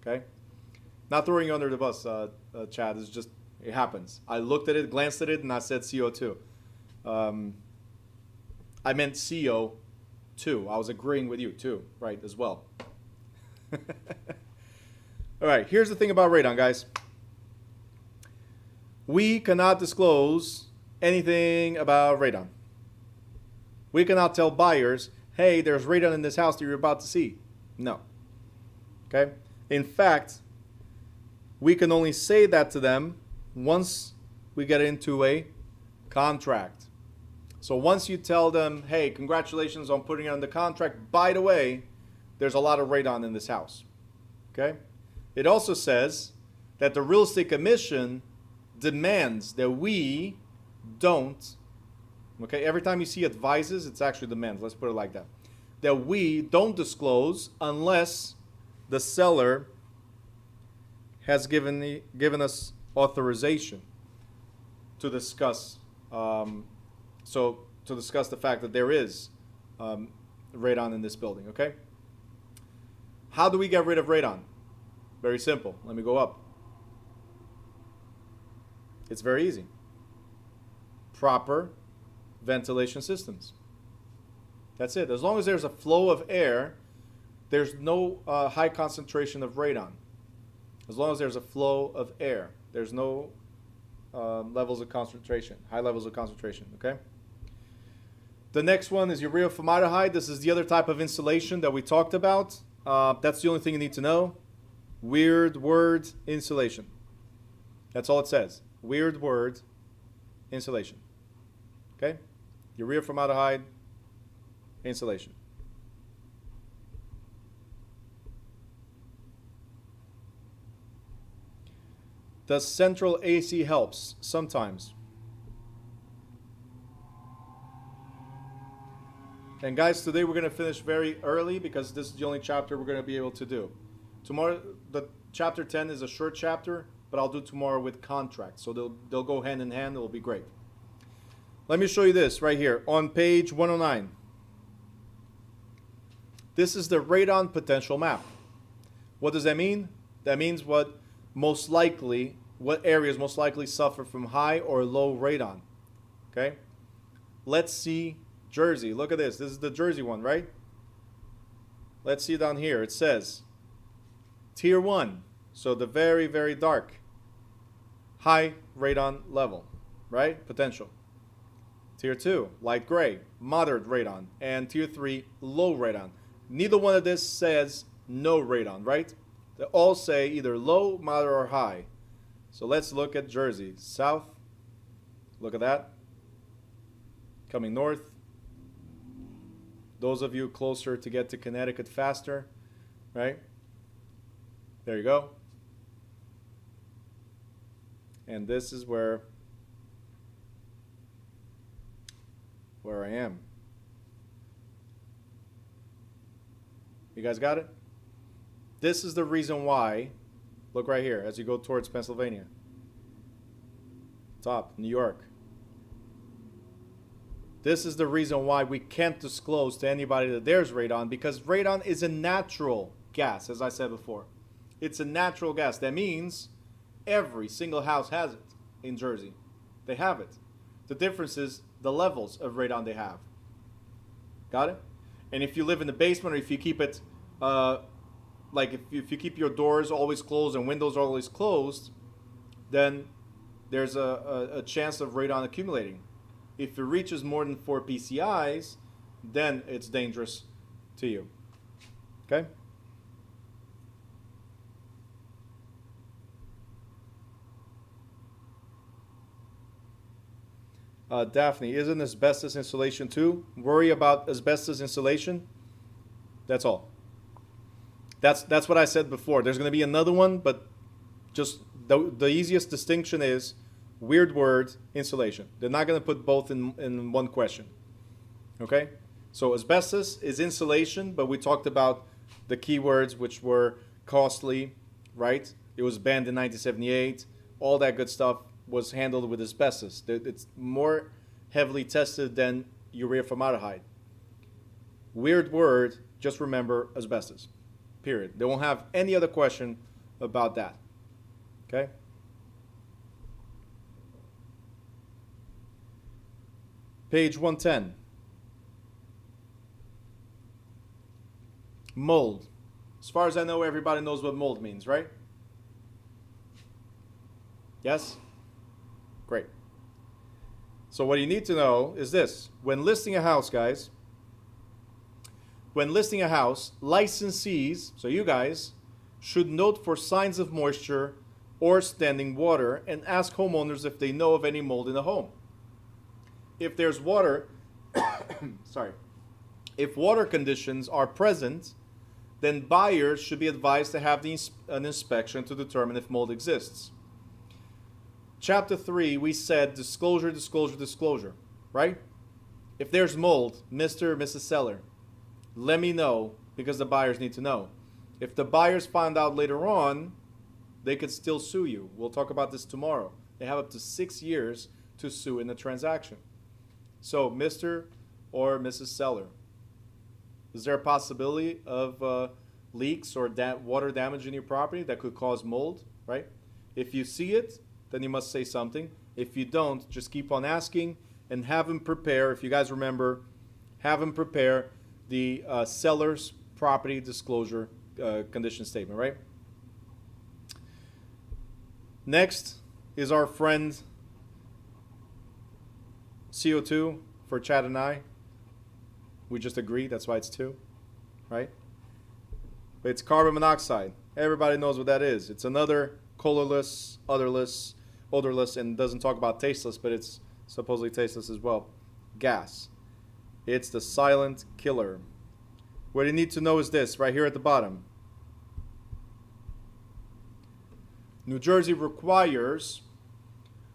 Okay? Not throwing you under the bus, Chad. It's just It happens. I looked at it, glanced at it, and I said CO2. I meant CO2. I was agreeing with you too, right, as well. All right, here's the thing about radon, guys. We cannot disclose anything about radon. We cannot tell buyers, hey, there's radon in this house that you're about to see. No. Okay? In fact, we can only say that to them once we get into a contract. So once you tell them, hey, congratulations on putting it on the contract, by the way, there's a lot of radon in this house. Okay? It also says that the real estate commission demands that we don't, okay, every time you see advises, it's actually demands, let's put it like that, that we don't disclose unless the seller has given us authorization to discuss, to discuss the fact that there is radon in this building, okay? How do we get rid of radon? Very simple. Let me go up. It's very easy. Proper ventilation systems. That's it. As long as there's a flow of air, there's no high concentration of radon. As long as there's a flow of air, there's no levels of concentration, high levels of concentration, okay? The next one is urea-formaldehyde. This is the other type of insulation that we talked about. That's the only thing you need to know. Weird word insulation. That's all it says. Weird word insulation. Okay? Urea-formaldehyde insulation. Does central AC helps? Sometimes. And guys, today we're going to finish very early because this is the only chapter we're going to be able to do. Tomorrow, the chapter 10 is a short chapter, but I'll do tomorrow with contracts. So they'll go hand in hand. It'll be great. Let me show you this right here on page 109. This is the Radon Potential Map. What does that mean? That means what areas most likely suffer from high or low radon. Okay? Let's see Jersey. Look at this. This is the Jersey one, right? Let's see down here. It says Tier 1. So the very, very dark. High radon level, right? Potential. Tier 2, light gray, moderate radon. And Tier 3, low radon. Neither one of this says no radon, right? They all say either low, moderate, or high. So let's look at Jersey. South, look at that. Coming north. Those of you closer to get to Connecticut faster, right? There you go. And this is where I am. You guys got it? This is the reason why, look right here, as you go towards Pennsylvania. Top, New York. This is the reason why we can't disclose to anybody that there's radon, because radon is a natural gas, as I said before. It's a natural gas. That means every single house has it in Jersey. They have it. The difference is the levels of radon they have. Got it? And if you live in the basement, or if you keep it, if you keep your doors always closed and windows always closed, then there's a chance of radon accumulating. If it reaches more than 4 PCIs, then it's dangerous to you. Okay? Daphne, isn't asbestos insulation too? Worry about asbestos insulation? That's all. That's what I said before. There's going to be another one, but just the easiest distinction is weird word insulation. They're not going to put both in one question. Okay? So asbestos is insulation, but we talked about the keywords, which were costly, right? It was banned in 1978. All that good stuff was handled with asbestos. It's more heavily tested than urea-formaldehyde. Weird word, just remember asbestos. Period. They won't have any other question about that. Okay? Page 110. Mold. As far as I know, everybody knows what mold means, right? Yes? Great. So what you need to know is this. When listing a house, guys, when listing a house, licensees, so you guys, should note for signs of moisture or standing water and ask homeowners if they know of any mold in the home. If there's water, sorry, if water conditions are present, then buyers should be advised to have an inspection to determine if mold exists. Chapter 3, we said disclosure, disclosure, disclosure, right? If there's mold, Mr. or Mrs. Seller, let me know, because the buyers need to know. If the buyers find out later on, they could still sue you. We'll talk about this tomorrow. They have up to 6 years to sue in the transaction. So, Mr. or Mrs. Seller, is there a possibility of leaks or water damage in your property that could cause mold, right? If you see it, then you must say something. If you don't, just keep on asking and have them prepare, if you guys remember, have them prepare the seller's property disclosure condition statement, right? Next is our friend CO2 for Chad and I. We just agreed, that's why it's 2, right? But it's carbon monoxide. Everybody knows what that is. It's another colorless, odorless, and doesn't talk about tasteless, but it's supposedly tasteless as well, gas. It's the silent killer. What you need to know is this, right here at the bottom. New Jersey requires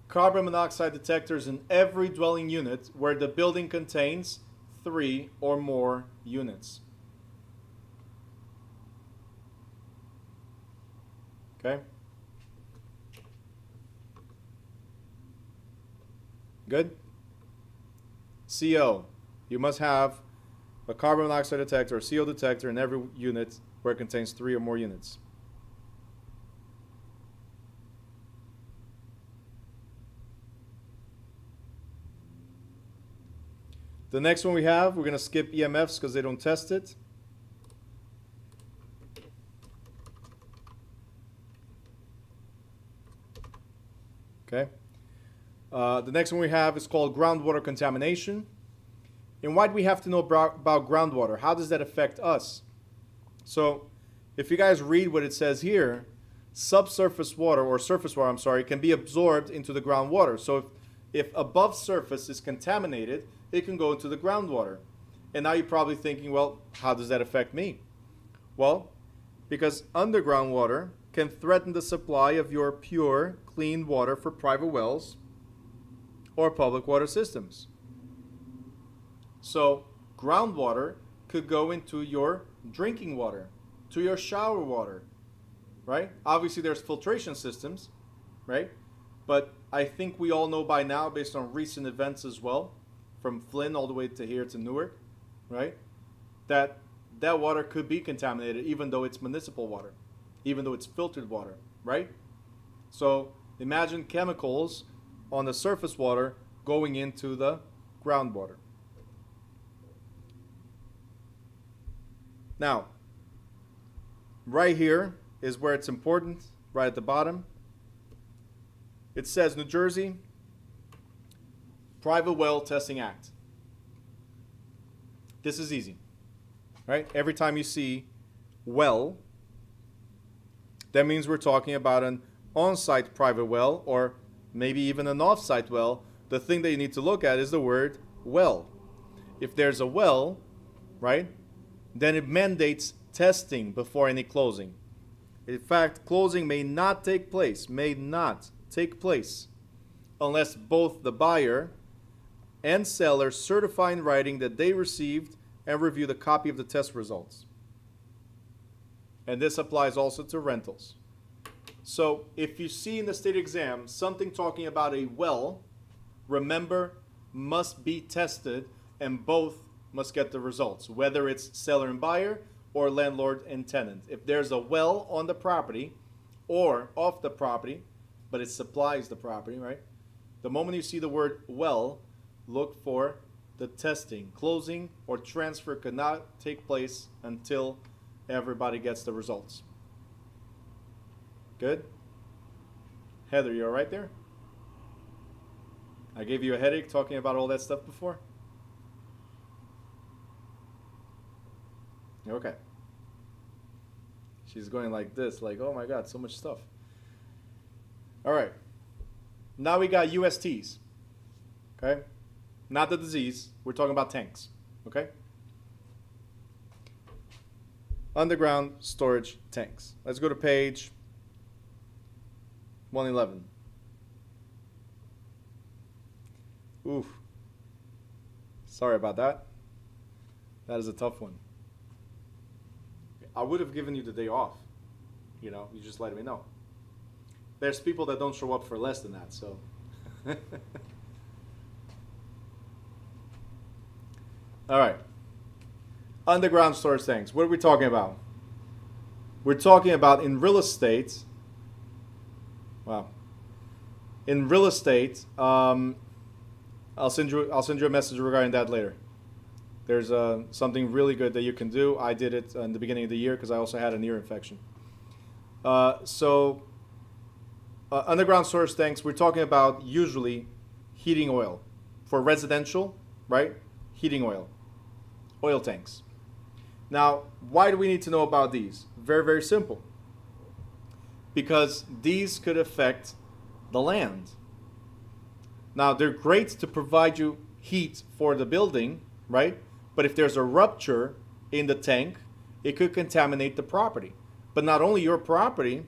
carbon monoxide detectors in every dwelling unit where the building contains 3 or more units. Okay? Good? CO. You must have a carbon monoxide detector or CO detector in every unit where it contains 3 or more units. The next one we have, we're going to skip EMFs because they don't test it. Okay. The next one we have is called groundwater contamination. And why do we have to know about groundwater? How does that affect us? So, if you guys read what it says here, subsurface water, or surface water, I'm sorry, can be absorbed into the groundwater. So if above surface is contaminated, it can go into the groundwater. And now you're probably thinking, well, how does that affect me? Well, because underground water can threaten the supply of your pure, clean water for private wells or public water systems. So groundwater could go into your drinking water, to your shower water, right? Obviously there's filtration systems, right? But I think we all know by now, based on recent events as well, from Flynn all the way to here to Newark, right? That water could be contaminated even though it's municipal water, even though it's filtered water, right? So imagine chemicals on the surface water going into the groundwater. Now, right here is where it's important, right at the bottom. It says New Jersey Private Well Testing Act. This is easy, right? Every time you see well, that means we're talking about an on-site private well or maybe even an off-site well. The thing that you need to look at is the word well. If there's a well, right, then it mandates testing before any closing. In fact, closing may not take place, unless both the buyer and seller certify in writing that they received and reviewed a copy of the test results. And this applies also to rentals. So if you see in the state exam something talking about a well, remember, must be tested, and both must get the results, whether it's seller and buyer or landlord and tenant. If there's a well on the property or off the property, but it supplies the property, right? The moment you see the word well, look for the testing. Closing or transfer could not take place until everybody gets the results. Good? Heather, you all right there? I gave you a headache talking about all that stuff before? Okay. She's going like this, like, oh my God, so much stuff. All right. Now we got USTs. Okay? Not the disease. We're talking about tanks. Okay? Underground storage tanks. Let's go to page 111. Oof. Sorry about that. That is a tough one. I would have given you the day off. You know, you just let me know. There's people that don't show up for less than that, so. All right. Underground storage tanks. What are we talking about? We're talking about in real estate. Wow. In real estate, I'll send you a message regarding that later. There's something really good that you can do. I did it in the beginning of the year because I also had an ear infection. Underground storage tanks, we're talking about usually heating oil. For residential, right? Heating oil. Oil tanks. Now, why do we need to know about these? Very, very simple. Because these could affect the land. Now, they're great to provide you heat for the building, right? But if there's a rupture in the tank, it could contaminate the property. But not only your property,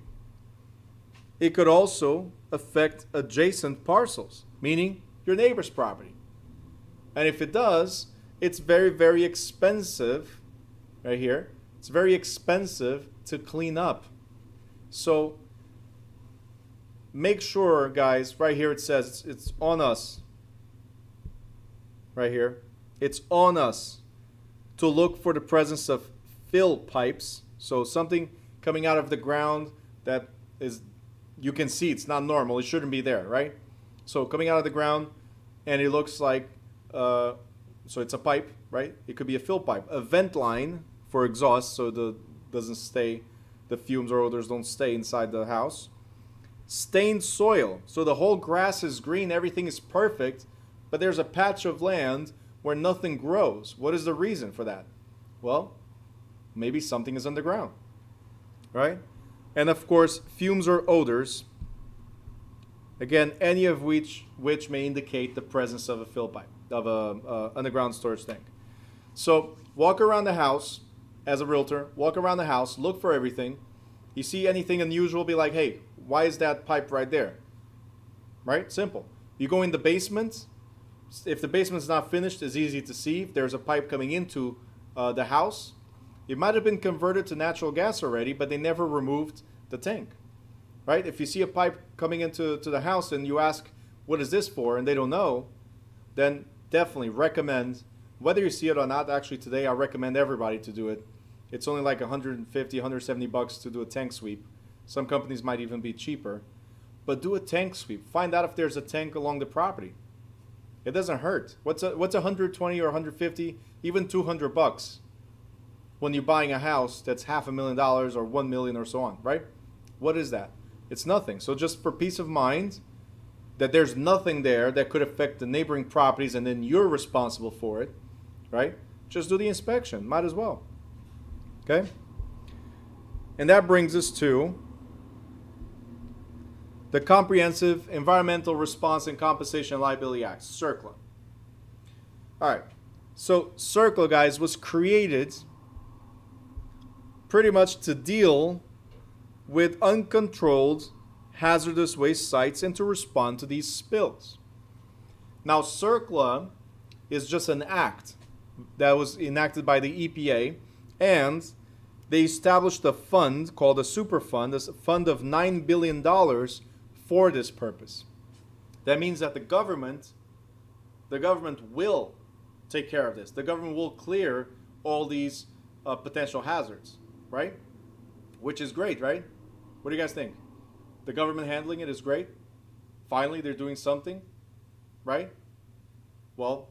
it could also affect adjacent parcels, meaning your neighbor's property. And if it does, it's very, very expensive, right here. It's very expensive to clean up. So make sure, guys, right here it says it's on us. Right here. It's on us to look for the presence of fill pipes. So something coming out of the ground that is, you can see it's not normal. It shouldn't be there, right? So coming out of the ground and it looks like, so it's a pipe, right? It could be a fill pipe. A vent line for exhaust so the fumes or odors don't stay inside the house. Stained soil. So the whole grass is green, everything is perfect, but there's a patch of land where nothing grows. What is the reason for that? Well, maybe something is underground, right? And of course, fumes or odors. Again, any of which may indicate the presence of a fill pipe, of a underground storage tank. So walk around the house as a realtor, walk around the house, look for everything. You see anything unusual, be like, hey, why is that pipe right there? Right? Simple. You go in the basement. If the basement's not finished, it's easy to see. If there's a pipe coming into the house, it might have been converted to natural gas already, but they never removed the tank. Right? If you see a pipe coming into the house and you ask, what is this for? And they don't know, then definitely recommend, whether you see it or not, actually today I recommend everybody to do it. It's only like 150, 170 bucks to do a tank sweep. Some companies might even be cheaper. But do a tank sweep. Find out if there's a tank along the property. It doesn't hurt. What's 120 or 150, even 200 bucks when you're buying a house that's $500,000 or 1 million or so on, right? What is that? It's nothing. So just for peace of mind that there's nothing there that could affect the neighboring properties and then you're responsible for it, right? Just do the inspection. Might as well. Okay? And that brings us to the Comprehensive Environmental Response and Compensation Liability Act, CERCLA. All right. So CERCLA, guys, was created pretty much to deal with uncontrolled hazardous waste sites and to respond to these spills. Now, CERCLA is just an act that was enacted by the EPA, and they established a fund called a super fund, a fund of $9 billion for this purpose. That means that the government will take care of this. The government will clear all these potential hazards, right? Which is great, right? What do you guys think? The government handling it is great. Finally, they're doing something, right? Well,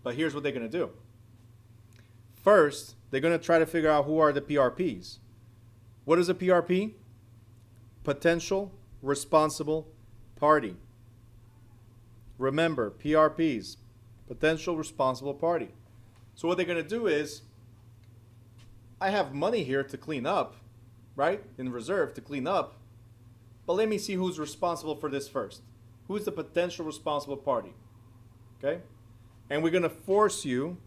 but here's what they're going to do. First, they're going to try to figure out who are the PRPs. What is a PRP? Potential responsible party. Remember, PRPs, potential responsible party. So what they're going to do is, I have money here to clean up, right? In reserve to clean up. But let me see who's responsible for this first. Who's the potential responsible party? Okay? And we're going to force you,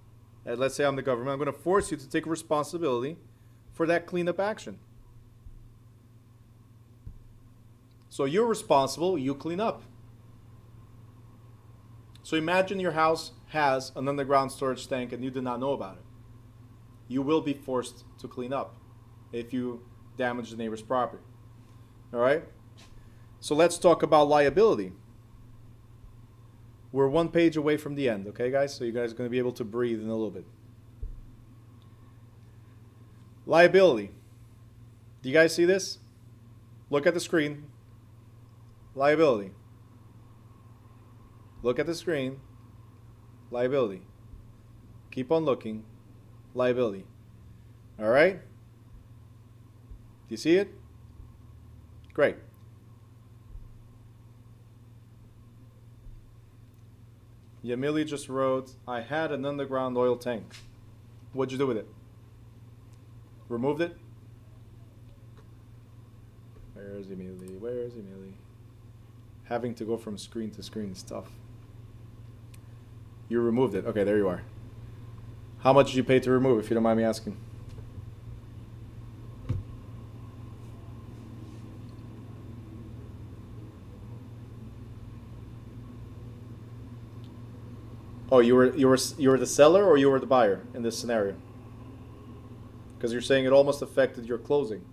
let's say I'm the government, I'm going to force you to take responsibility for that cleanup action. So you're responsible, you clean up. So imagine your house has an underground storage tank and you did not know about it. You will be forced to clean up if you damage the neighbor's property. All right? So let's talk about liability. We're one page away from the end, okay, guys? So you guys are going to be able to breathe in a little bit. Liability. Do you guys see this? Look at the screen. Liability. Look at the screen. Liability. Keep on looking. Liability. All right? Do you see it? Great. Yamili just wrote, I had an underground oil tank. What'd you do with it? Removed it? Where's Yamili? Where's Yamili? Having to go from screen to screen is tough. You removed it. Okay, there you are. How much did you pay to remove, if you don't mind me asking? Oh, you were the seller or you were the buyer in this scenario? Because you're saying it almost affected your closing.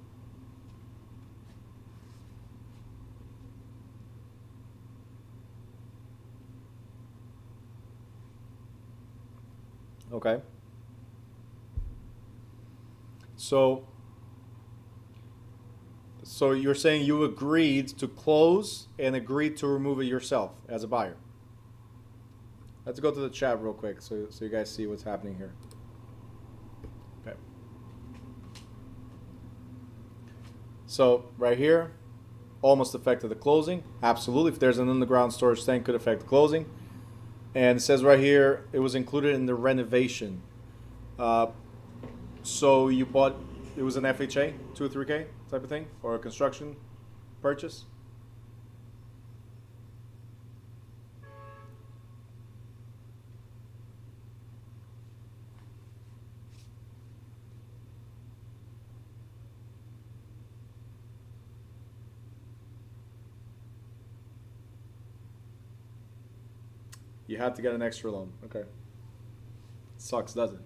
Okay. So you're saying you agreed to close and agreed to remove it yourself as a buyer. Let's go to the chat real quick so you guys see what's happening here. Okay. So right here, almost affected the closing. Absolutely. If there's an underground storage tank, could affect the closing. And it says right here, it was included in the renovation. So you bought, it was an FHA, 2 or 3K type of thing, or a construction purchase? You had to get an extra loan. Okay. Sucks, doesn't it?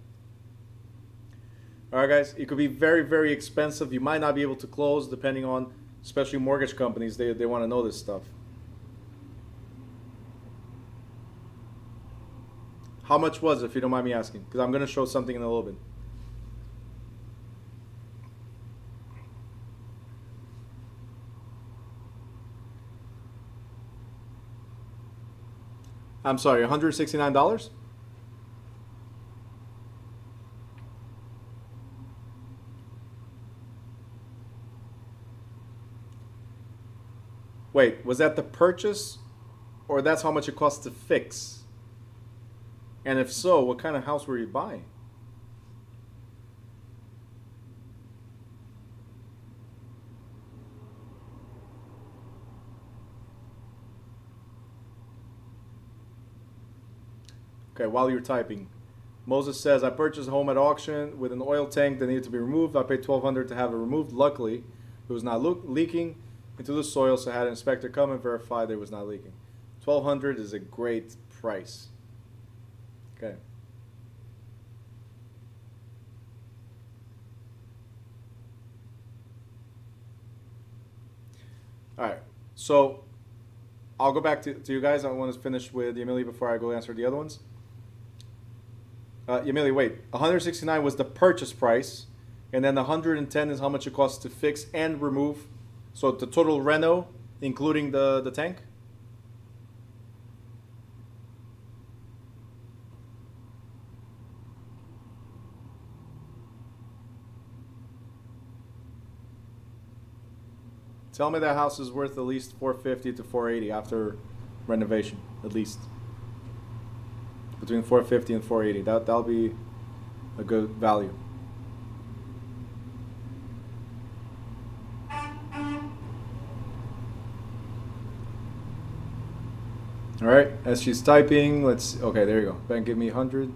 All right, guys. It could be very, very expensive. You might not be able to close depending on, especially mortgage companies. They want to know this stuff. How much was it, if you don't mind me asking? Because I'm going to show something in a little bit. I'm sorry, $169? Wait, was that the purchase, or that's how much it costs to fix? And if so, what kind of house were you buying? Okay, while you're typing, Moses says, I purchased a home at auction with an oil tank that needed to be removed. I paid $1,200 to have it removed. Luckily, it was not leaking into the soil, so I had an inspector come and verify that it was not leaking. $1,200 is a great price. Okay. All right, so I'll go back to you guys. I want to finish with Yamili before I go answer the other ones. Yamili, wait. 169 was the purchase price, and then the 110 is how much it costs to fix and remove. So the total reno, including the tank. Tell me that house is worth at least 450 to 480 after renovation, at least. Between 450 and 480. That'll be a good value. All right, as she's typing, okay, there you go. Ben, give me 100.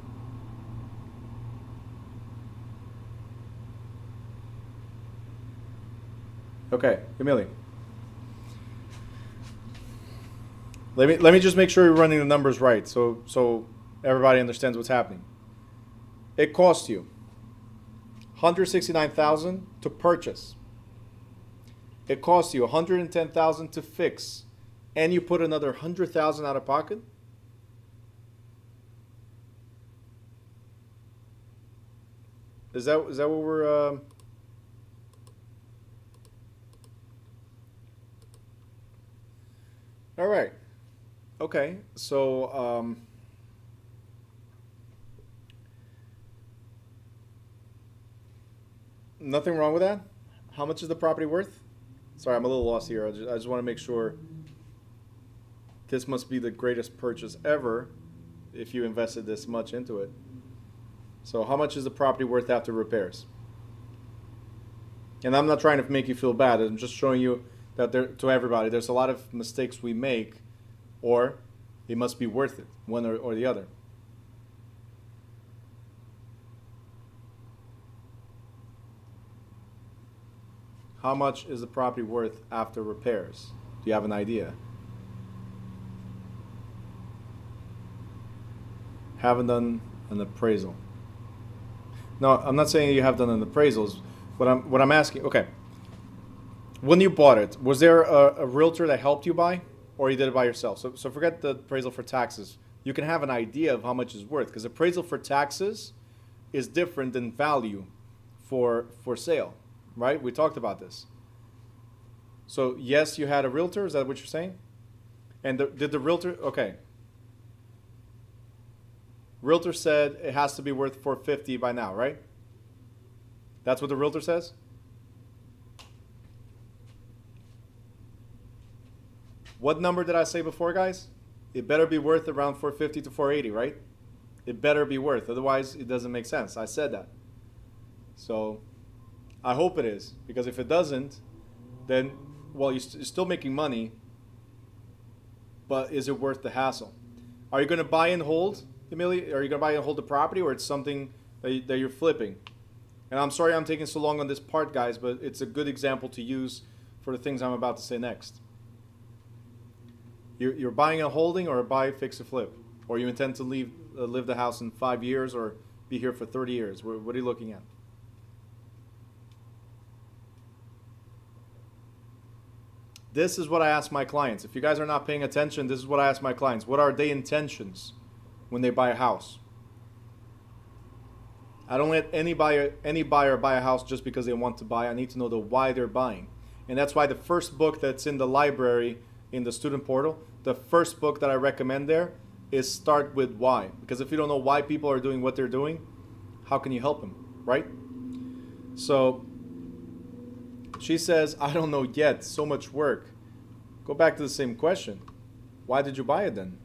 Okay, Emily. Let me just make sure you're running the numbers right, so everybody understands what's happening. It cost you $169,000 to purchase. It cost you $110,000 to fix, and you put another $100,000 out of pocket. Is that what we're? All right. Okay. So nothing wrong with that. How much is the property worth? Sorry, I'm a little lost here. I just want to make sure. This must be the greatest purchase ever if you invested this much into it. So how much is the property worth after repairs? And I'm not trying to make you feel bad. I'm just showing you that to everybody, there's a lot of mistakes we make, or it must be worth it, one or the other. How much is the property worth after repairs? Do you have an idea? Haven't done an appraisal. No, I'm not saying you have done an appraisal. What I'm asking, okay. When you bought it, was there a realtor that helped you buy, or you did it by yourself? So forget the appraisal for taxes. You can have an idea of how much it's worth, because appraisal for taxes is different than value for sale, right? We talked about this. So yes, you had a realtor. Is that what you're saying? And did the realtor? Okay. Realtor said it has to be worth $450 by now, right? That's what the realtor says? What number did I say before, guys? It better be worth around $450 to $480, right? It better be worth. Otherwise, it doesn't make sense. I said that. So I hope it is. Because if it doesn't, then, well, you're still making money. But is it worth the hassle? Are you going to buy and hold? Emily, are you going to buy and hold the property, or it's something that you're flipping? And I'm sorry I'm taking so long on this part, guys, but it's a good example to use for the things I'm about to say next. You're buying and holding, or buy, fix, or flip? Or you intend to live the house in 5 years, or be here for 30 years? What are you looking at? This is what I ask my clients. If you guys are not paying attention, this is what I ask my clients. What are their intentions when they buy a house? I don't let any buyer buy a house just because they want to buy. I need to know the why they're buying. And that's why the first book that's in the library in the student portal, the first book that I recommend there is Start with Why. Because if you don't know why people are doing what they're doing, how can you help them, right? So she says, I don't know yet, so much work. Go back to the same question. Why did you buy it then?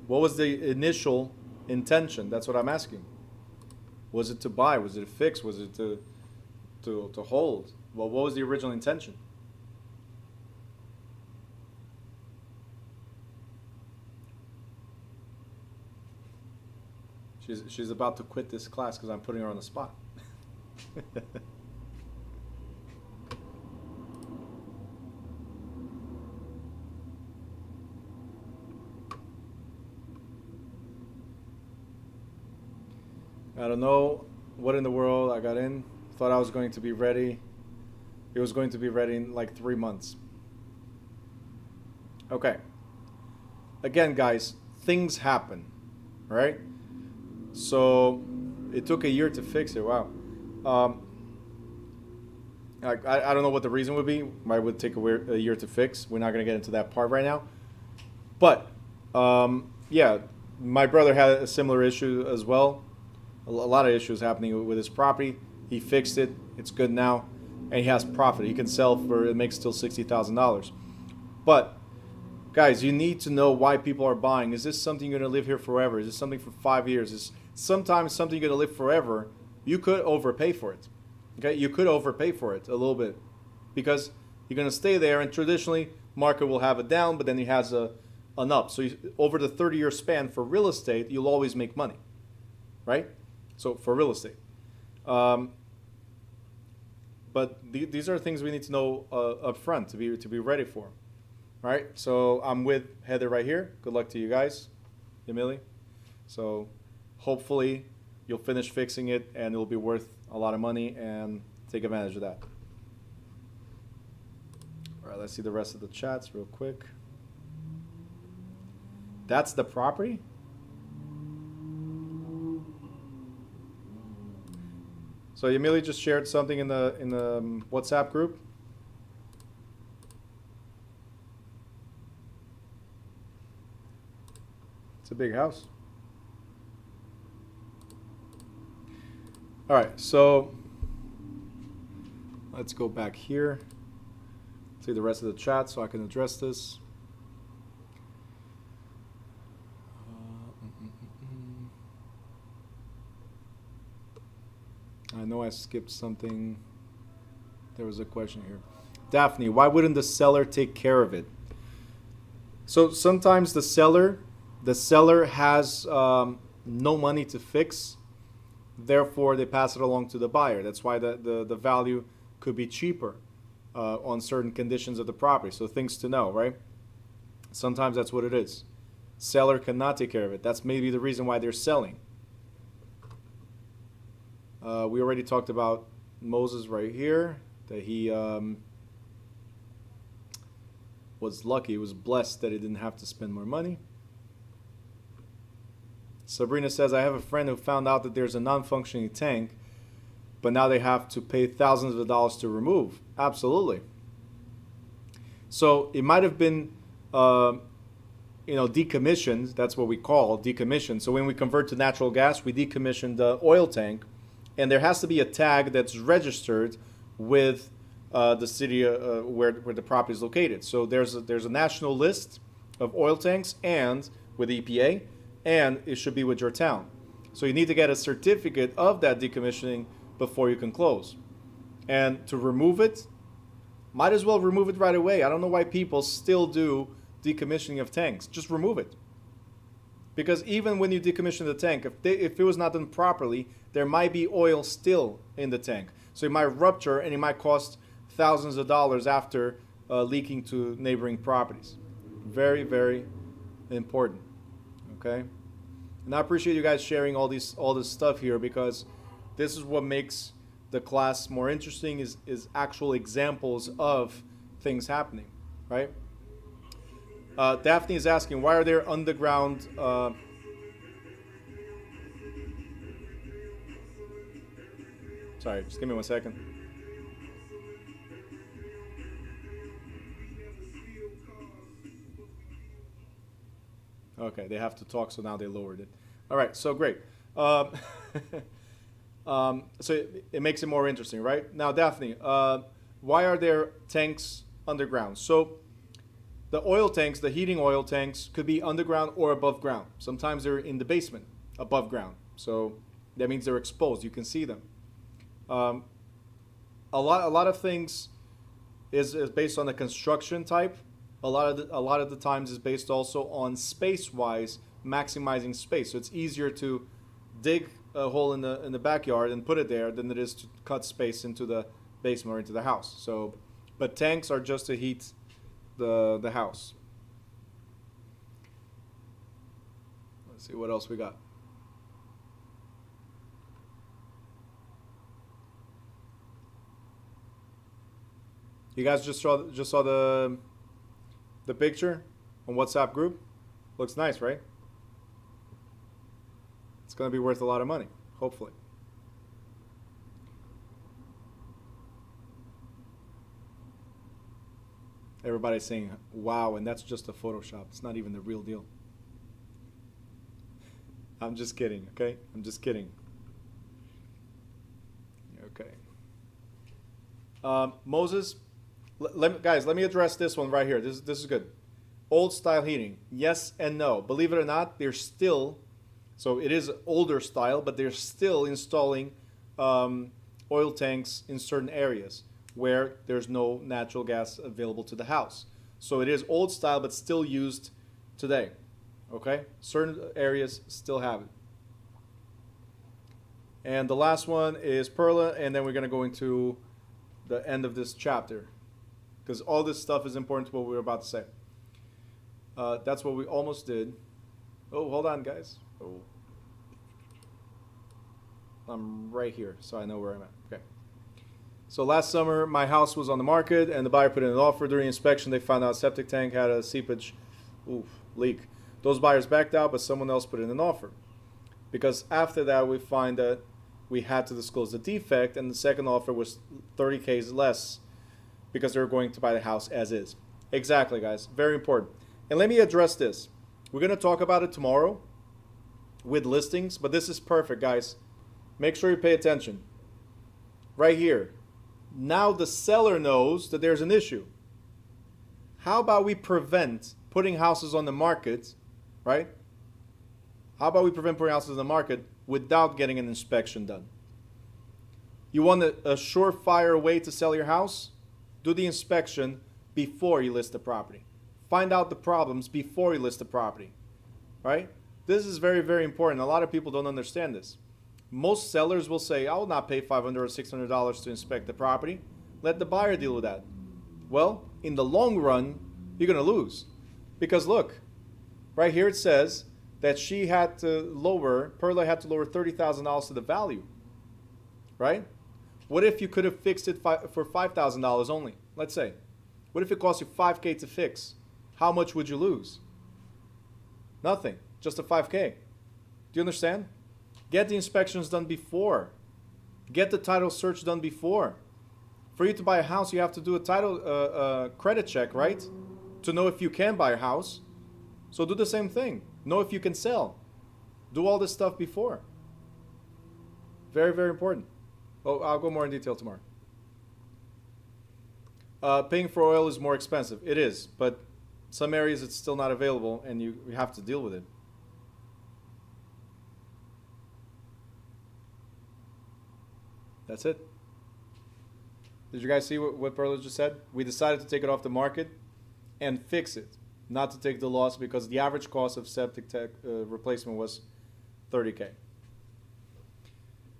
What was the initial intention? That's what I'm asking. Was it to buy? Was it to fix? Was it to hold? Well, what was the original intention? She's about to quit this class because I'm putting her on the spot. I don't know what in the world I got in. Thought I was going to be ready. It was going to be ready in like 3 months. Okay. Again, guys, things happen, all right? So it took a year to fix it. Wow. I don't know what the reason would be why it would take a year to fix. We're not going to get into that part right now. But, yeah, my brother had a similar issue as well. A lot of issues happening with his property. He fixed it. It's good now. and he has profit. He can sell for, it makes still $60,000. But guys, you need to know why people are buying. Is this something you're going to live here forever? Is this something for 5 years? Is sometimes something you're going to live forever, you could overpay for it. Okay, you could overpay for it a little bit because you're going to stay there, and traditionally market will have a down, but then it has an up. So over the 30-year span for real estate, you'll always make money, right? So for real estate. But these are things we need to know up front to be ready for. All right, so I'm with Heather right here. Good luck to you guys, Emily. So hopefully you'll finish fixing it and it'll be worth a lot of money, and take advantage of that. All right, let's see the rest of the chats real quick. That's the property? So Emily just shared something in the WhatsApp group. It's a big house. All right, so let's go back here. See the rest of the chat so I can address this. I know I skipped something. There was a question here. Daphne, why wouldn't the seller take care of it? So sometimes the seller has no money to fix, therefore they pass it along to the buyer. That's why the value could be cheaper on certain conditions of the property. So things to know, right? Sometimes that's what it is. Seller cannot take care of it. That's maybe the reason why they're selling. We already talked about Moses right here, that he was lucky, he was blessed that he didn't have to spend more money. Sabrina says, I have a friend who found out that there's a non-functioning tank, but now they have to pay thousands of dollars to remove. Absolutely. So it might have been, decommissioned. That's what we call decommissioned. So when we convert to natural gas, we decommission the oil tank, and there has to be a tag that's registered with the city where the property is located. So there's a national list of oil tanks and with EPA, and it should be with your town. So you need to get a certificate of that decommissioning before you can close. And to remove it, might as well remove it right away. I don't know why people still do decommissioning of tanks. Just remove it. Because even when you decommission the tank, if it was not done properly, there might be oil still in the tank. So it might rupture and it might cost thousands of dollars after leaking to neighboring properties. Very, very important. Okay? And I appreciate you guys sharing all this stuff here, because this is what makes the class more interesting, is actual examples of things happening, right? Daphne is asking, why are there underground sorry, just give me 1 second. Okay, they have to talk, so now they lowered it. All right, so great. So it makes it more interesting, right? Now, Daphne, why are there tanks underground? So the oil tanks, the heating oil tanks, could be underground or above ground. Sometimes they're in the basement, above ground. So that means they're exposed. You can see them. A lot of things is based on the construction type. A lot of the times is based also on space-wise, maximizing space. So it's easier to dig a hole in the backyard and put it there than it is to cut space into the basement or into the house. So, but tanks are just to heat the house. Let's see what else we got. You guys just saw the picture on WhatsApp group. Looks nice, right? It's going to be worth a lot of money, hopefully. Everybody's saying, wow, and that's just a Photoshop. It's not even the real deal. I'm just kidding, okay? I'm just kidding. Okay. Moses, guys, let me address this one right here. This is good. Old style heating, yes and no. Believe it or not, they're still, so it is older style, but they're still installing oil tanks in certain areas where there's no natural gas available to the house. So it is old style, but still used today. Okay? Certain areas still have it. And the last one is Perla, and then we're going to go into the end of this chapter, because all this stuff is important to what we're about to say. That's what we almost did. Oh, hold on, guys. Oh. I'm right here, so I know where I'm at. Okay. So last summer, my house was on the market, and the buyer put in an offer. During inspection, they found out septic tank had a seepage leak. Those buyers backed out, but someone else put in an offer. Because after that, we find that we had to disclose the defect, and the second offer was $30K less because they were going to buy the house as is. Exactly, guys. Very important. And let me address this. We're going to talk about it tomorrow with listings, but this is perfect, guys. Make sure you pay attention. Right here. Now the seller knows that there's an issue. How about we prevent putting houses on the market, right? How about we prevent putting houses on the market without getting an inspection done? You want a surefire way to sell your house? Do the inspection before you list the property. Find out the problems before you list the property, right? This is very, very important. A lot of people don't understand this. Most sellers will say, I will not pay $500 or $600 to inspect the property. Let the buyer deal with that. Well, in the long run, you're going to lose. Because look, right here it says that Perla had to lower $30,000 to the value, right? What if you could have fixed it for $5,000 only, let's say? What if it cost you $5K to fix? How much would you lose? Nothing, just a $5K. Do you understand? Get the inspections done before. Get the title search done before. For you to buy a house, you have to do a title credit check, right? To know if you can buy a house. So do the same thing. Know if you can sell. Do all this stuff before. Very, very important. Oh, I'll go more in detail tomorrow. Paying for oil is more expensive. It is, but some areas it's still not available, and you have to deal with it. That's it. Did you guys see what Perla just said? We decided to take it off the market and fix it, not to take the loss, because the average cost of septic tank replacement was $30K.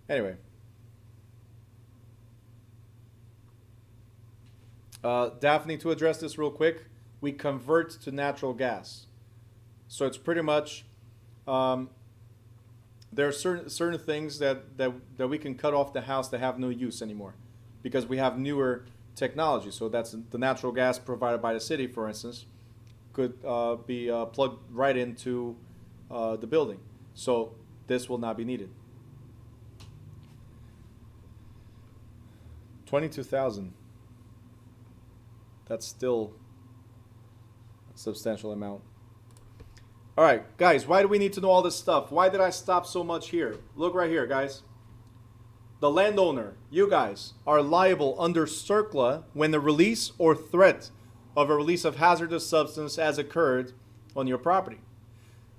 Anyway. Daphne, to address this real quick, we convert to natural gas. So it's pretty much, there are certain things that we can cut off the house that have no use anymore, because we have newer technology. So that's the natural gas provided by the city, for instance, could be plugged right into the building. So this will not be needed. 22,000. That's still a substantial amount. All right, guys, why do we need to know all this stuff? Why did I stop so much here? Look right here, guys. The landowner, you guys, are liable under CERCLA when the release or threat of a release of hazardous substance has occurred on your property.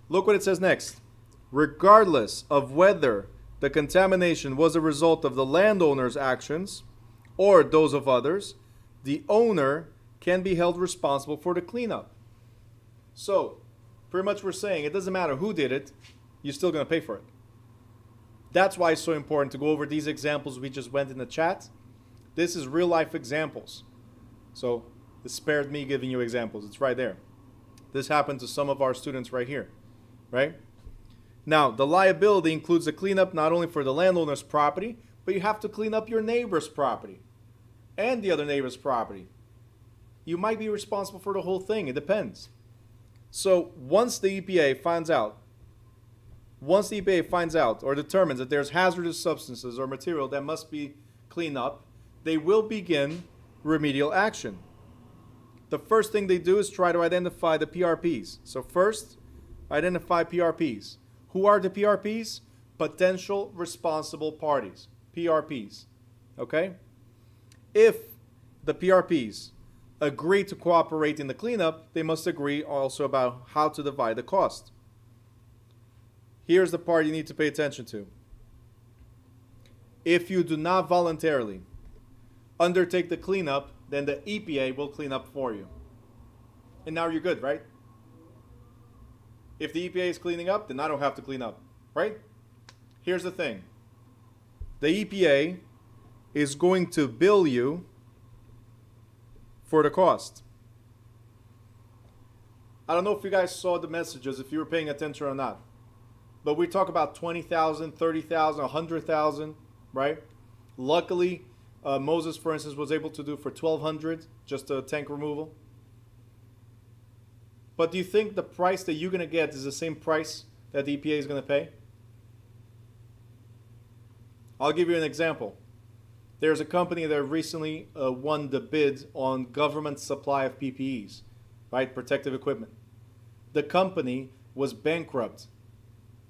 Look what it says next. Regardless of whether the contamination was a result of the landowner's actions or those of others, the owner can be held responsible for the cleanup. So, pretty much we're saying it doesn't matter who did it, you're still going to pay for it. That's why it's so important to go over these examples we just went in the chat. This is real life examples. So, this spared me giving you examples. It's right there. This happened to some of our students right here, right? Now, the liability includes the cleanup not only for the landowner's property, but you have to clean up your neighbor's property and the other neighbor's property. You might be responsible for the whole thing. It depends. So once the EPA finds out or determines that there's hazardous substances or material that must be cleaned up, they will begin remedial action. The first thing they do is try to identify the PRPs. So first, identify PRPs. Who are the PRPs? Potential responsible parties. PRPs. Okay? If the PRPs agree to cooperate in the cleanup, they must agree also about how to divide the cost. Here's the part you need to pay attention to. If you do not voluntarily undertake the cleanup, then the EPA will clean up for you. And now you're good, right? If the EPA is cleaning up, then I don't have to clean up, right? Here's the thing. The EPA is going to bill you for the cost. I don't know if you guys saw the messages, if you were paying attention or not. But we talk about 20,000, 30,000, 100,000, right? Luckily, Moses, for instance, was able to do for 1,200, just a tank removal. But do you think the price that you're going to get is the same price that the EPA is going to pay? I'll give you an example. There's a company that recently won the bid on government supply of PPEs, right? Protective equipment. The company was bankrupt.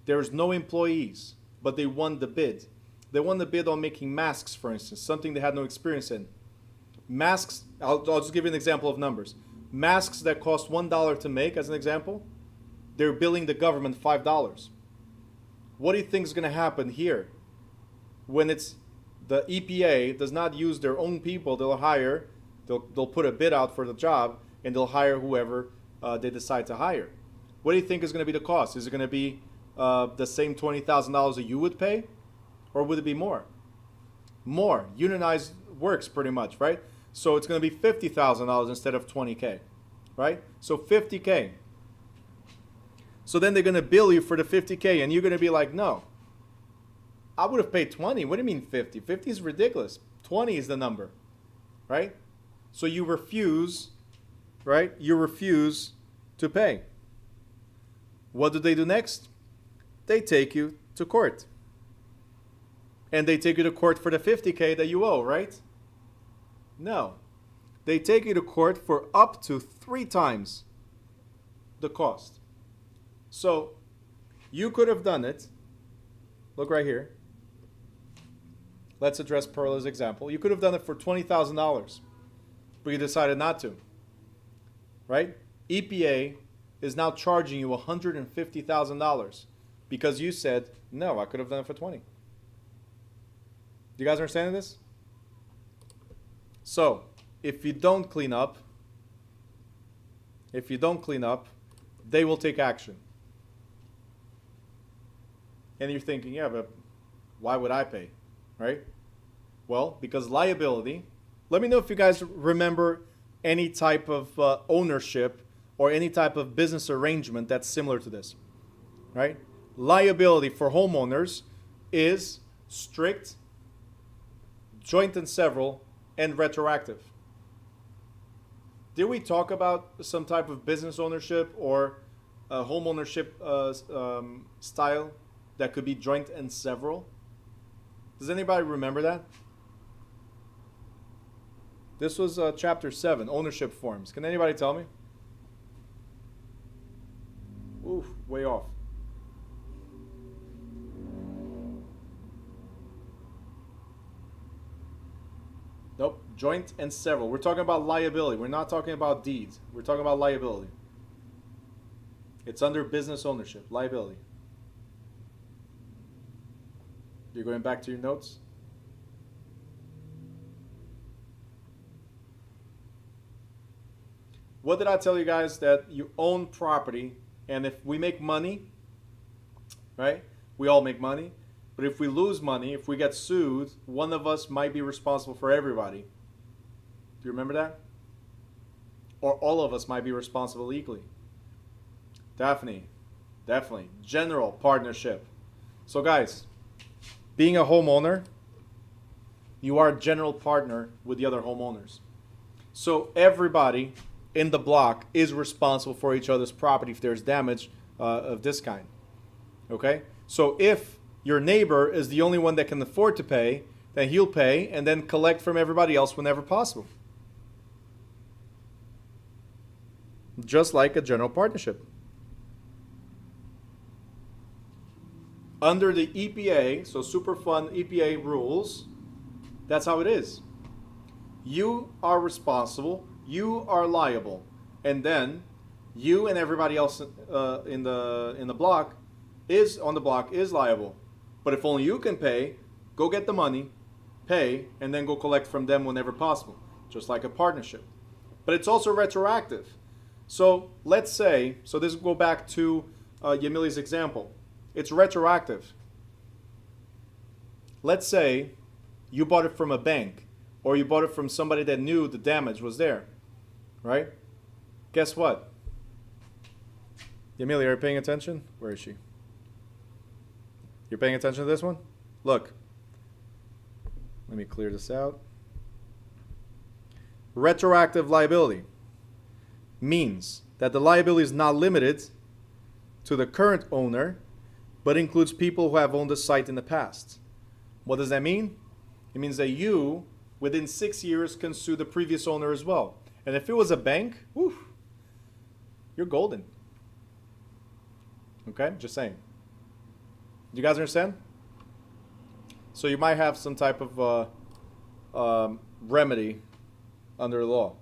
There's no employees, but they won the bid. They won the bid on making masks, for instance, something they had no experience in. Masks, I'll just give you an example of numbers. Masks that cost $1 to make, as an example, they're billing the government $5. What do you think is going to happen here? When it's the EPA does not use their own people, they'll put a bid out for the job, and they'll hire whoever they decide to hire. What do you think is going to be the cost? Is it going to be the same $20,000 that you would pay? Or would it be more? More. Unionized works pretty much, right? So it's going to be $50,000 instead of $20K, right? So $50K. So then they're going to bill you for the $50K, and you're going to be like, no, I would have paid 20. What do you mean 50? 50 is ridiculous. 20 is the number, right? So you refuse, right? You refuse to pay. What do they do next? They take you to court. And they take you to court for the $50K that you owe, right? No. They take you to court for up to 3 times the cost. So you could have done it. Look right here. Let's address Perla's example. You could have done it for $20,000, but you decided not to, right? EPA is now charging you $150,000 because you said, no, I could have done it for 20. Do you guys understand this? So, if you don't clean up, they will take action. And you're thinking, yeah, but why would I pay, right? Well, because liability, let me know if you guys remember any type of ownership or any type of business arrangement that's similar to this, right? Liability for homeowners is strict, joint and several, and retroactive. Did we talk about some type of business ownership or home ownership style that could be joint and several? Does anybody remember that? This was chapter 7, ownership forms. Can anybody tell me? Oof, way off. Nope, joint and several. We're talking about liability. We're not talking about deeds. We're talking about liability. It's under business ownership, liability. You're going back to your notes? What did I tell you guys? That you own property, and if we make money, right? We all make money. But if we lose money, if we get sued, one of us might be responsible for everybody. Do you remember that? Or all of us might be responsible equally. Definitely. General partnership. So guys, being a homeowner, you are a general partner with the other homeowners. So everybody in the block is responsible for each other's property if there's damage of this kind. Okay? So if your neighbor is the only one that can afford to pay, then he'll pay and then collect from everybody else whenever possible. Just like a general partnership. Under the EPA, so Superfund EPA rules, that's how it is. you are responsible, you are liable, and then you and everybody else in the block is liable. But if only you can pay, go get the money, pay, and then go collect from them whenever possible, just like a partnership. But it's also retroactive. So let's say, so this will go back to Yamili's example. It's retroactive. Let's say you bought it from a bank, or you bought it from somebody that knew the damage was there, right? Guess what? Yamili, are you paying attention? Where is she? You're paying attention to this one? Look. Let me clear this out. Retroactive liability means that the liability is not limited to the current owner, but includes people who have owned the site in the past. What does that mean? It means that you, within 6 years, can sue the previous owner as well. And if it was a bank, whew, you're golden. Okay, just saying. Do you guys understand? So you might have some type of remedy under the law.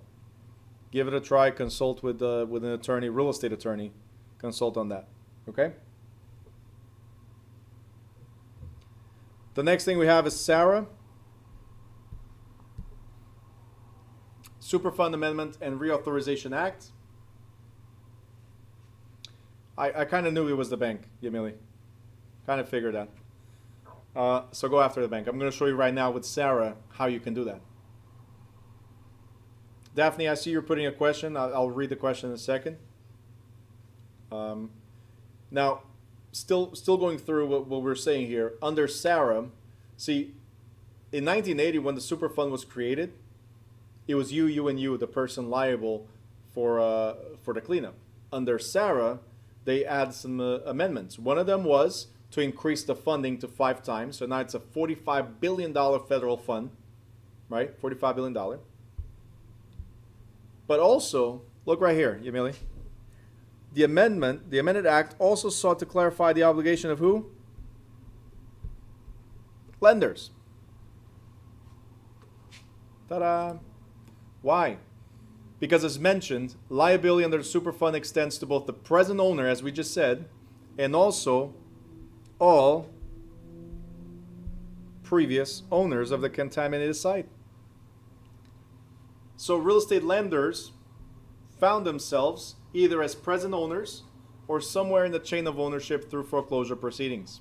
Give it a try. Consult with an attorney, real estate attorney. Consult on that. Okay. The next thing we have is SARA, Superfund Amendment and Reauthorization Act. I kind of knew it was the bank, Yamili. Kind of figured that. So go after the bank. I'm going to show you right now with SARA how you can do that. Daphne, I see you're putting a question. I'll read the question in a second. Now, still going through what we're saying here. Under SARA, see, in 1980 when the Superfund was created, it was you, and you, the person liable for the cleanup. Under SARA, they add some amendments. One of them was to increase the funding to 5 times. So now it's a $45 billion federal fund, right? $45 billion. But also, look right here, Yamili. The amended act also sought to clarify the obligation of who? Lenders. Ta-da! Why? Because as mentioned, liability under the Superfund extends to both the present owner, as we just said, and also all previous owners of the contaminated site. So real estate lenders found themselves either as present owners or somewhere in the chain of ownership through foreclosure proceedings.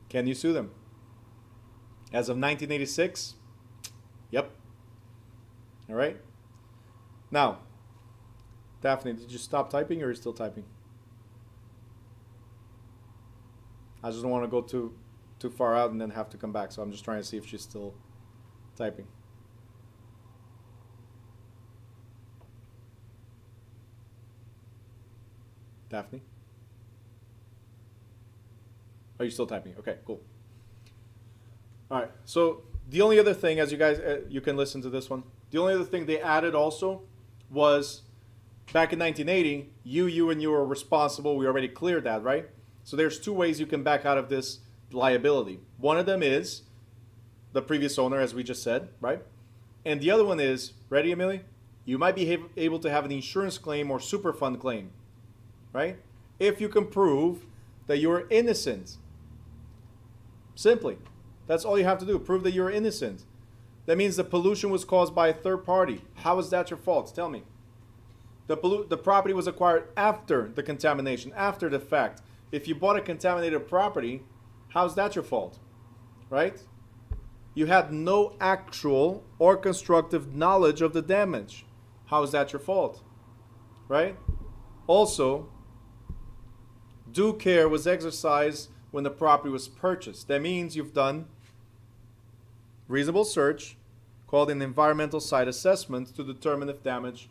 Can you sue them? As of 1986? Yep. All right. Now, Daphne, did you stop typing or are you still typing? I just don't want to go too far out and then have to come back, so I'm just trying to see if she's still typing. Daphne? Are you still typing? Okay, cool. All right, so the only other thing, as you guys, you can listen to this one. The only other thing they added also was back in 1980, you and you are responsible. We already cleared that, right? So there's 2 ways you can back out of this liability. One of them is the previous owner, as we just said, right? And the other one is, ready, Emily? You might be able to have an insurance claim or Superfund claim, right? If you can prove that you're innocent. Simply. That's all you have to do. Prove that you're innocent. That means the pollution was caused by a third party. How is that your fault? Tell me. The property was acquired after the contamination, after the fact. If you bought a contaminated property, how's that your fault? Right? You had no actual or constructive knowledge of the damage. How is that your fault? Right? Also, due care was exercised when the property was purchased. That means you've done reasonable search called an environmental site assessment to determine if damage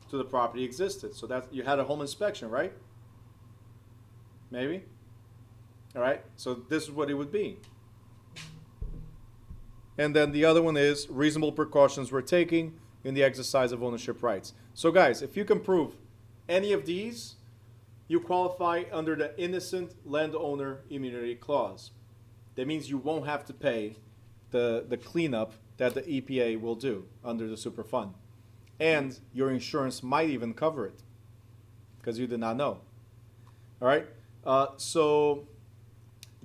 to the property existed. So that you had a home inspection, right? Maybe? All right, so this is what it would be. And then the other one is reasonable precautions were taken in the exercise of ownership rights. So guys, if you can prove any of these, you qualify under the innocent landowner immunity clause. That means you won't have to pay the cleanup that the EPA will do under the Superfund. And your insurance might even cover it because you did not know. All right? So,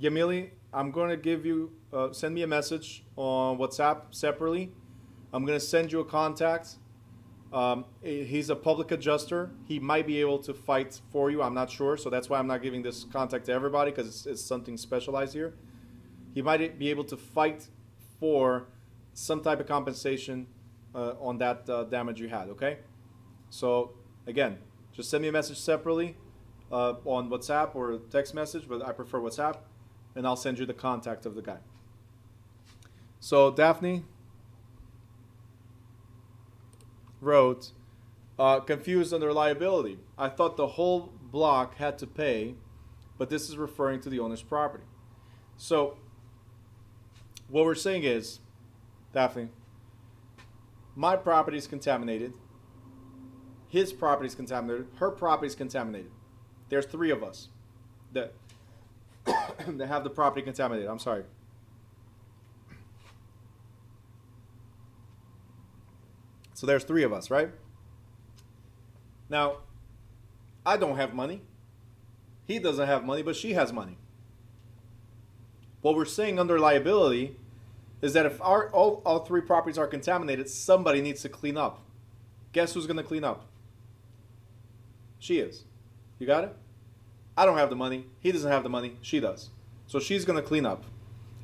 Yamili, I'm going to give you, send me a message on WhatsApp separately. I'm going to send you a contact. He's a public adjuster. He might be able to fight for you. I'm not sure. So that's why I'm not giving this contact to everybody, because it's something specialized here. He might be able to fight for some type of compensation on that damage you had, okay? So, again, just send me a message separately on WhatsApp or text message, but I prefer WhatsApp, and I'll send you the contact of the guy. So, Daphne wrote, confused under liability. I thought the whole block had to pay, but this is referring to the owner's property. So, what we're saying is, Daphne, my property is contaminated, his property is contaminated, her property is contaminated. There's three of us that, that have the property contaminated. I'm sorry. So there's three of us, right? Now, I don't have money. He doesn't have money, but she has money. What we're saying under liability is that if all three properties are contaminated, somebody needs to clean up. Guess who's going to clean up? She is. You got it? I don't have the money. He doesn't have the money. She does. So she's going to clean up.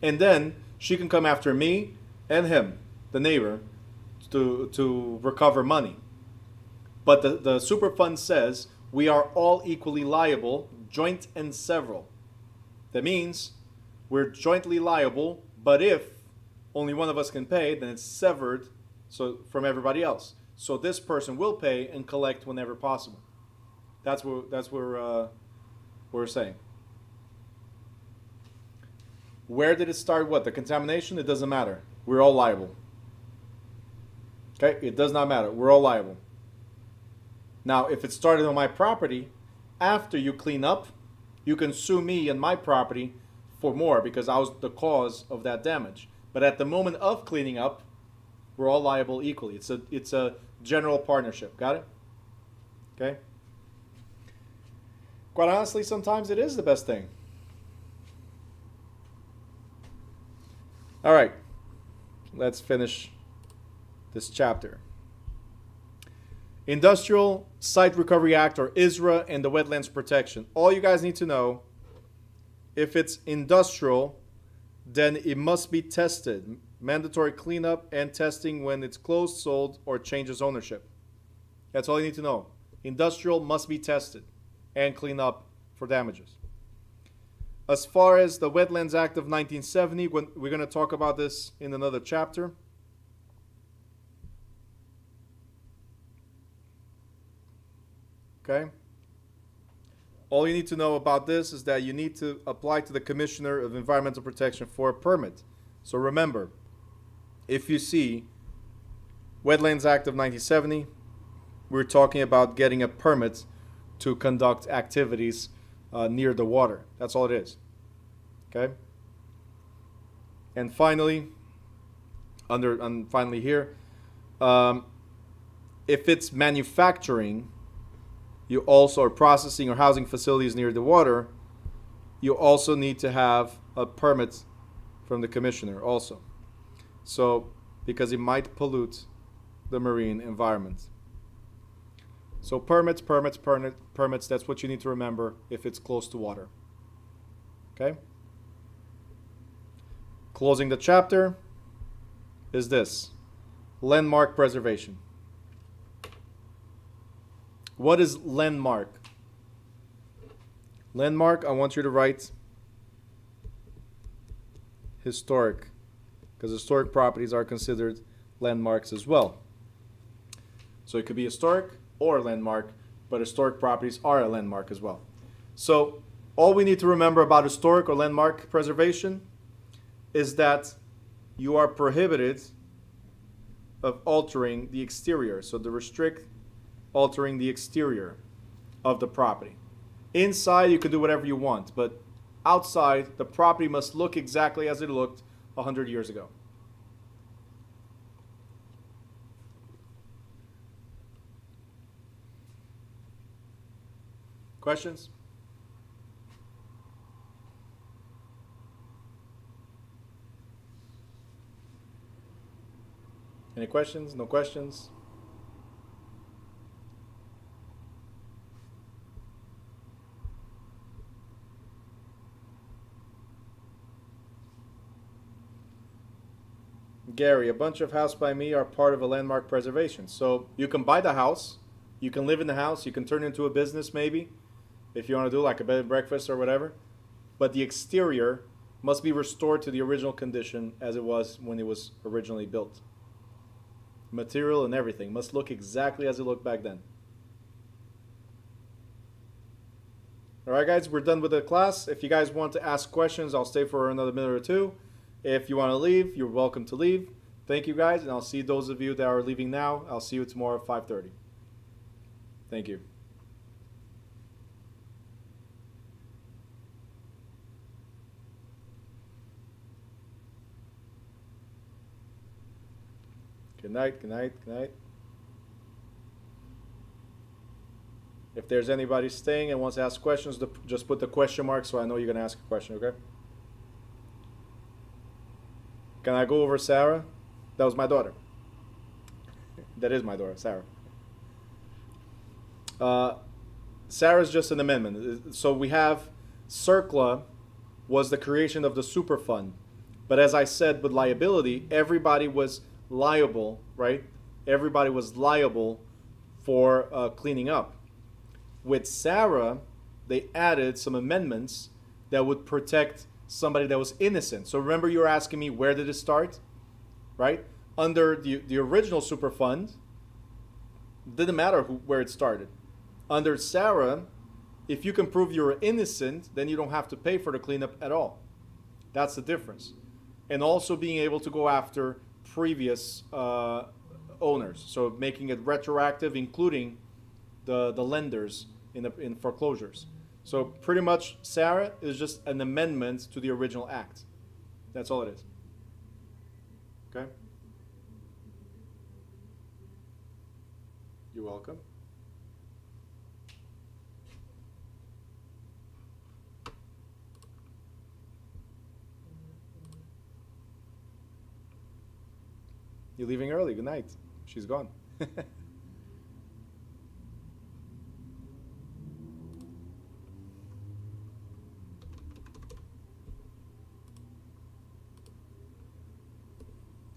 And then she can come after me and him, the neighbor, to recover money. But the Superfund says we are all equally liable, joint and several. That means we're jointly liable, but if only one of us can pay, then it's severed from everybody else. So this person will pay and collect whenever possible. That's what we're saying. Where did it start? What? The contamination? It doesn't matter. We're all liable. Okay? It does not matter. We're all liable. Now, if it started on my property, after you clean up, you can sue me and my property for more because I was the cause of that damage. But at the moment of cleaning up, we're all liable equally. It's a general partnership. Got it? Okay? Quite honestly, sometimes it is the best thing. All right. Let's finish this chapter. Industrial Site Recovery Act, or ISRA, and the Wetlands Protection. All you guys need to know, if it's industrial, then it must be tested. Mandatory cleanup and testing when it's closed, sold, or changes ownership. That's all you need to know. Industrial must be tested and clean up for damages. As far as the Wetlands Act of 1970, we're going to talk about this in another chapter. Okay? All you need to know about this is that you need to apply to the Commissioner of Environmental Protection for a permit. So remember, if you see Wetlands Act of 1970, we're talking about getting a permit to conduct activities near the water. That's all it is. Okay? And finally, finally here, if it's manufacturing, you also are processing or housing facilities near the water, you also need to have a permit from the commissioner also. So, because it might pollute the marine environment. So permits, that's what you need to remember if it's close to water. Okay? Closing the chapter is this: landmark preservation. What is landmark? Landmark, I want you to write historic, because historic properties are considered landmarks as well. So it could be historic or landmark, but historic properties are a landmark as well. So all we need to remember about historic or landmark preservation is that you are prohibited of altering the exterior. So to restrict altering the exterior of the property. Inside, you can do whatever you want, but outside, the property must look exactly as it looked 100 years ago. Questions? Any questions? No questions? Gary, a bunch of houses by me are part of a landmark preservation. So you can buy the house, you can live in the house, you can turn it into a business maybe, if you want to do like a bed and breakfast or whatever. But the exterior must be restored to the original condition as it was when it was originally built. Material and everything must look exactly as it looked back then. All right, guys, we're done with the class. If you guys want to ask questions, I'll stay for another minute or two. If you want to leave, you're welcome to leave. Thank you, guys, and I'll see those of you that are leaving now. I'll see you tomorrow at 5:30. Thank you. Good night, good night, good night. If there's anybody staying and wants to ask questions, just put the question mark so I know you're going to ask a question, okay? Can I go over Sarah? That was my daughter. That is my daughter, Sarah. Sarah's just an amendment. So we have CERCLA was the creation of the super fund. But as I said, with liability, everybody was liable, right? Everybody was liable for cleaning up. With Sarah, they added some amendments that would protect somebody that was innocent. So remember, you were asking me, where did it start, right? Under the original super fund, didn't matter where it started. Under Sarah, if you can prove you're innocent, then you don't have to pay for the cleanup at all. That's the difference. And also being able to go after previous owners, so making it retroactive, including the lenders in foreclosures. So pretty much Sarah is just an amendment to the original act. That's all it is. Okay? You're welcome. You're leaving early. Good night. She's gone.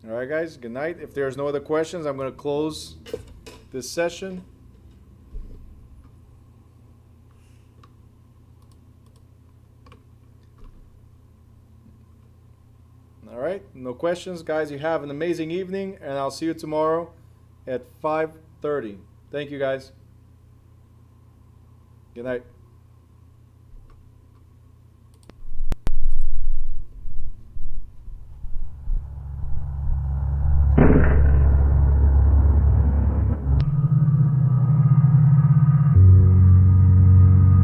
All right, guys. Good night. If there's no other questions, I'm going to close this session. All right. No questions, guys. You have an amazing evening, and I'll see you tomorrow at 5:30. Thank you, guys. Good night.